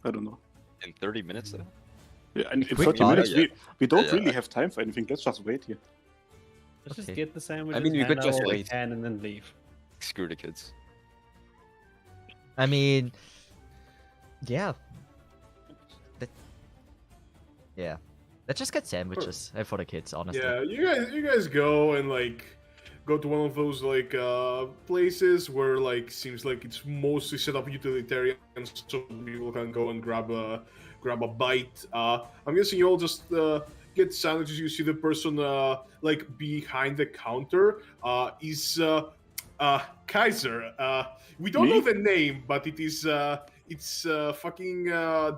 I don't know. In 30 minutes, though? Yeah, and in Quick 30 party? minutes, we don't Yeah. really have time for anything. Let's just wait here. Let's just Okay. get the sandwiches. I mean, we hand could out just all we wait. can and then leave. Screw the kids. I mean, yeah. Yeah. Let's just get sandwiches for the kids, honestly. Yeah, you guys go and like go to one of those like places where like seems like it's mostly set up utilitarian, so people can go and grab a bite. I'm guessing you all just get sandwiches. You see the person like behind the counter is Kaiser. We don't know the name, but it's fucking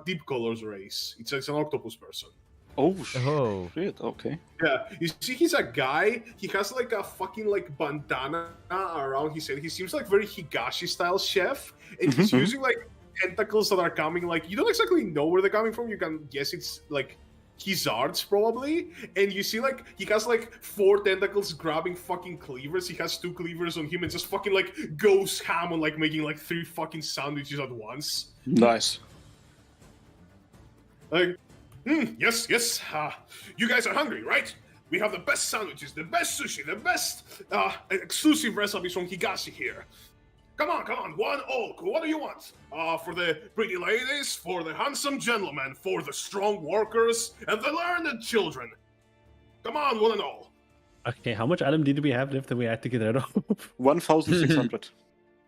Deep Colors race. It's an octopus person. Oh, Oh. shit. Okay. Yeah, you see, he's a guy. He has like a fucking like bandana around his head. He seems like very Higashi style chef, and he's using like tentacles that are coming. Like you don't exactly know where they're coming from. You can guess it's like his arts probably. And you see like he has like 4 tentacles grabbing fucking cleavers. He has 2 cleavers on him and just fucking like goes ham on like making like 3 fucking sandwiches at once. Nice. Like. Yes. You guys are hungry, right? We have the best sandwiches, the best sushi, the best exclusive recipes from Higashi here. Come on, one all. What do you want? For the pretty ladies, for the handsome gentlemen, for the strong workers, and the learned children. Come on, one and all. Okay, how much LMD do we have left that we had to get rid of? 1,600.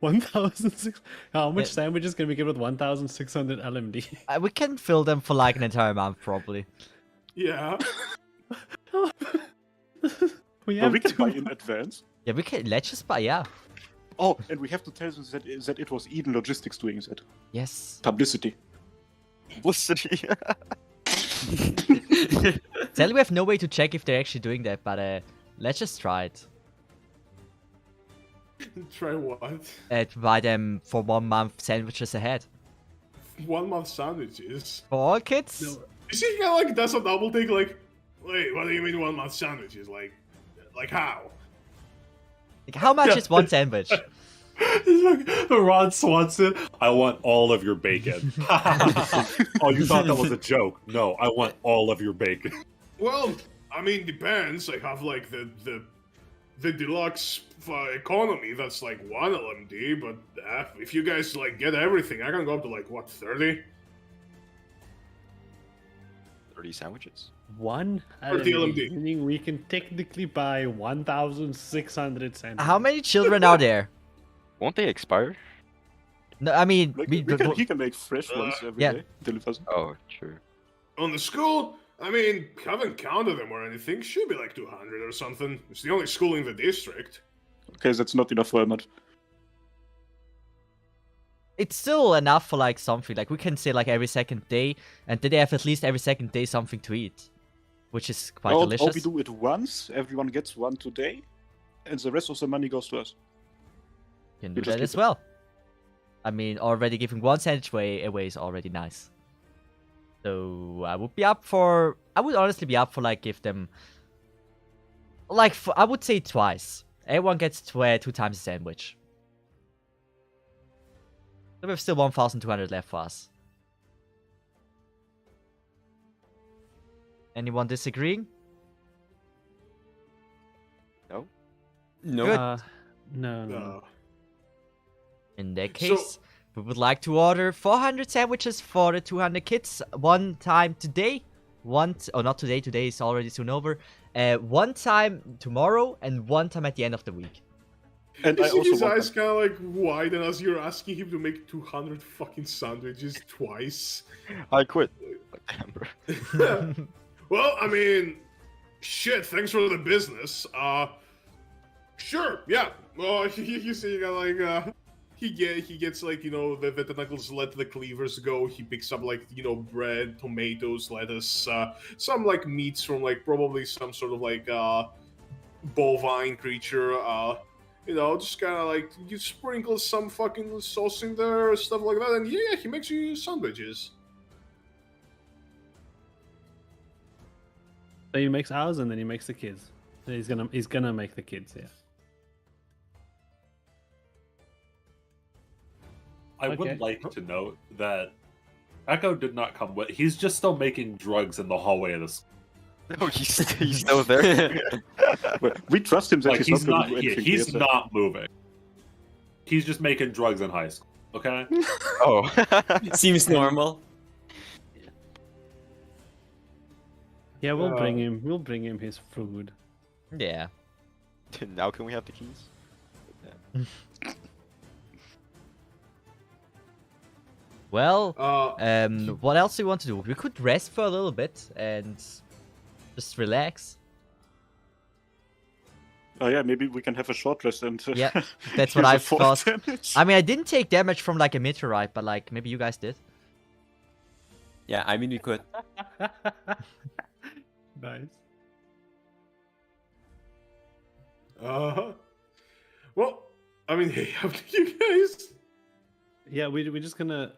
1,600. How much Yeah. sandwiches can we get with 1,600 LMD? We can fill them for like an entire month, probably. Yeah. we Well, have we can buy 2. in advance. Yeah, we can. Let's just buy. Yeah. Oh, and we have to tell them that it was Eden Logistics doing that. Yes. Publicity. Publicity. Sadly, we have no way to check if they're actually doing that, but let's just try it. Try what? Buy them for 1 month sandwiches ahead. 1 month sandwiches. For all kids? No. You see, he kind of like does a double take. Like, wait, what do you mean 1 month sandwiches? Like how? Like, how much is one sandwich? It's like Ron Swanson. I want all of your bacon. Oh, you thought that was a joke? No, I want all of your bacon. Well, I mean, depends. I have like the the deluxe economy, that's like 1 LMD, but if you guys like get everything, I can go up to like what, 30? 30 sandwiches. One Or at the DLMD. beginning, we can technically buy 1,600 sandwiches. How many children are there? Won't they expire? No, I mean, Like, he can make fresh ones every yeah. day. Delivers. Oh, true. On the school, I mean, haven't counted them or anything, should be like 200 or something. It's the only school in the district. Okay, that's not enough for a month. it's still enough for like something. Like we can say like every second day, and then they have at least every second day something to eat, which is quite Or delicious. we do it once, everyone gets one today, and the rest of the money goes to us. You can we do just that keep as it. well. I mean, already giving one sandwich away is already nice. So I would be up for. I would honestly be up for like give them. Like I would say twice. Everyone gets 2 times a sandwich. So we have still 1,200 left for us. Anyone disagreeing? No. No. No. In that So- case, we would like to order 400 sandwiches for the 200 kids. One time today. Not today. Today is already soon over. One time tomorrow and one time at the end of the week. And You I see also his want eyes kind of like widen as you're asking him to make 200 fucking sandwiches twice. I quit. Damn, bro. Well, I mean, shit, thanks for the business. Sure, yeah. Well, you see, like, he gets like, you know, the tentacles let the cleavers go. He picks up like, you know, bread, tomatoes, lettuce, some like meats from like probably some sort of like bovine creature. You know, just kind of like you sprinkle some fucking sauce in there, stuff like that, and yeah, he makes you sandwiches. So he makes ours and then he makes the kids. He's gonna make the kids, yeah. I Okay. would like to note that Echo did not come with. He's just still making drugs in the hallway of this. No, he's still there. But we trust him that Like he's not going to do yeah, anything he's weird. not moving. He's just making drugs in high school. Okay. Oh. Seems normal. Yeah, we'll bring him his food. Yeah. Now can we have the keys? Well, Uh, what else do you want to do? We could rest for a little bit and just relax. Oh yeah, maybe we can have a short rest and Yeah, that's use what a I force thought. damage. I mean, I didn't take damage from like a meteorite, but like maybe you guys did. Yeah, I mean we could. Nice. Well, I mean, hey, how do you guys? Yeah, we're just gonna.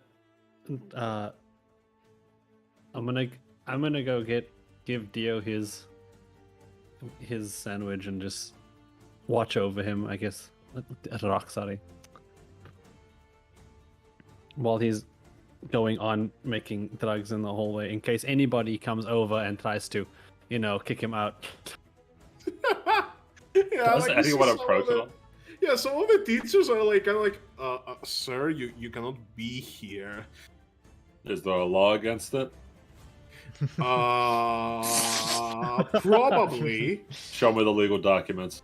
I'm gonna go give Dio his sandwich and just watch over him. I guess Rock, sorry. While he's going on making drugs in the hallway, in case anybody comes over and tries to, you know, kick him out. Yeah, Does like, you see anyone some of approach the- him? Yeah, some of the teachers are like, kind of like, sir, you cannot be here. Is there a law against it? Probably. Show me the legal documents.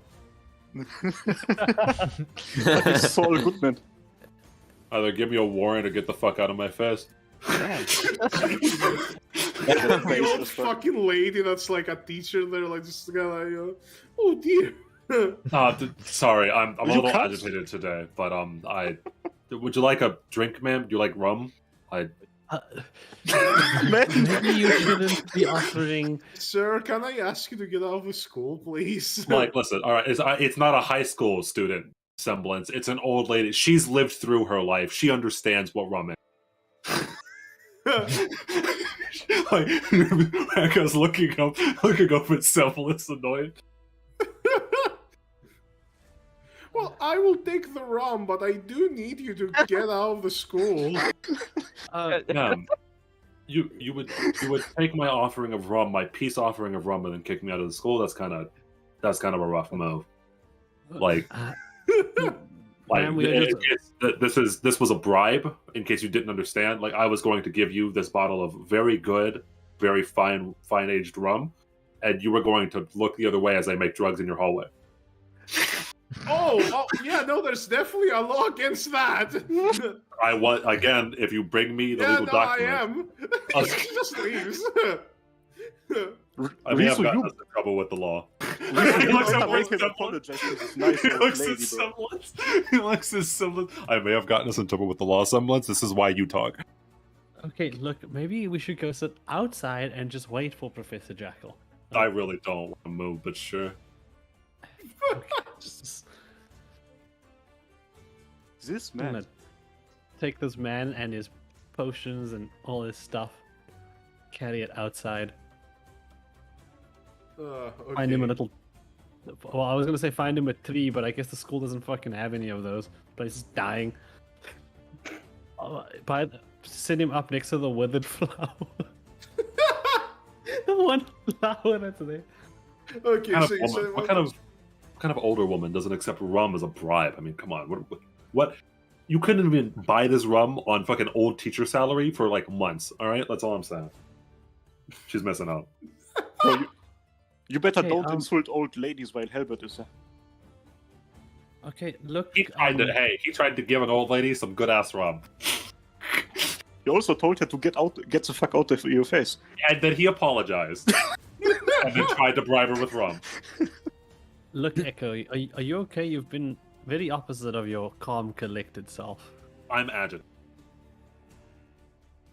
It's Saul Goodman. Either give me a warrant or get the fuck out of my face. The old fucking lady that's like a teacher there, like just kind of like, oh dear. Sorry, I'm a You little can't. agitated today, but would you like a drink, ma'am? Do you like rum? Maybe you shouldn't be offering. Sir, can I ask you to get out of the school, please? Like, listen, all right, it's not a high school student semblance. It's an old lady. She's lived through her life. She understands what rum is. Like, Echo's looking up at semblance, annoyed. Well, I will take the rum, but I do need you to get out of the school. Ma'am, you would take my offering of rum, my peace offering of rum, and then kick me out of the school. That's kind of a rough move. Like, Man, we are this was a bribe. In case you didn't understand, like I was going to give you this bottle of very good, very fine aged rum, and you were going to look the other way as I make drugs in your hallway. Oh, yeah, no, there's definitely a law against that. I want again. If you bring me the legal document, I am. She just leaves. I may have gotten us in trouble with the law. He looks at semblance. I may have gotten us in trouble with the law semblance. This is why you talk. Okay, look, maybe we should go sit outside and just wait for Professor Jekyll. I really don't want to move, but sure. Okay, This I'm man. gonna take this man and his potions and all his stuff, carry it outside. Okay. Find him a little. Well, I was gonna say find him a tree, but I guess the school doesn't fucking have any of those. The place is dying. Send him up next to the withered flower. The one flower that's there. Okay, What kind of older woman doesn't accept rum as a bribe? I mean, come on. What? You couldn't even buy this rum on fucking old teacher salary for like months. All right, that's all I'm saying. She's messing up. So you better Okay, don't insult old ladies while Helbert is there. Okay, look. He tried to give an old lady some good ass rum, You also told her to get the fuck out of your face. and then he apologized, and then tried to bribe her with rum. Look, Echo, are you okay? You've been very opposite of your calm, collected self. I'm agitated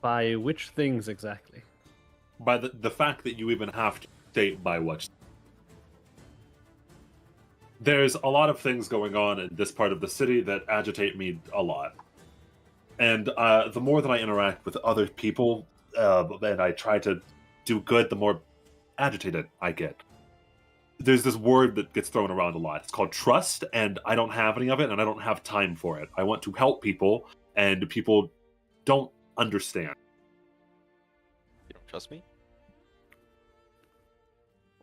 By which things exactly? by the fact that you even have to state by what. There's a lot of things going on in this part of the city that agitate me a lot. And the more that I interact with other people and I try to do good, the more agitated I get. There's this word that gets thrown around a lot. It's called trust, and I don't have any of it, and I don't have time for it. I want to help people, and people don't understand. You don't trust me?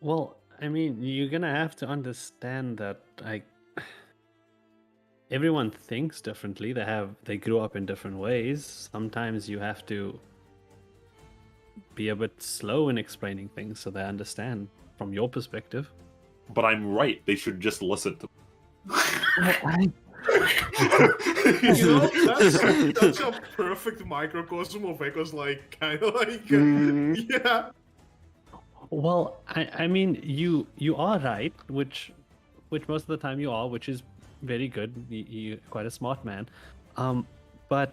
Well, I mean, you're gonna have to understand that, like, everyone thinks differently. They grew up in different ways. Sometimes you have to be a bit slow in explaining things so they understand from your perspective. But I'm right. They should just listen to That's a perfect microcosm of Echo's, like, kind of like, yeah. Well, I mean, you are right, which most of the time you are, which is very good. You're quite a smart man, but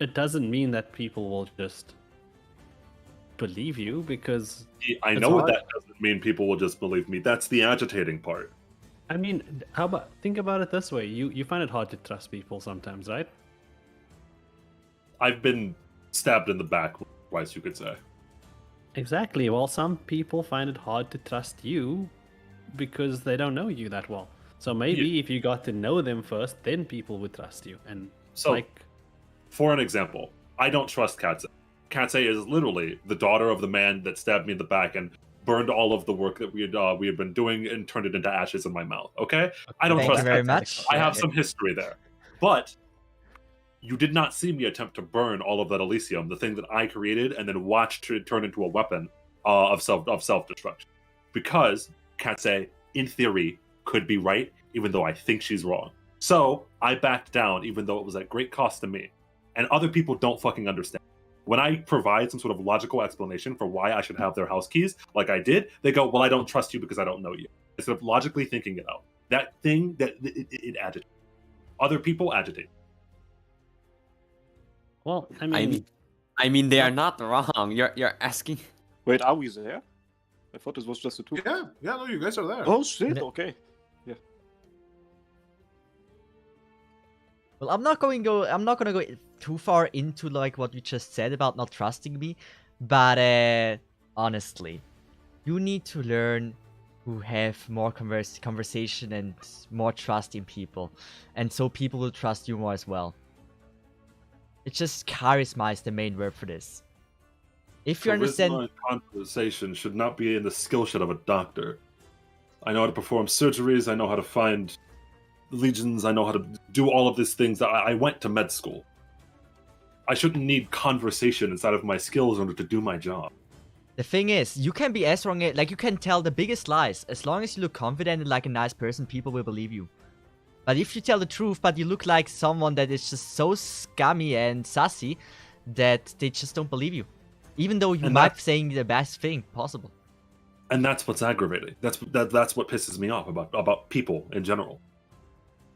it doesn't mean that people will just believe you, because I know what that doesn't mean. People will just believe me. That's the agitating part. I mean, think about it this way: you find it hard to trust people sometimes, right? I've been stabbed in the back twice, you could say. Exactly. Well, some people find it hard to trust you because they don't know you that well. So maybe if you got to know them first, then people would trust you. And So, like, for an example, I don't trust Katze. Katze is literally the daughter of the man that stabbed me in the back and burned all of the work that we had been doing and turned it into ashes in my mouth. Okay, I don't Thank trust you very Katze. much. I have some history there, but you did not see me attempt to burn all of that Elysium, the thing that I created, and then watched it turn into a weapon of self-destruction. Because Katze, in theory, could be right, even though I think she's wrong. So I backed down, even though it was at great cost to me. And other people don't fucking understand. When I provide some sort of logical explanation for why I should have their house keys, like I did, they go, well, I don't trust you because I don't know you. Instead of logically thinking it out. That thing, it agitates. Other people agitate. well, I mean, they are not wrong. You're asking. Wait, are we there? I thought this was just a two. Yeah, no, you guys are there. Oh shit! Okay. Well, I'm not gonna go too far into like what you just said about not trusting me, but honestly, you need to learn to have more conversation and more trust in people, and so people will trust you more as well. It's just charisma is the main word for this. If you understand, Charisma and conversation should not be in the skill set of a doctor. I know how to perform surgeries. I know how to find legions. I know how to do all of these things. I went to med school. I shouldn't need conversation inside of my skills in order to do my job. The thing is, you can be as wrong, like you can tell the biggest lies. As long as you look confident and like a nice person, people will believe you. But if you tell the truth, but you look like someone that is just so scummy and sassy that they just don't believe you. Even though you might be saying the best thing possible. And that's what's aggravating. That's what pisses me off about people in general.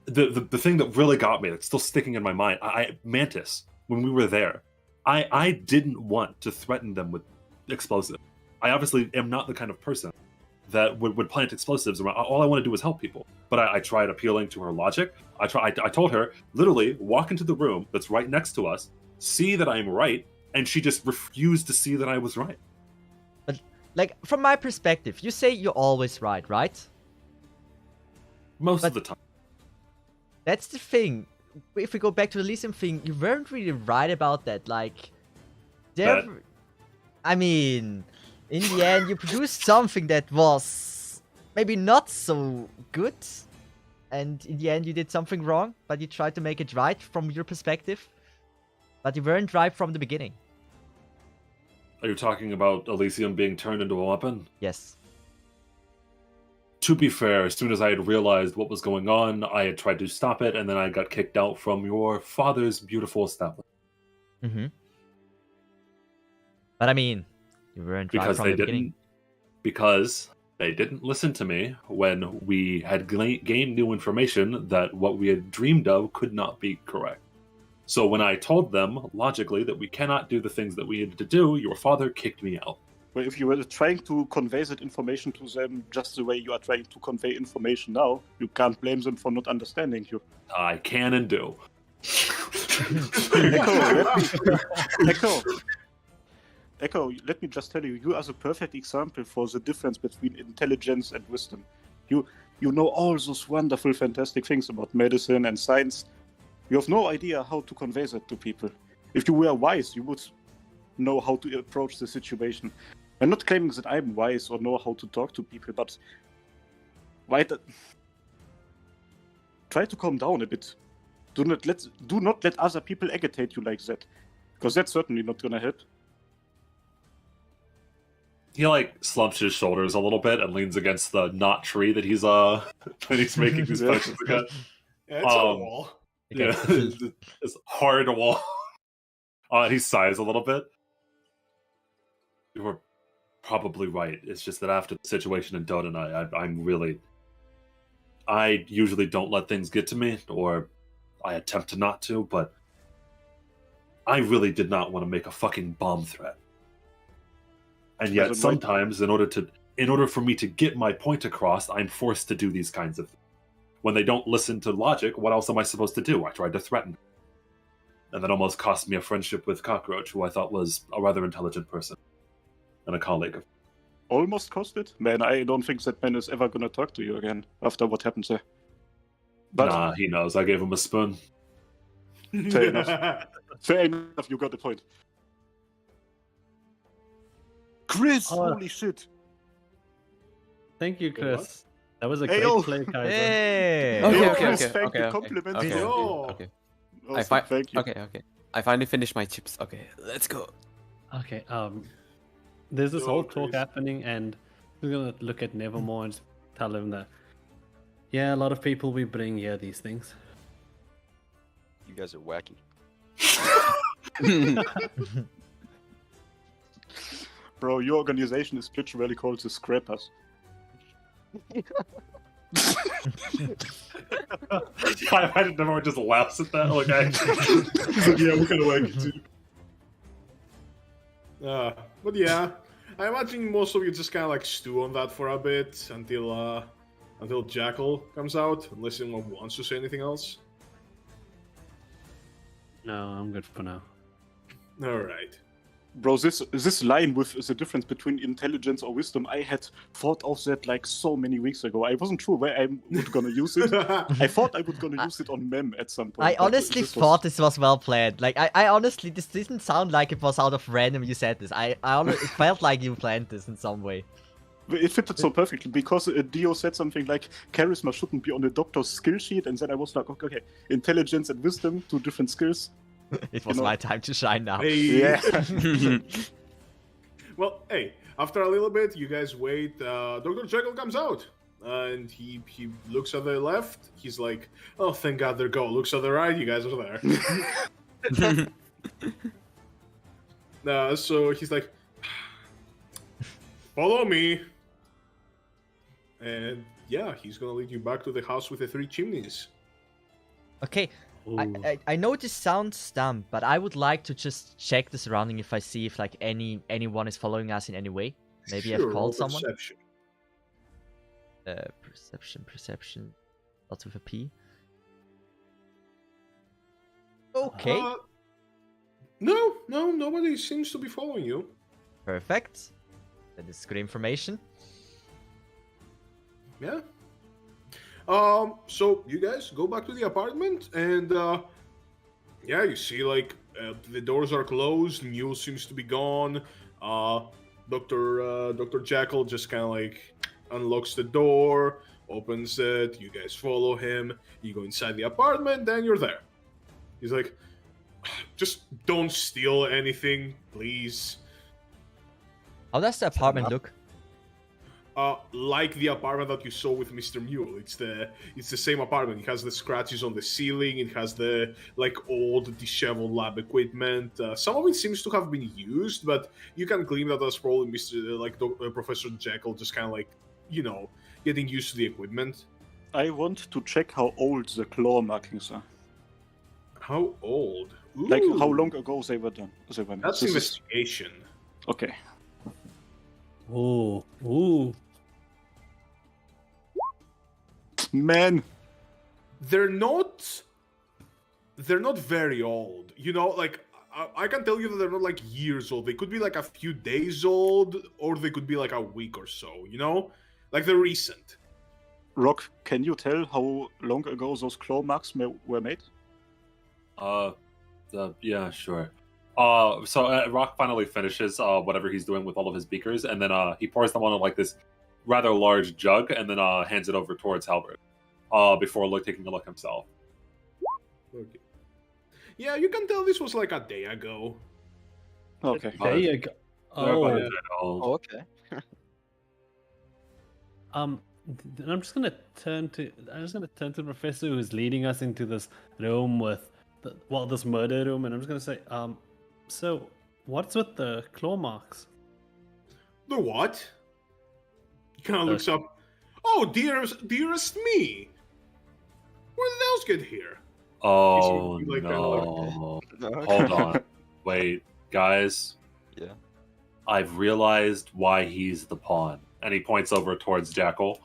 The thing that really got me, that's still sticking in my mind, Mantis, when we were there, I didn't want to threaten them with explosives. I obviously am not the kind of person that would plant explosives around. All I want to do is help people. But I tried appealing to her logic. I told her, literally, walk into the room that's right next to us, see that I'm right, and she just refused to see that I was right. But, like, from my perspective, you say you're always right, right? Most of the time. That's the thing. If we go back to the Elysium thing, you weren't really right about that. Like, I mean, in the end, you produced something that was maybe not so good. And in the end, you did something wrong, but you tried to make it right from your perspective. But you weren't right from the beginning. Are you talking about Elysium being turned into a weapon? Yes. To be fair, as soon as I had realized what was going on, I had tried to stop it, and then I got kicked out from your father's beautiful establishment. Mm-hmm. But I mean, you weren't right from the beginning. Because they didn't listen to me when we had gained new information that what we had dreamed of could not be correct. So when I told them, logically, that we cannot do the things that we needed to do, your father kicked me out. Well, if you were trying to convey that information to them just the way you are trying to convey information now, you can't blame them for not understanding you. I can and do. Echo, let me just tell you, you are the perfect example for the difference between intelligence and wisdom. You know all those wonderful, fantastic things about medicine and science. You have no idea how to convey that to people. If you were wise, you would know how to approach the situation. I'm not claiming that I'm wise or know how to talk to people, but try to calm down a bit. Do not let other people agitate you like that, because that's certainly not gonna help. He like slumps his shoulders a little bit and leans against the knot tree that he's making these potions against. Yeah, it's on a wall. Yeah, it's hard wall. He sighs a little bit. You were probably right. It's just that after the situation in Dota, I usually don't let things get to me, or I attempt to not to, but I really did not want to make a fucking bomb threat. And yet sometimes, in order for me to get my point across, I'm forced to do these kinds of things. When they don't listen to logic, what else am I supposed to do? I tried to threaten. And that almost cost me a friendship with Cockroach, who I thought was a rather intelligent person. And a colleague. Almost cost it? Man, I don't think that man is ever gonna talk to you again after what happened there. But nah, he knows. I gave him a spoon. Fair enough. Fair enough, you got the point. Chris, holy shit. Thank you, Chris. That was a great play, Kaiser. Hey. Okay. Compliment. Okay. Thank you. Okay. I finally finished my chips. Okay, let's go. Okay, there's this whole talk happening, and we're gonna look at Nevermore and tell him that, yeah, a lot of people we bring here these things. You guys are wacky. Bro, your organization is literally called the Scrappers. I imagine everyone just laughs at that. Like, he's like, yeah, we're gonna like it too. But yeah, I imagine most of you just kind of like stew on that for a bit until Jekyll comes out, unless anyone wants to say anything else. No, I'm good for now. All right. Bro, this line with the difference between intelligence or wisdom, I had thought of that like so many weeks ago. I wasn't sure where I was gonna use it. I thought I was gonna use it on Mem at some point. I honestly thought this was well planned. Like, I honestly, this didn't sound like it was out of random you said this. It felt like you planned this in some way. It fitted so perfectly because Dio said something like charisma shouldn't be on the doctor's skill sheet, and then I was like, okay, intelligence and wisdom, 2 different skills. It was my time to shine now. Hey. Yeah. Well, hey, after a little bit, you guys wait. Dr. Jekyll comes out, and he looks at the left. He's like, "Oh, thank God they're gone." Looks at the right. You guys are there. So he's like, "Follow me." And yeah, he's gonna lead you back to the house with the 3 chimneys. Okay, I know this sounds dumb, but I would like to just check the surrounding if I see if like anyone is following us in any way. Maybe I've Sure, roll called someone. perception. Perception. Lots with a P. Okay, No, nobody seems to be following you. perfect. That is good information. Yeah. So you guys go back to the apartment, and yeah, you see like the doors are closed. Mule seems to be gone. Dr. Jekyll just kind of like unlocks the door, opens it. You guys follow him. You go inside the apartment, then you're there. He's like, just don't steal anything, please. How does the apartment look? Like the apartment that you saw with Mr. Mule. It's the same apartment. It has the scratches on the ceiling. It has the like old disheveled lab equipment. Some of it seems to have been used, but you can claim that that's probably Professor Jekyll just kind of like, getting used to the equipment. I want to check how old the claw markings are. How old? Ooh. Like how long ago they were done. That's investigation. Okay. Ooh. Man. They're not very old. Like I can tell you that they're not like years old. They could be like a few days old, or they could be like a week or so, Like they're recent. Rock, can you tell how long ago those claw marks were made? Yeah, sure. So Rock finally finishes whatever he's doing with all of his beakers, and then he pours them on like this rather large jug, and then hands it over towards Halbert before taking a look himself. Okay. Yeah, you can tell this was like a day ago. Okay. There you go. okay. Then I'm just gonna turn to the professor who's leading us into this room with this murder room, and I'm just gonna say, so what's with the claw marks? The what? He kind of looks up. Oh, dearest me. Where did those get here? Oh Like no! Hold on, wait, guys. Yeah. I've realized why he's the pawn, and he points over towards Jekyll.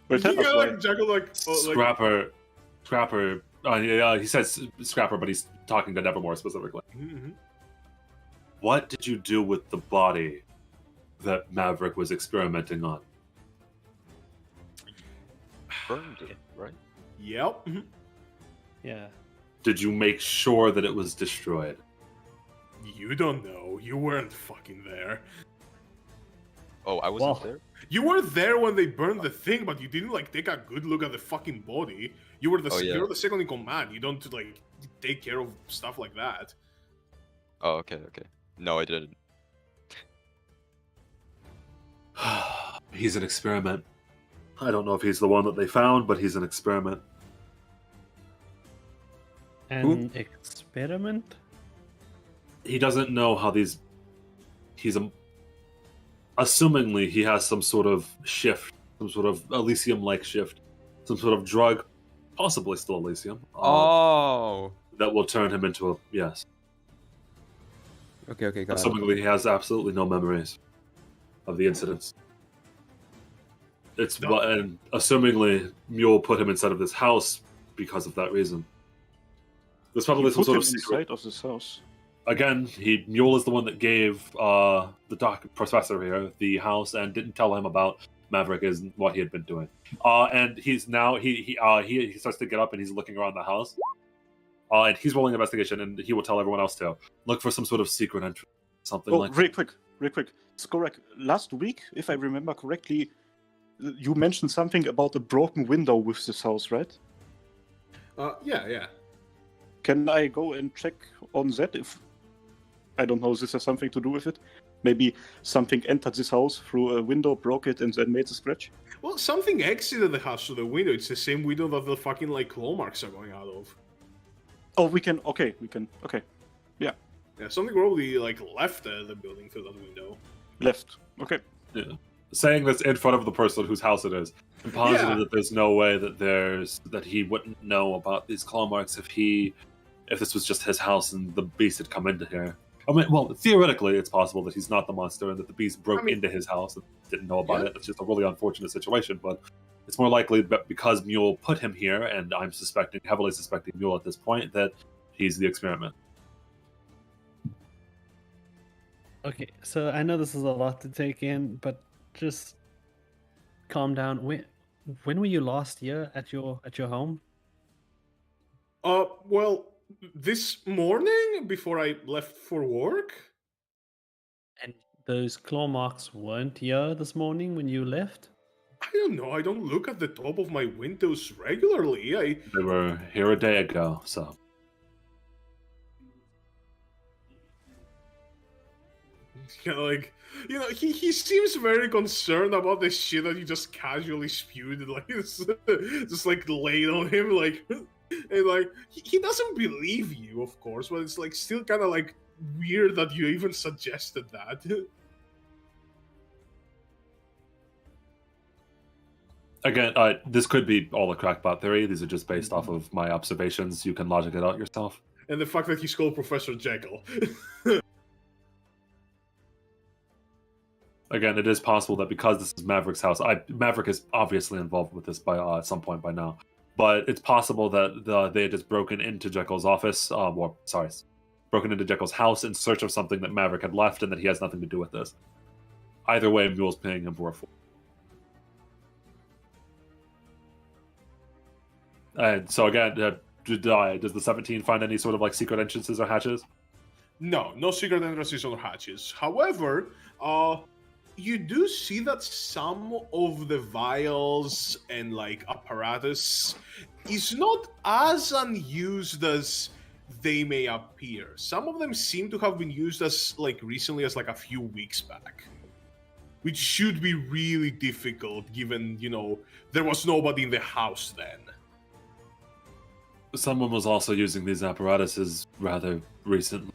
Wait, You got, like Jekyll Scrapper. Yeah, he says Scrapper, but he's talking to Nevermore specifically. Mm-hmm. What did you do with the body that Maverick was experimenting on? Burned it, right? Yep. Yeah. Did you make sure that it was destroyed? You don't know. You weren't fucking there. Oh, I wasn't Well, there? You were there when they burned the thing, but you didn't take a good look at the fucking body. You were you're the second in command. You don't take care of stuff like that. Oh, okay. No, I didn't. He's an experiment. I don't know if he's the one that they found, but he's an experiment. An experiment? He doesn't know how these... Assumingly, he has some sort of shift, some sort of Elysium-like shift, some sort of drug, possibly still Elysium, that will turn him into a... Yes. Okay, got it. Assumingly, he has absolutely no memories of the incidents. And assumingly, Mule put him inside of this house because of that reason. There's probably some sort of secret. Inside of this house. Again, Mule is the one that gave the professor here the house and didn't tell him about Maverick and what he had been doing. And he's now he starts to get up and he's looking around the house. And he's rolling an investigation, and he will tell everyone else to look for some sort of secret entrance, something like. Really quick, real quick. Skorak, last week, if I remember correctly, you mentioned something about a broken window with this house, right? Yeah. Can I go and check on that if, I don't know, this has something to do with it? Maybe something entered this house through a window, broke it, and then made a scratch? Well, something exited the house through the window. It's the same window that the fucking, like, claw marks are going out of. Oh, okay. Yeah, something probably, like, left the building through that window. Left. Okay. Yeah. Saying this in front of the person whose house it is. I'm positive that there's no way that he wouldn't know about these claw marks if this was just his house and the beast had come into here. I mean, well, theoretically, it's possible that he's not the monster and that the beast broke into his house and didn't know about it. It's just a really unfortunate situation, but it's more likely that because Mule put him here, and I'm heavily suspecting Mule at this point, that he's the experiment. Okay, so I know this is a lot to take in, but just calm down. When were you last year at your home? Well, this morning before I left for work. And those claw marks weren't here this morning when you left? I don't know. I don't look at the top of my windows regularly. They were here a day ago, so. He seems very concerned about the shit that you just casually spewed and like just like laid on him, like, and like he doesn't believe you, of course, but it's like still kind of like weird that you even suggested that. Again, this could be all a crackpot theory. These are just based off of my observations. You can logic it out yourself. And the fact that he's called Professor Jekyll. Again, it is possible that because this is Maverick's house, Maverick is obviously involved with this by at some point by now. But it's possible that they had just broken into Jekyll's office, broken into Jekyll's house in search of something that Maverick had left, and that he has nothing to do with this. Either way, Mule's paying him for it. And so again, does the 17 find any sort of like secret entrances or hatches? No secret entrances or hatches. However, you do see that some of the vials and like apparatus is not as unused as they may appear. Some of them seem to have been used as like recently as like a few weeks back, which should be really difficult given, there was nobody in the house then. Someone was also using these apparatuses rather recently,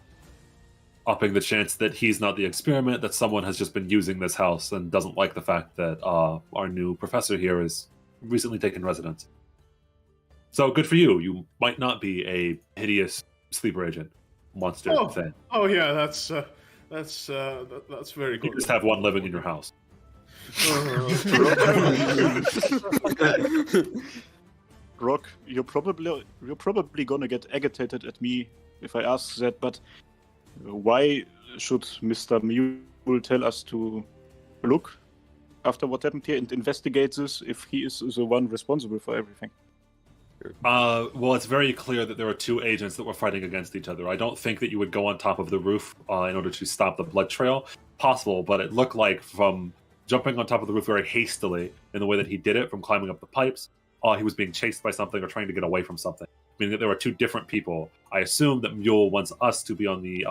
upping the chance that he's not the experiment, that someone has just been using this house and doesn't like the fact that our new professor here has recently taken residence. So good for you. You might not be a hideous sleeper agent monster thing. Oh yeah, that's very cool. You just have one living in your house. Rock, you're probably gonna get agitated at me if I ask that, but why should Mr. Mule tell us to look after what happened here and investigate this if he is the one responsible for everything? Well, it's very clear that there are two agents that were fighting against each other. I don't think that you would go on top of the roof in order to stop the blood trail. Possible, but it looked like from jumping on top of the roof very hastily in the way that he did it, from climbing up the pipes, he was being chased by something or trying to get away from something. Meaning that there were two different people. I assume that Mule wants us to be on the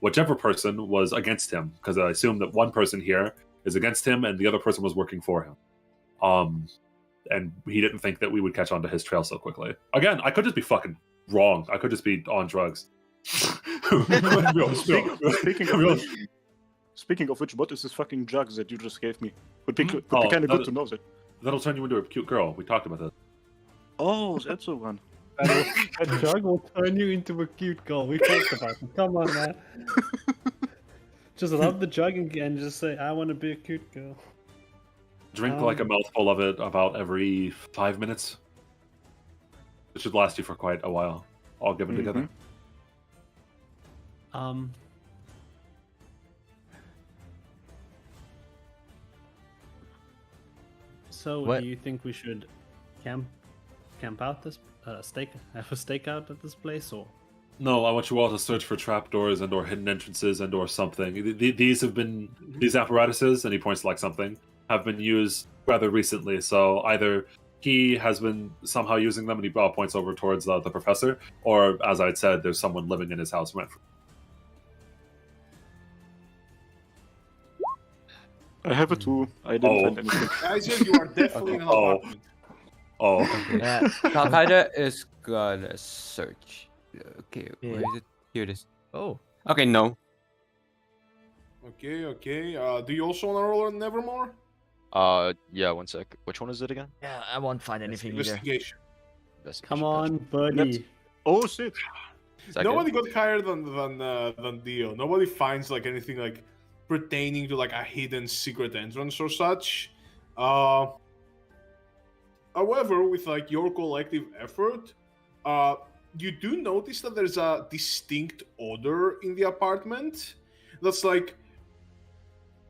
whichever person was against him, because I assume that one person here is against him and the other person was working for him. And he didn't think that we would catch on to his trail so quickly. Again, I could just be fucking wrong. I could just be on drugs. Speaking of which, what is this fucking jug that you just gave me? Would be kind of good to know that. That'll turn you into a cute girl. We talked about that. Oh, that's the one. A jug will turn you into a cute girl. We talked about it. Come on, man. Just rub the jug and just say, I want to be a cute girl. Drink like a mouthful of it about every 5 minutes. It should last you for quite a while, all given together. So, What? do you think we should camp out this have a stakeout at this place, or No, I want you all to search for trapdoors and/or hidden entrances and/or something. These apparatuses, and he points to like something, have been used rather recently. So either he has been somehow using them, and he points over towards the professor, or as I said, there's someone living in his house rent. I have a 2. I didn't find anything. Kaiser, you are definitely in an apartment. Al-Qaeda is gonna search. Okay, where is it? Here it is. Oh. Okay, no. Okay. Do you also want to roll on Nevermore? Yeah, one sec. Which one is it again? Yeah, I won't find anything either. Investigation. Come on, buddy. Oh shit! Nobody got higher than Dio. Nobody finds like anything like pertaining to like a hidden secret entrance or such. However, with like your collective effort, you do notice that there's a distinct odor in the apartment that's like,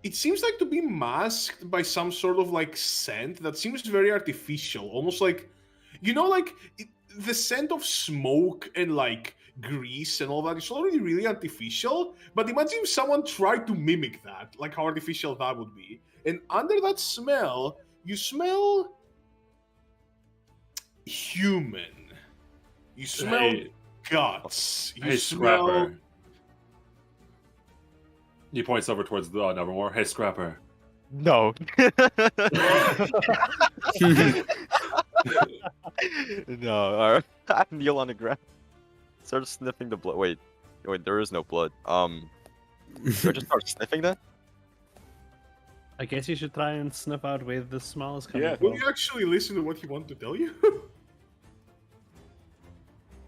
it seems like to be masked by some sort of like scent that seems very artificial, almost like, you know, like the scent of smoke and like grease and all that is already really artificial. But imagine if someone tried to mimic that, like how artificial that would be. And under that smell, you smell human. You smell guts. You smell. Scrapper. He points over towards the Nevermore. Hey, Scrapper. No. No. Alright. I kneel on the ground. Start sniffing the blood. Wait, there is no blood. Do I just start sniffing then? I guess you should try and sniff out where the smell is coming Yeah. from. Will you actually listen to what he wanted to tell you?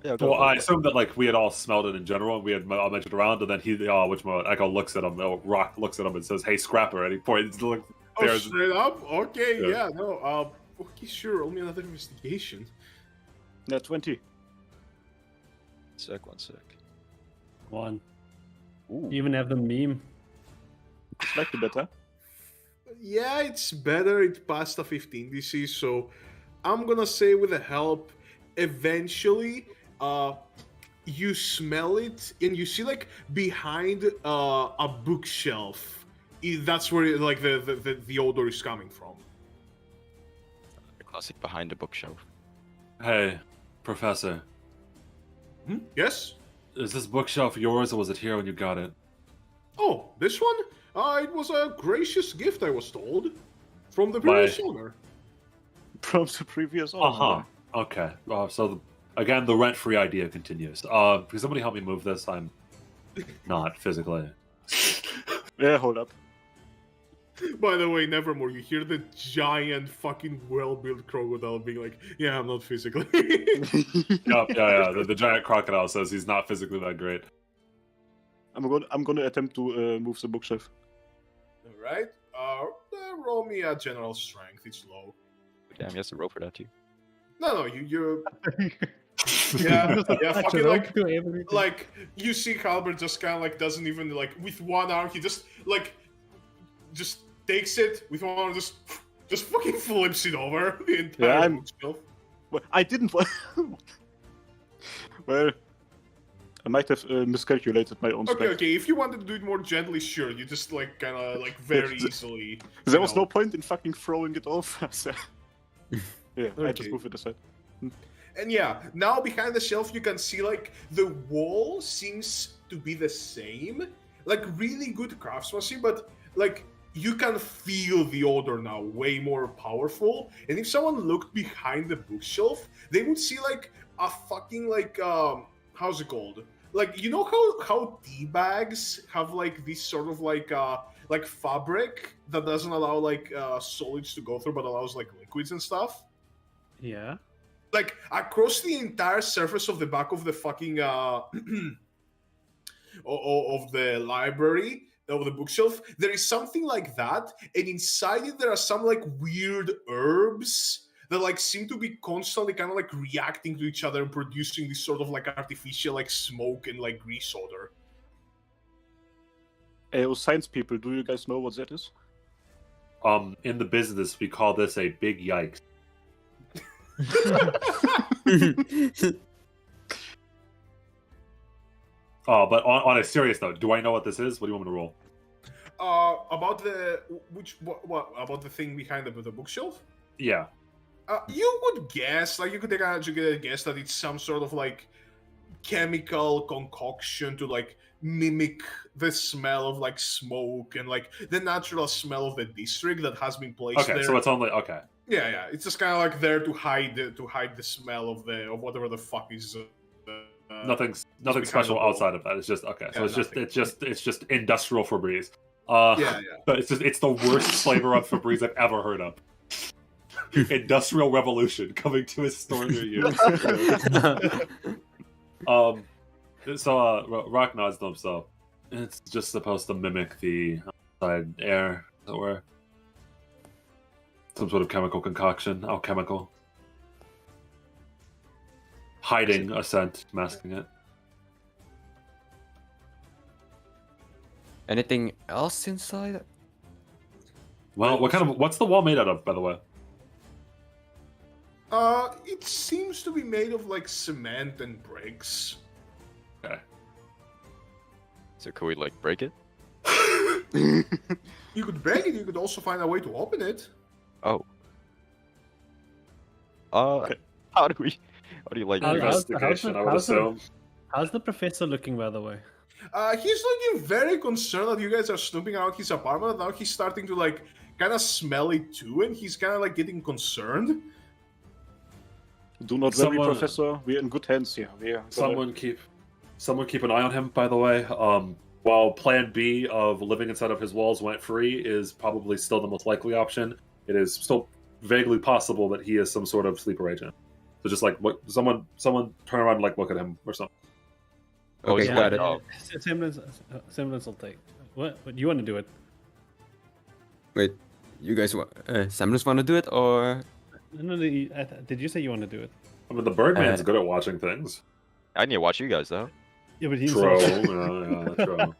Yeah. Go Well, for I it. assumed that like we had all smelled it in general, and we had all mentioned around, and then he, Echo looks at him, Rock looks at him and says, "Hey, Scrapper," and he points. Look, Oh, there's straight up? Okay, Yeah. yeah, no. Okay, sure. Roll me another investigation. Yeah, 20. One sec. One. Ooh. You even have the meme. Slightly better. Yeah, it's better. It passed a 15 DC, so I'm gonna say with the help, eventually, you smell it and you see like behind a bookshelf. That's where like the odor is coming from. The classic behind a bookshelf. Hey, Professor. Yes? Is this bookshelf yours, or was it here when you got it? Oh, this one? It was a gracious gift, I was told, from the previous owner. From the previous owner. Okay. Again, the rent-free idea continues. Can somebody help me move this? I'm not physically. Yeah, hold up. By the way, Nevermore, you hear the giant fucking well-built crocodile being like, "Yeah, I'm not physically." Yeah. The giant crocodile says he's not physically that great. I'm gonna attempt to move the bookshelf. Alright. Roll me a general strength. It's low. Damn, he has to roll for that too. No, you're. Yeah, fucking like you see Halbert just kind of like doesn't even like with one arm he just takes it with one arm just fucking flips it over the entire bookshelf. Well, I didn't. Well, I might have miscalculated my own strength. Okay. If you wanted to do it more gently, sure. You just like kind of like very easily. There was no point in fucking throwing it off. So, yeah, I Okay. just move it aside. And yeah, now behind the shelf you can see like the wall seems to be the same, like really good craftsmanship, but like you can feel the odor now way more powerful. And if someone looked behind the bookshelf, they would see like a fucking like how's it called? Like, you know how tea bags have like this sort of like fabric that doesn't allow like solids to go through but allows like liquids and stuff? Yeah. Like across the entire surface of the back of the fucking of the library, of the bookshelf, there is something like that, and inside it there are some like weird herbs that like seem to be constantly kind of like reacting to each other and producing this sort of like artificial like smoke and like grease odor. Hey, science people, do you guys know what that is? In the business, we call this a big yikes. Oh, but on a serious note, do I know what this is? What do you want me to roll? About the what about the thing behind the bookshelf? Yeah. You would guess, like, you could take a guess that it's some sort of like chemical concoction to like mimic the smell of like smoke and like the natural smell of the district that has been placed there. Okay, so it's only okay. Yeah. It's just kind of like there to hide the smell of whatever the fuck is. Nothing special outside of that. It's just okay. So it's just industrial Febreze. Yeah. But it's the worst flavor of Febreze I've ever heard of. Industrial Revolution coming to a store near you. Rock nods them, so it's just supposed to mimic the outside air, as it were. Some sort of chemical concoction, alchemical. Hiding a scent, masking it. Anything else inside? Well, what's the wall made out of, by the way? It seems to be made of like cement and bricks. Okay. So could we like break it? You could break it. You could also find a way to open it. Oh. How do you like Investigation, I would assume. How's the professor looking, by the way? He's looking very concerned that you guys are snooping around his apartment. Now he's starting to like kind of smell it too, and he's kind of like getting concerned. Do not worry, Professor. We're in good hands here. Someone keep an eye on him, by the way. While Plan B of living inside of his walls went free is probably still the most likely option, it is still vaguely possible that he is some sort of sleeper agent. So just like someone turn around and like look at him or something. Okay, got it. Semblance will take. What you want to do it? Wait, you guys want Semblance want to do it or? No, did you say you want to do it? I mean, the Birdman's good at watching things. I need to watch you guys though. Yeah, but he's True. True.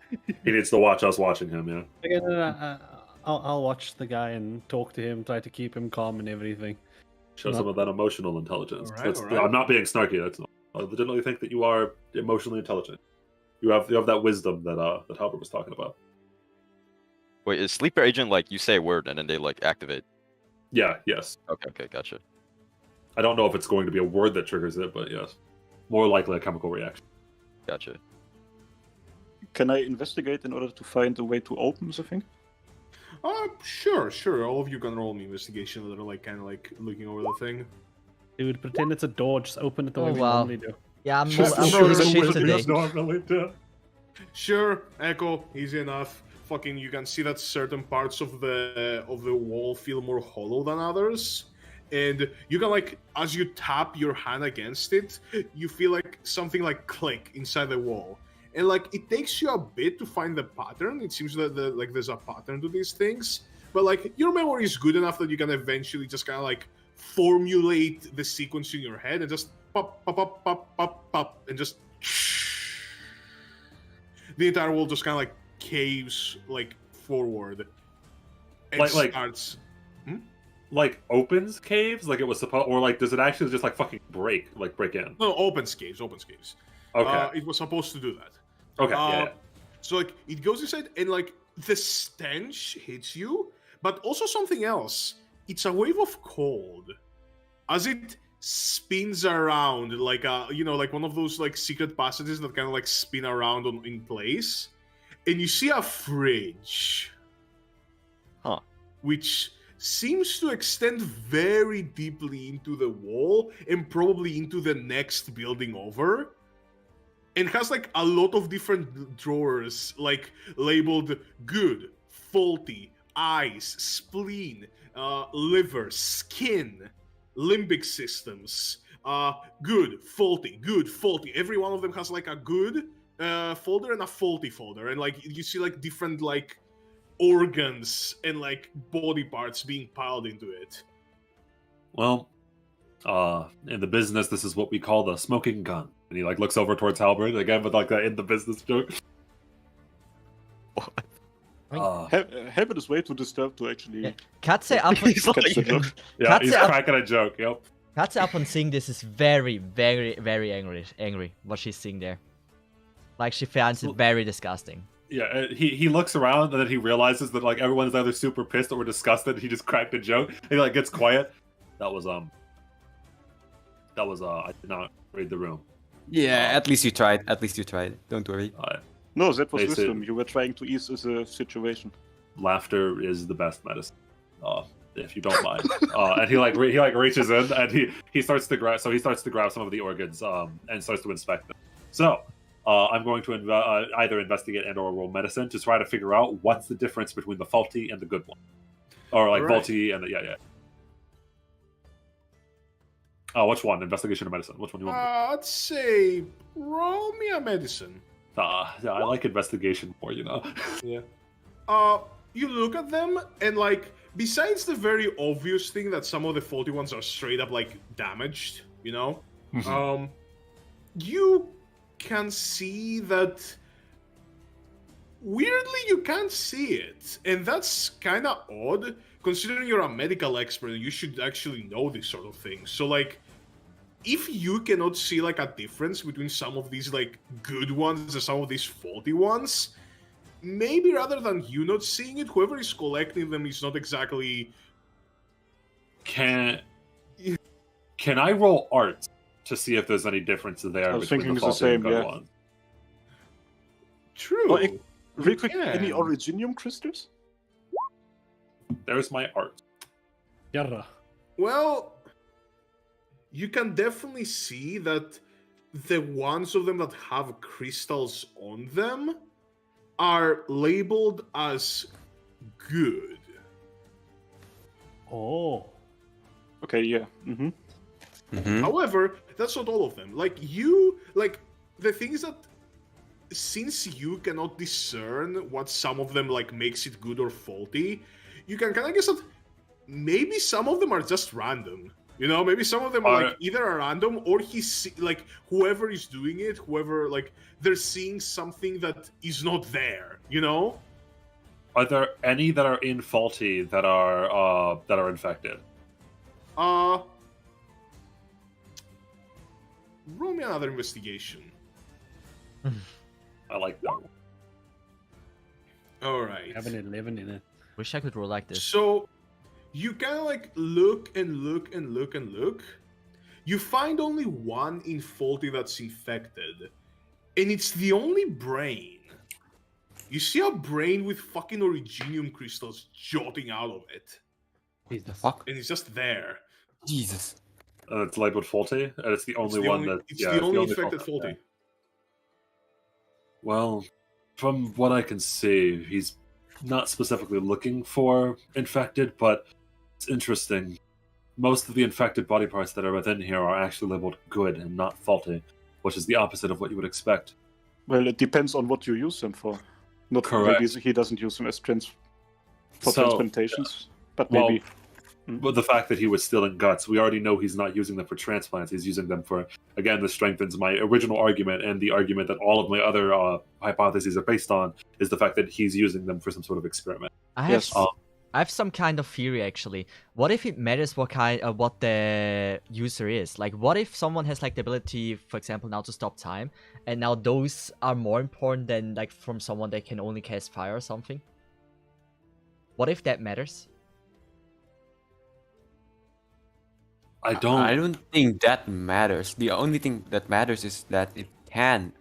He needs to watch us watching him. Yeah. Okay, I'll watch the guy and talk to him, try to keep him calm and everything. Show some of that emotional intelligence. All right. I'm not being snarky. I legitimately think that you are emotionally intelligent. You have that wisdom that Halbert was talking about. Wait, is sleeper agent like you say a word and then they like activate? Yeah. Yes. Okay, gotcha. I don't know if it's going to be a word that triggers it, but yes, more likely a chemical reaction. Gotcha. Can I investigate in order to find a way to open the thing? Sure. All of you can roll me investigation that are like kind of like looking over the thing. Dude, pretend it's a door. Just open it the way we wow. normally do. Yeah, I'm rolling shit today. Normally do. Sure, Echo, easy enough. Fucking, you can see that certain parts of the wall feel more hollow than others, and you can like as you tap your hand against it, you feel like something like click inside the wall, and like it takes you a bit to find the pattern. It seems that like there's a pattern to these things, but like your memory is good enough that you can eventually just kind of like formulate the sequence in your head and just pop, pop, pop, pop, pop, pop, and just the entire wall just kind of like caves like forward and like starts like opens caves like it was supposed, or like does it actually just like fucking break in? No, opens caves. Okay. It was supposed to do that. Okay. Yeah. So like it goes inside and like the stench hits you, but also something else. It's a wave of cold as it spins around like like one of those like secret passages that kind of like spin around in place, and you see a fridge, which seems to extend very deeply into the wall and probably into the next building over, and has like a lot of different drawers like labeled good, faulty, eyes, spleen, liver, skin, limbic systems, good, faulty. Every one of them has like a good folder and a faulty folder, and like you see like different like organs and like body parts being piled into it. Well, in the business, this is what we call the smoking gun. And he like looks over towards Halbert again with like that in the business joke. Halbert is way too disturbed to actually. Katze up. Yeah, he's cracking a joke. Yep. Katze upon seeing this is very, very, very angry. What she's seeing there. Like she finds it very disgusting. Yeah, he looks around and then he realizes that like everyone's either super pissed or disgusted. He just cracked a joke. And he like gets quiet. That was I did not read the room. Yeah, at least you tried. At least you tried. Don't worry. No, that was They said- wisdom. You were trying to ease the situation. Laughter is the best medicine. If you don't mind. And he reaches in and he starts to grab. So he starts to grab some of the organs and starts to inspect them. So I'm going to either investigate and/or roll medicine to try to figure out what's the difference between the faulty and the good one, or like Alright. faulty and yeah. Which one? Investigation or medicine? Which one do you want? I'd say roll me a medicine. Yeah, I like investigation more. You know. Yeah. You look at them and like, besides the very obvious thing that some of the faulty ones are straight up like damaged, you know, you can see that. Weirdly, you can't see it, and that's kind of odd. Considering you're a medical expert, you should actually know this sort of thing. So like, if you cannot see like a difference between some of these like good ones and some of these faulty ones, maybe rather than you not seeing it, whoever is collecting them is not exactly. Can I roll art to see if there's any difference there I was between thinking the it's the faulty and same, good yeah. ones? True. Well, real quick, Yeah. any originium crystals? There's my art. Yarra. Well, you can definitely see that the ones of them that have crystals on them are labeled as good. Oh. Okay, yeah. However, that's not all of them. Like, the thing is that since you cannot discern what some of them, like, makes it good or faulty, you can kind of guess that maybe some of them are just random. You know, maybe some of them are like either are random or like whoever is doing it, like they're seeing something that is not there. You know? Are there any that are in faulty that are infected? Roll me another investigation. I like that one. All right. Have an 11 in it. Wish I could roll like this. So you kind of like look and look and look and look. You find only one in faulty that's infected, and it's the only brain. You see a brain with fucking originium crystals jutting out of it, The fuck? and it's just there. Jesus. It's labeled faulty, and it's the only one that. It's yeah, the only only infected faulty. yeah. Well, from what I can see, he's not specifically looking for infected, but it's interesting. Most of the infected body parts that are within here are actually labeled good and not faulty, which is the opposite of what you would expect. Well, it depends on what you use them for. Not Correct. maybe he doesn't use them as for So, transplantations, but well, maybe. But the fact that he was still in guts, we already know he's not using them for transplants. He's using them for, again, this strengthens my original argument, and the argument that all of my other hypotheses are based on is the fact that he's using them for some sort of experiment. I have, Yes. I have some kind of theory actually. What if it matters what the user is? Like, what if someone has like the ability, for example, now to stop time, and now those are more important than like from someone that can only cast fire or something? What if that matters? I don't. I don't think that matters. The only thing that matters is that it can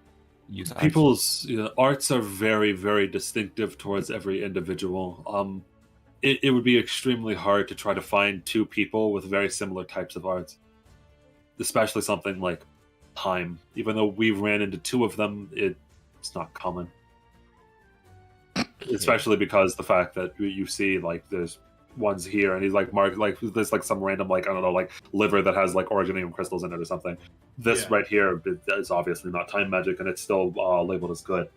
use arts. People's arts are very, very distinctive towards every individual. It would be extremely hard to try to find two people with very similar types of arts, especially something like time. Even though we've ran into two of them, it's not common. Especially because the fact that you see like there's ones here and he's like marked like there's like some random like I don't know like liver that has like originium crystals in it or something. This right here is obviously not time magic and it's still labeled as good.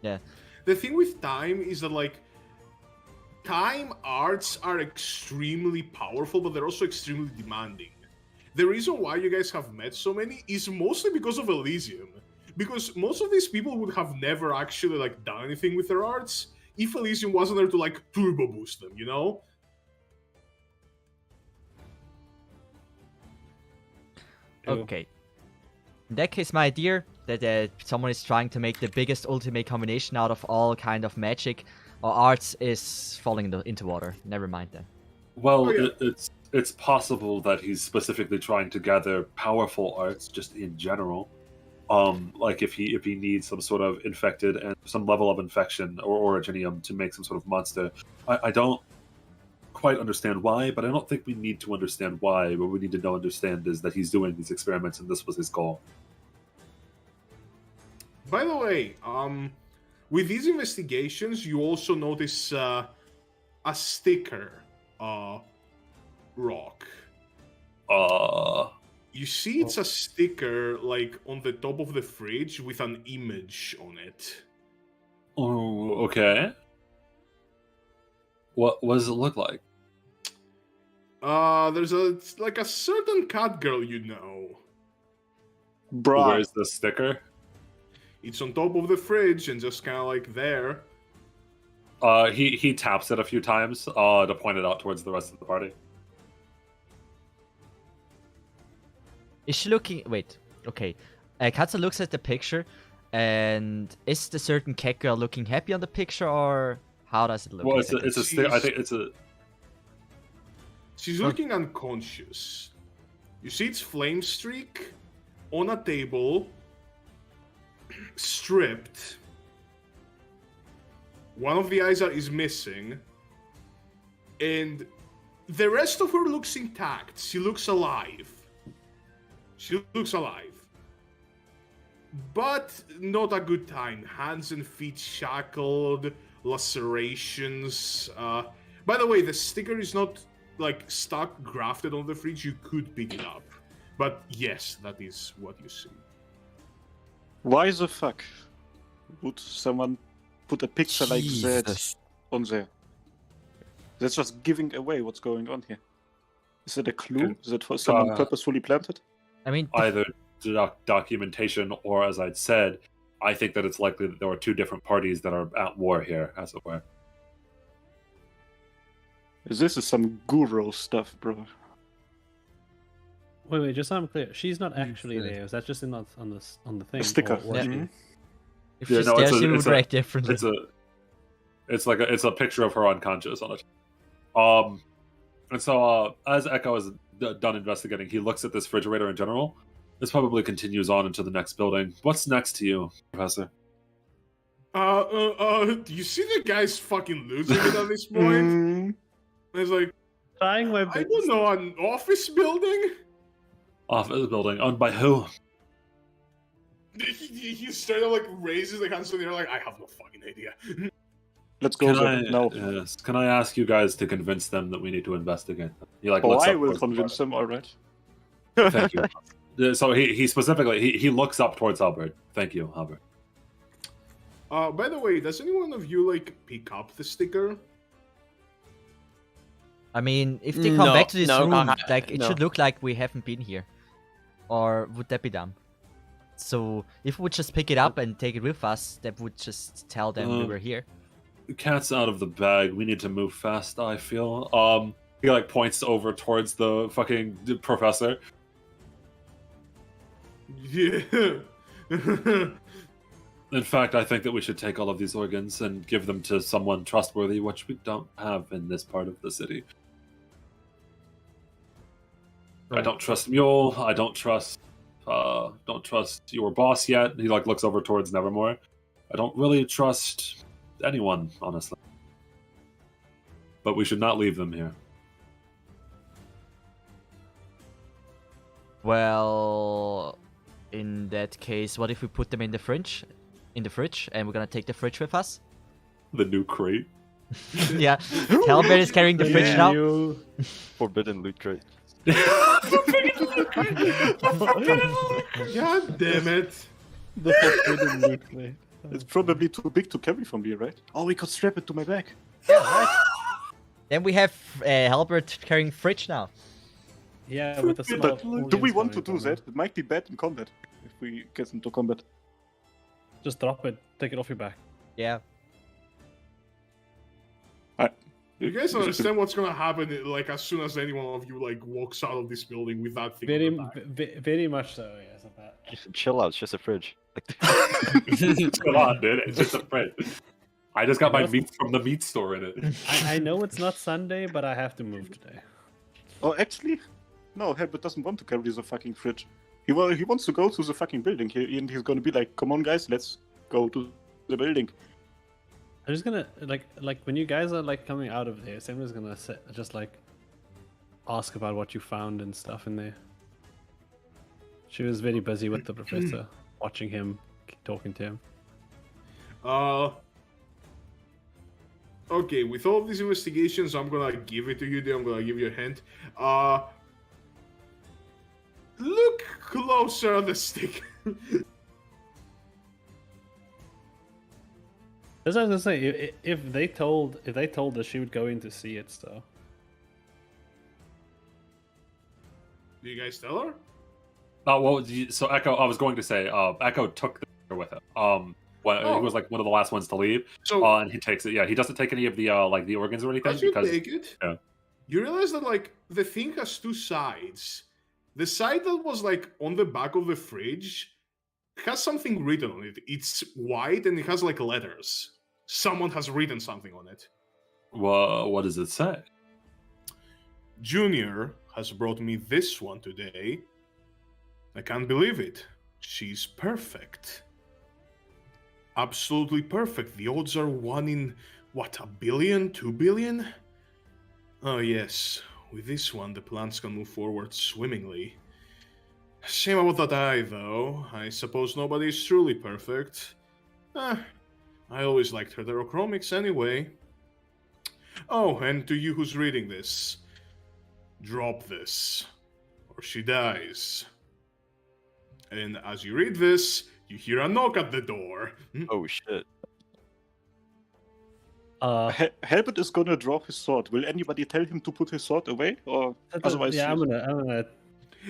Yeah. The thing with time is that like time arts are extremely powerful, but they're also extremely demanding. The reason why you guys have met so many is mostly because of Elysium. Because most of these people would have never actually like done anything with their arts if Elysium wasn't there to like turbo boost them, you know? Okay. In that case, my dear, that someone is trying to make the biggest ultimate combination out of all kind of magic or arts is falling into water. Never mind that. Well, Oh, yeah. it's possible that he's specifically trying to gather powerful arts just in general. Like if he needs some sort of infected and some level of infection or originium to make some sort of monster. I don't quite understand why, but I don't think we need to understand why. What we need to understand is that he's doing these experiments and this was his goal. By the way, with these investigations, you also notice a sticker, Rock. You see it's a sticker, like, on the top of the fridge with an image on it. Oh, okay. What does it look like? There's it's like a certain cat girl you know. Where's the sticker? It's on top of the fridge and just kind of like there. He taps it a few times to point it out towards the rest of the party. Is she looking? Wait. Okay. Katza looks at the picture, and is the certain cat girl looking happy on the picture, or how does it look? Well, it's a I think it's a. She's looking unconscious. You see its flame streak on a table, stripped. One of the eyes is missing, and the rest of her looks intact. She looks alive. She looks alive. But not a good time. Hands and feet shackled, lacerations. By the way, the sticker is not like stuck, grafted on the fridge. You could pick it up. But yes, that is what you see. Why the fuck would someone put a picture like that on there? That's just giving away what's going on here. Is it a clue? Is it for someone purposefully planted? I mean, Either documentation or, as I'd said, I think that it's likely that there are two different parties that are at war here, as it were. This is some guru stuff, bro. Wait, just so I'm clear, she's not actually there. Is that just on the thing? A sticker. Or Yeah. she- if she's there, she would react differently. It's a picture of her unconscious on it. And so as Echo is done investigating, he looks at this refrigerator in general. This probably continues on into the next building. What's next to you, Professor? Do you see the guy's fucking losing it at this point? It's like, Trying my I best. don't know, an office building? Office building. Owned by who? He straight up like raises the hands in the air like, I have no fucking idea. Let's go Can there now. Yes. Can I ask you guys to convince them that we need to investigate them? He Oh, looks I up will towards the convince them, alright. party. Thank you. So he specifically he looks up towards Albert. Thank you, Albert. By the way, does any one of you like pick up the sticker? I mean, if they come back to this room, no, it no. should look like we haven't been here. Or would that be dumb? So, if we would just pick it up and take it with us, that would just tell them we were here. The cat's out of the bag. We need to move fast, I feel. He like points over towards the fucking professor. Yeah. In fact, I think that we should take all of these organs and give them to someone trustworthy, which we don't have in this part of the city. I don't trust Mule. I don't trust your boss yet. He like looks over towards Nevermore. I don't really trust anyone, honestly. But we should not leave them here. Well, in that case, what if we put them in the fridge? And we're gonna take the fridge with us? The new crate. Yeah. Talbot is carrying the fridge now. Forbidden loot crate. God damn it. The forbidden loot crate. It's probably too big to carry from here, right? Oh, we could strap it to my back. Then we have Halbert carrying fridge now. Yeah, with a small. But do we audience want to going do on. that? It might be bad in combat if we get into combat. Just drop it. Take it off your back. Yeah. You guys understand what's gonna happen? Like as soon as any one of you like walks out of this building with that thing. Very much so. Yes, of that. Just chill out. It's just a fridge. Come on, dude. It's just a friend. I just got my meat from the meat store in it. I know it's not Sunday, but I have to move today. Oh, actually, no. Herbert doesn't want to carry the fucking fridge. He wants to go to the fucking building. And he's gonna be like, "Come on, guys, let's go to the building." I'm just gonna like when you guys are like coming out of there, Sam is gonna just like ask about what you found and stuff in there. She was very busy with the professor, watching him, talking to him. Okay, with all of these investigations, I'm gonna give it to you. I'm gonna give you a hint. Look closer at the stick. As I was gonna say, if they told us, she would go in to see it. So, Do you guys tell her? So Echo, I was going to say, Echo took the picture with him. He was like one of the last ones to leave. So and he takes it. Yeah, he doesn't take any of the like the organs or anything as you because take it, yeah. You realize that like the thing has two sides. The side that was like on the back of the fridge has something written on it. It's white and it has like letters. Someone has written something on it. Well, what does it say? Junior has brought me this one today. I can't believe it. She's perfect. Absolutely perfect. The odds are 1 in, what, 1 billion? 2 billion? Oh yes, with this one the plans can move forward swimmingly. Shame about that eye, though. I suppose nobody is truly perfect. I always liked heterochromics anyway. Oh, and to you who's reading this, drop this, or she dies. And as you read this, you hear a knock at the door. Oh shit. Herbert is gonna drop his sword. Will anybody tell him to put his sword away, or otherwise? Yeah, I'm gonna.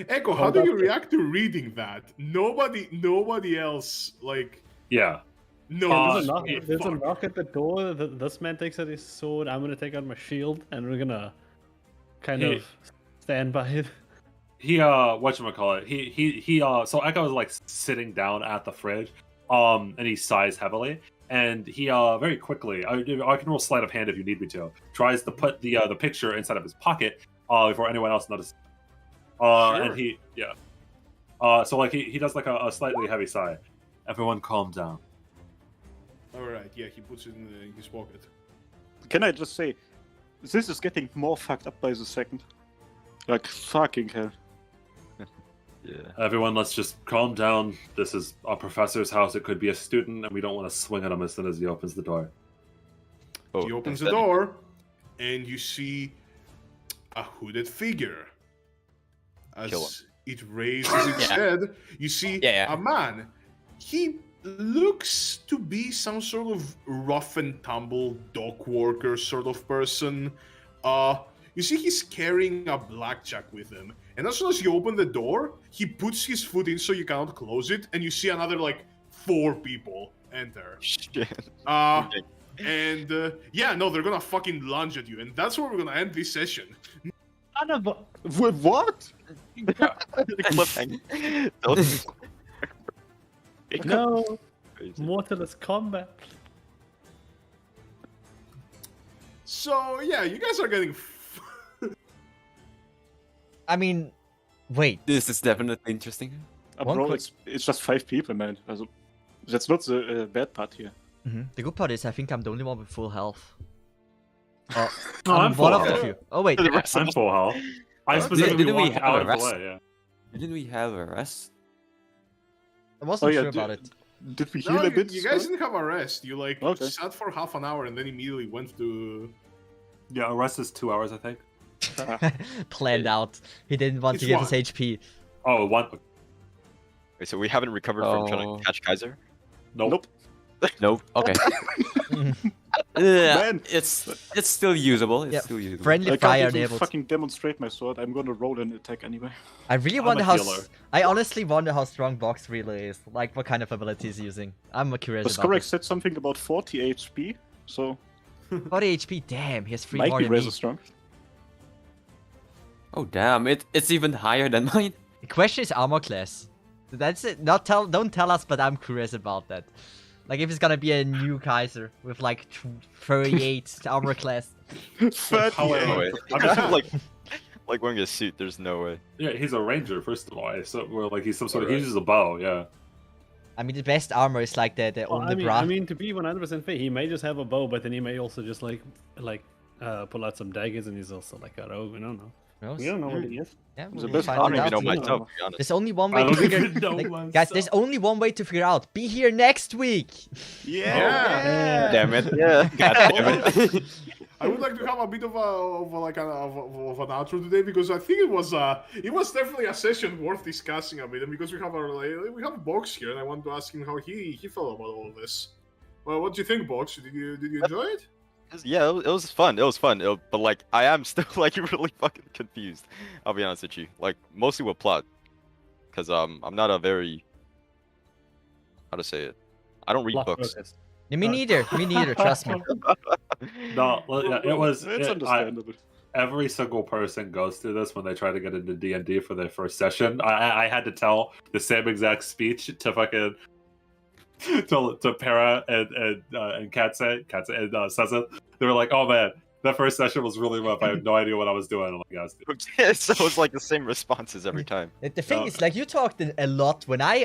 Echo, how do you react to reading that? Nobody else like. Yeah. No. There's a knock at the door. This man takes out his sword. I'm gonna take out my shield, and we're gonna kind of stand by it. Whatchamacallit, so Echo is like sitting down at the fridge, and he sighs heavily, and he very quickly, I can roll sleight of hand if you need me to, tries to put the picture inside of his pocket before anyone else notices. Sure. And so like he does like a slightly heavy sigh. Everyone calm down. Alright, yeah, he puts it in his pocket. Can I just say, this is getting more fucked up by the second. Like, fucking hell. Yeah. Everyone, let's just calm down. This is a professor's house. It could be a student, and we don't want to swing at him as soon as he opens the door. Oh, He opens the door, and you see a hooded figure. Kill As it raises its head, you see a man. He looks to be some sort of rough and tumble dock worker sort of person. You see he's carrying a blackjack with him. And as soon as you open the door, he puts his foot in so you cannot close it, and you see another, like, 4 people enter. Shit. And, they're gonna fucking lunge at you, and that's where we're gonna end this session. What? Cliffhanger. No, Crazy. mortalist combat. So, yeah, you guys are getting... I mean, wait. This is definitely interesting. One Bro, quick- it's just 5 people, man. Also, that's not the bad part here. The good part is I think I'm the only one with full health. Oh, No, I'm full one of the health. few. Oh wait, I'm full health. I specifically didn't we walked have out a of the rest? way, yeah. Didn't we have a rest? I wasn't Oh, yeah, sure about it. Did we heal No, a bit? you guys didn't have a rest. You, like, Okay. sat for half an hour and then immediately went to... Yeah, a rest is 2 hours, I think. Planned out. He didn't want to It's get one. his HP. Oh, one. Wait, so we haven't recovered from trying Oh. to catch Kaiser? Nope. Nope. Okay. Man. It's still usable. It's Yeah, still usable. Friendly I fire can't even enabled. fucking demonstrate my sword. I'm gonna roll an attack anyway. I really I'm wonder a how. healer. I honestly wonder how strong Box really is. Like, what kind of ability he's using. I'm curious But about Skorak this. said something about 40 HP, so 40 HP. Damn, he has 3 more Might be than me. razor strong. Oh damn, it's even higher than mine. The question is armor class. That's it. Don't tell us, but I'm curious about that. Like if it's gonna be a new Kaiser with like 38 armor class. No way. I'm just like wearing a suit. There's no way. Yeah, he's a ranger first of all. So we're like he's some sort of he uses a bow. Yeah. I mean, the best armor is like the Well, only I mean, to be 100% fair, he may just have a bow, but then he may also just pull out some daggers, and he's also like a rogue. We don't know. We don't know what he is. Yeah, The we'll best find I it don't even out. know myself, to be honest. There's only one way I to don't figure. even know Like, guys, there's only one way to figure out. Be here next week. Yeah. Damn it. Yeah. God damn it. I would like to have a bit of an outro today because I think it was definitely a session worth discussing a bit, and because we have a Box here, and I want to ask him how he felt about all of this. Well, what do you think, Box? Did you enjoy it? Yeah, it was fun. It was fun. But like, I am still like really fucking confused. I'll be honest with you. Like, mostly with plot, because I'm not a very, how to say it. I don't read books. Yeah, me neither. Me neither. Trust me. No, yeah, it was. It's understandable. Every single person goes through this when they try to get into D&D for their first session. I had to tell the same exact speech to fucking to Para and Katze and Cesith. They were like, "Oh man, that first session was really rough. I had no idea what I was doing." I'm like, "Yes." So it's like the same responses every time. The thing is, like, you talked a lot. When I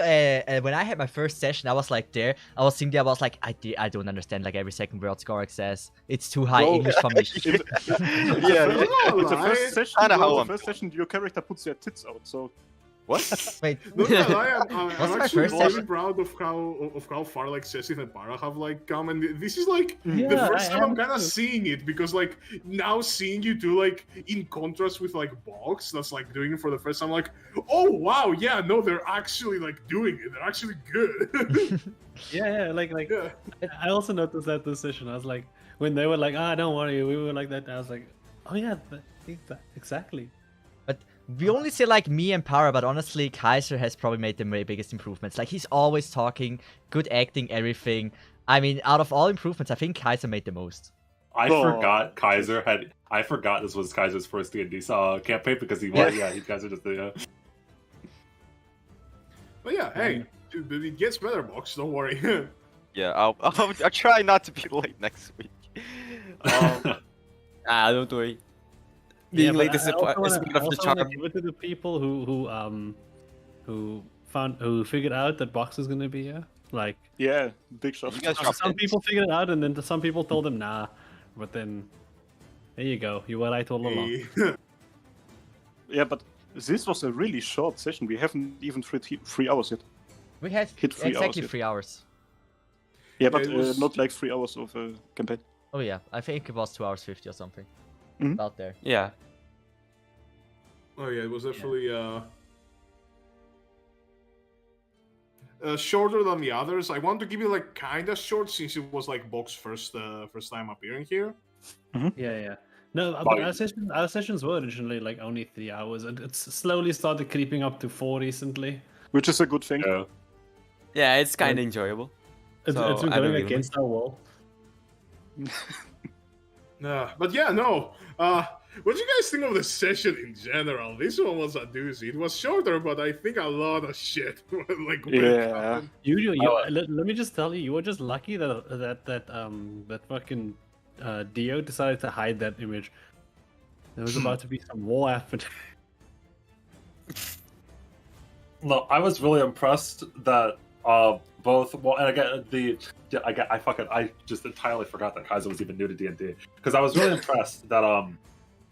had my first session, I was like there. I was sitting there. I was like, I don't understand like every second word Skorak says. It's too high English for me. Yeah. It's the first session. Kinda how The I'm first session, your character puts their tits out. So What? Wait. No, I'm What's my actually first very session? proud of how far like Cesith and Para have like come, and this is like the Yeah, first I time I'm am kind of too. seeing it because like now seeing you do like in contrast with like Box that's like doing it for the first time, like, oh wow, yeah, no, they're actually like doing it. They're actually good. Yeah, Yeah. I also noticed that this session. I was like, when they were like, don't worry, we were like that. I was like, oh yeah, exactly. But we only say like me and Para, but honestly, Kaiser has probably made the very biggest improvements. Like he's always talking, good acting, everything. I mean, out of all improvements, I think Kaiser made the most. I Oh. forgot Kaiser had. I forgot this was Kaiser's first D&D campaign because he was. Yeah, you guys are just. But yeah, hey, dude, it gets better, Box. Don't worry. Yeah, I'll try not to be late next week. Don't worry. Being late is I a also part wanna- of I the also wanna charm. give it to the people who figured out that Box is gonna be here. Like yeah, big shot. You guys dropped some hints. people figured it out, and then some people told them nah. But then there you go. You were right all along. Yeah, but this was a really short session. We haven't even 3 hours yet. We had Hit 3 exactly hours, 3 hours. Yeah, but it was- not like 3 hours of campaign. Oh yeah, I think it was 2 hours 50 or something. Mhm. About there. Yeah. Oh yeah, it was definitely shorter than the others. I want to give it like kind of short since it was like Box first time appearing here. Yeah. No, but Bye. our sessions were originally like only 3 hours, and it's slowly started creeping up to 4 recently. Which is a good thing. Yeah. Yeah, it's kind of enjoyable. It's So, been I don't going really against our wall. But yeah, no. What do you guys think of the session in general? This one was a doozy. It was shorter, but I think a lot of shit like went Yeah. down. Let me just tell you, you were just lucky that fucking Dio decided to hide that image. There was about to be some war happening. No, I was really impressed that both. Well, and I just entirely forgot that Kaiser was even new to D&D because I was really impressed that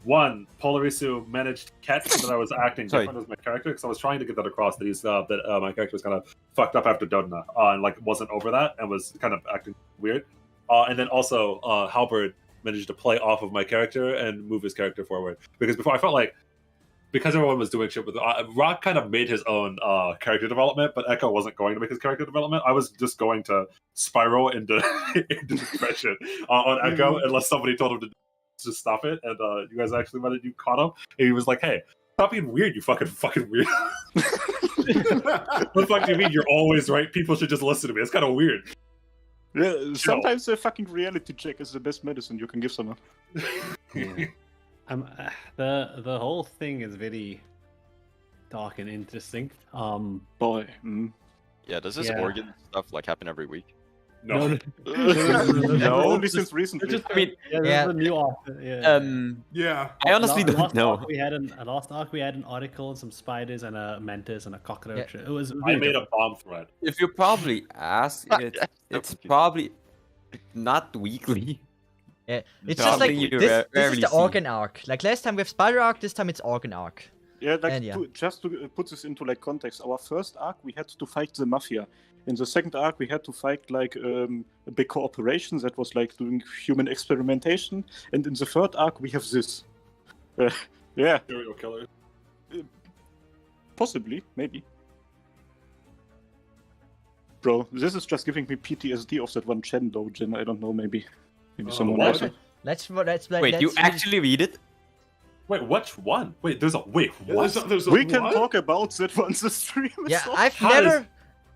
one Polarisu managed to catch that I was acting Sorry. different as my character because I was trying to get that across that he's that my character was kind of fucked up after Dodna and like wasn't over that and was kind of acting weird. And then also Halberd managed to play off of my character and move his character forward because before I felt like. Because everyone was doing shit with Rock kind of made his own character development, but Echo wasn't going to make his character development. I was just going to spiral into depression on Echo unless somebody told him to just stop it. And you guys actually wanted you caught him, and he was like, "Hey, stop being weird, you fucking weird." What the fuck do you mean? You're always right. People should just listen to me. It's kind of weird. Yeah, sometimes a fucking reality check is the best medicine you can give someone. The whole thing is very dark and interesting. Boy. Yeah, does this Yeah. organ stuff like happen every week? No. No, only since recently. I mean, there's a new author. Yeah. Yeah. I honestly don't last know. Arc we had last arc we had an article, some spiders, and a mantis and a cockroach. It was. I Really made a different. bomb thread. If you probably ask, it's probably not weekly. Yeah, it's just like Something you this is rarely the see. organ arc. Like last time we have spider arc, this time it's organ arc. Yeah, like And yeah. just to put this into like context, our first arc we had to fight the mafia. In the second arc we had to fight like a big corporation that was like doing human experimentation, and in the third arc we have this. Yeah, Serial killers. possibly, maybe. Bro, this is just giving me PTSD of that one Chen doujin. I don't know, maybe someone what? else. Let's Wait, you actually read it? Wait, which one? Wait, there's a wait. What? There's a We can what? talk about that once the stream is Yeah, off.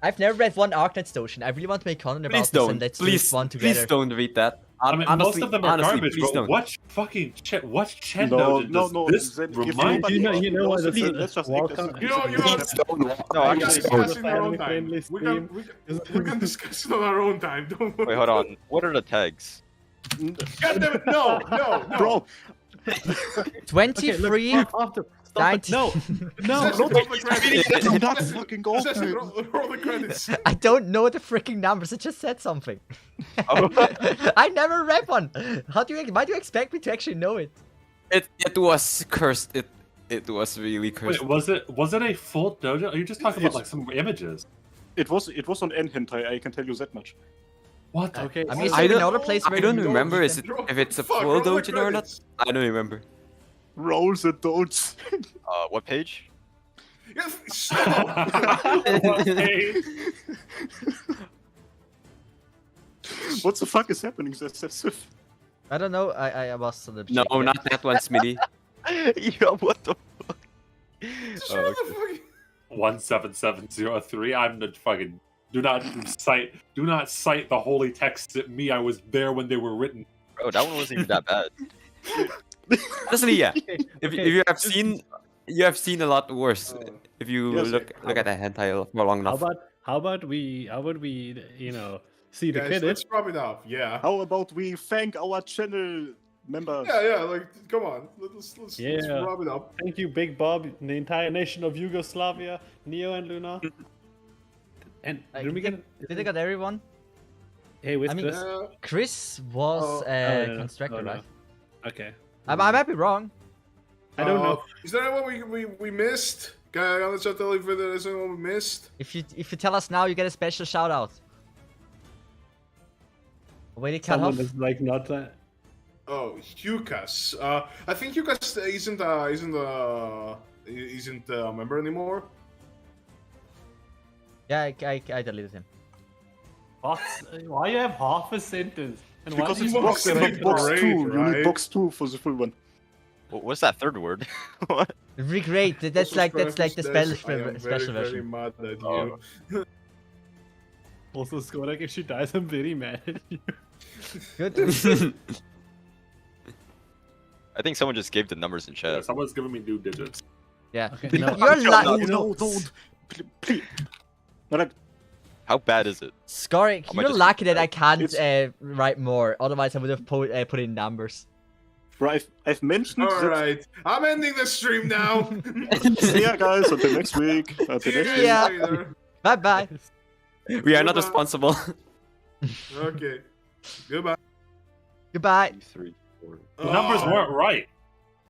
I've never read one Arknights doujin. I really want to make content about Please this don't. and let's Please, do one together. please don't read that. I mean, Honestly, most of them are honestly, garbage, please bro. don't. What fucking what Chen No, doujin no, does no, this then if remind nobody you? actually know what, knows that's it, a- let's just welcome. take You this know, as you a know, step. No, We can actually, discuss it in our own Family-friendly time. We can discuss it on our own time. Don't worry. Wait, hold on. What are the tags? God damn it! No. Bro, 23, After, stop 90. it. No, no. Roll the credits. do not fucking go Cesith, for it. roll the credits. I don't know the freaking numbers. I just said something. Oh. I never read one. Why do you expect me to actually know it? It was cursed. It was really cursed. Wait, was it a full dojo? Are you just talking about like some images? It was on N hentai, I can tell you that much. What? Okay. I mean, is I there don't- another place where I don't you remember read them? if it's a Fuck, full roll the doujin or not. credits. I don't remember. Roll the dots. What page? Yeah, stop. Okay. What the fuck is happening? That's I don't know. I was on the No, not that one, Smitty. Yeah, what the fuck? Shut up, fucking- 17703. I'm the fucking. Do not cite the holy texts at me. I was there when they were written. Bro, that one wasn't even that bad. Honestly, yeah. If you have seen a lot worse. If you Yes, look at the hentai for long enough. How about we see the Guys, credits? let's wrap it up. Yeah. How about we thank our channel members? Yeah. Like, come on. Let's Yeah. wrap it up. Thank you, Big Bob, the entire nation of Yugoslavia, Neo and Luna. And did we get? Did I got everyone? Hey, with I mean- Chris? Chris was Oh, a no. constructor, Oh, no. right? Okay. I might be wrong. I don't know. Is there anyone we missed? Can I on the chat tell if there's anyone we missed? If you tell us now, you get a special shout out. Wait, it cut Someone off. is like not. Oh, Hukas. I think Hukas isn't a member anymore. Yeah, I deleted him. Why you have half a sentence? And why Because do it's you box, box not it box right, 2. You right? need box 2 for the full one. What's that third word? What? Regrade. That's like the I special am special very version. mad at Oh. you. Also, Skorak, if she dies, I'm very mad at you. Good. I think someone just gave the numbers in Yeah, chat. someone's giving me new digits. Yeah. Okay, no, You're lucky. No, don't. Please. No, like, How bad is it? Skorik, I might you're just- lucky that I can't It's- write more. Otherwise, I would have put in numbers. bro, I've mentioned that. Alright, I'm ending the stream now. See ya, guys. Until next week. Until See you next guys week. Yeah. later. Bye bye. We are not Goodbye. responsible. Okay. Goodbye. Goodbye. 3, 4. The numbers weren't right.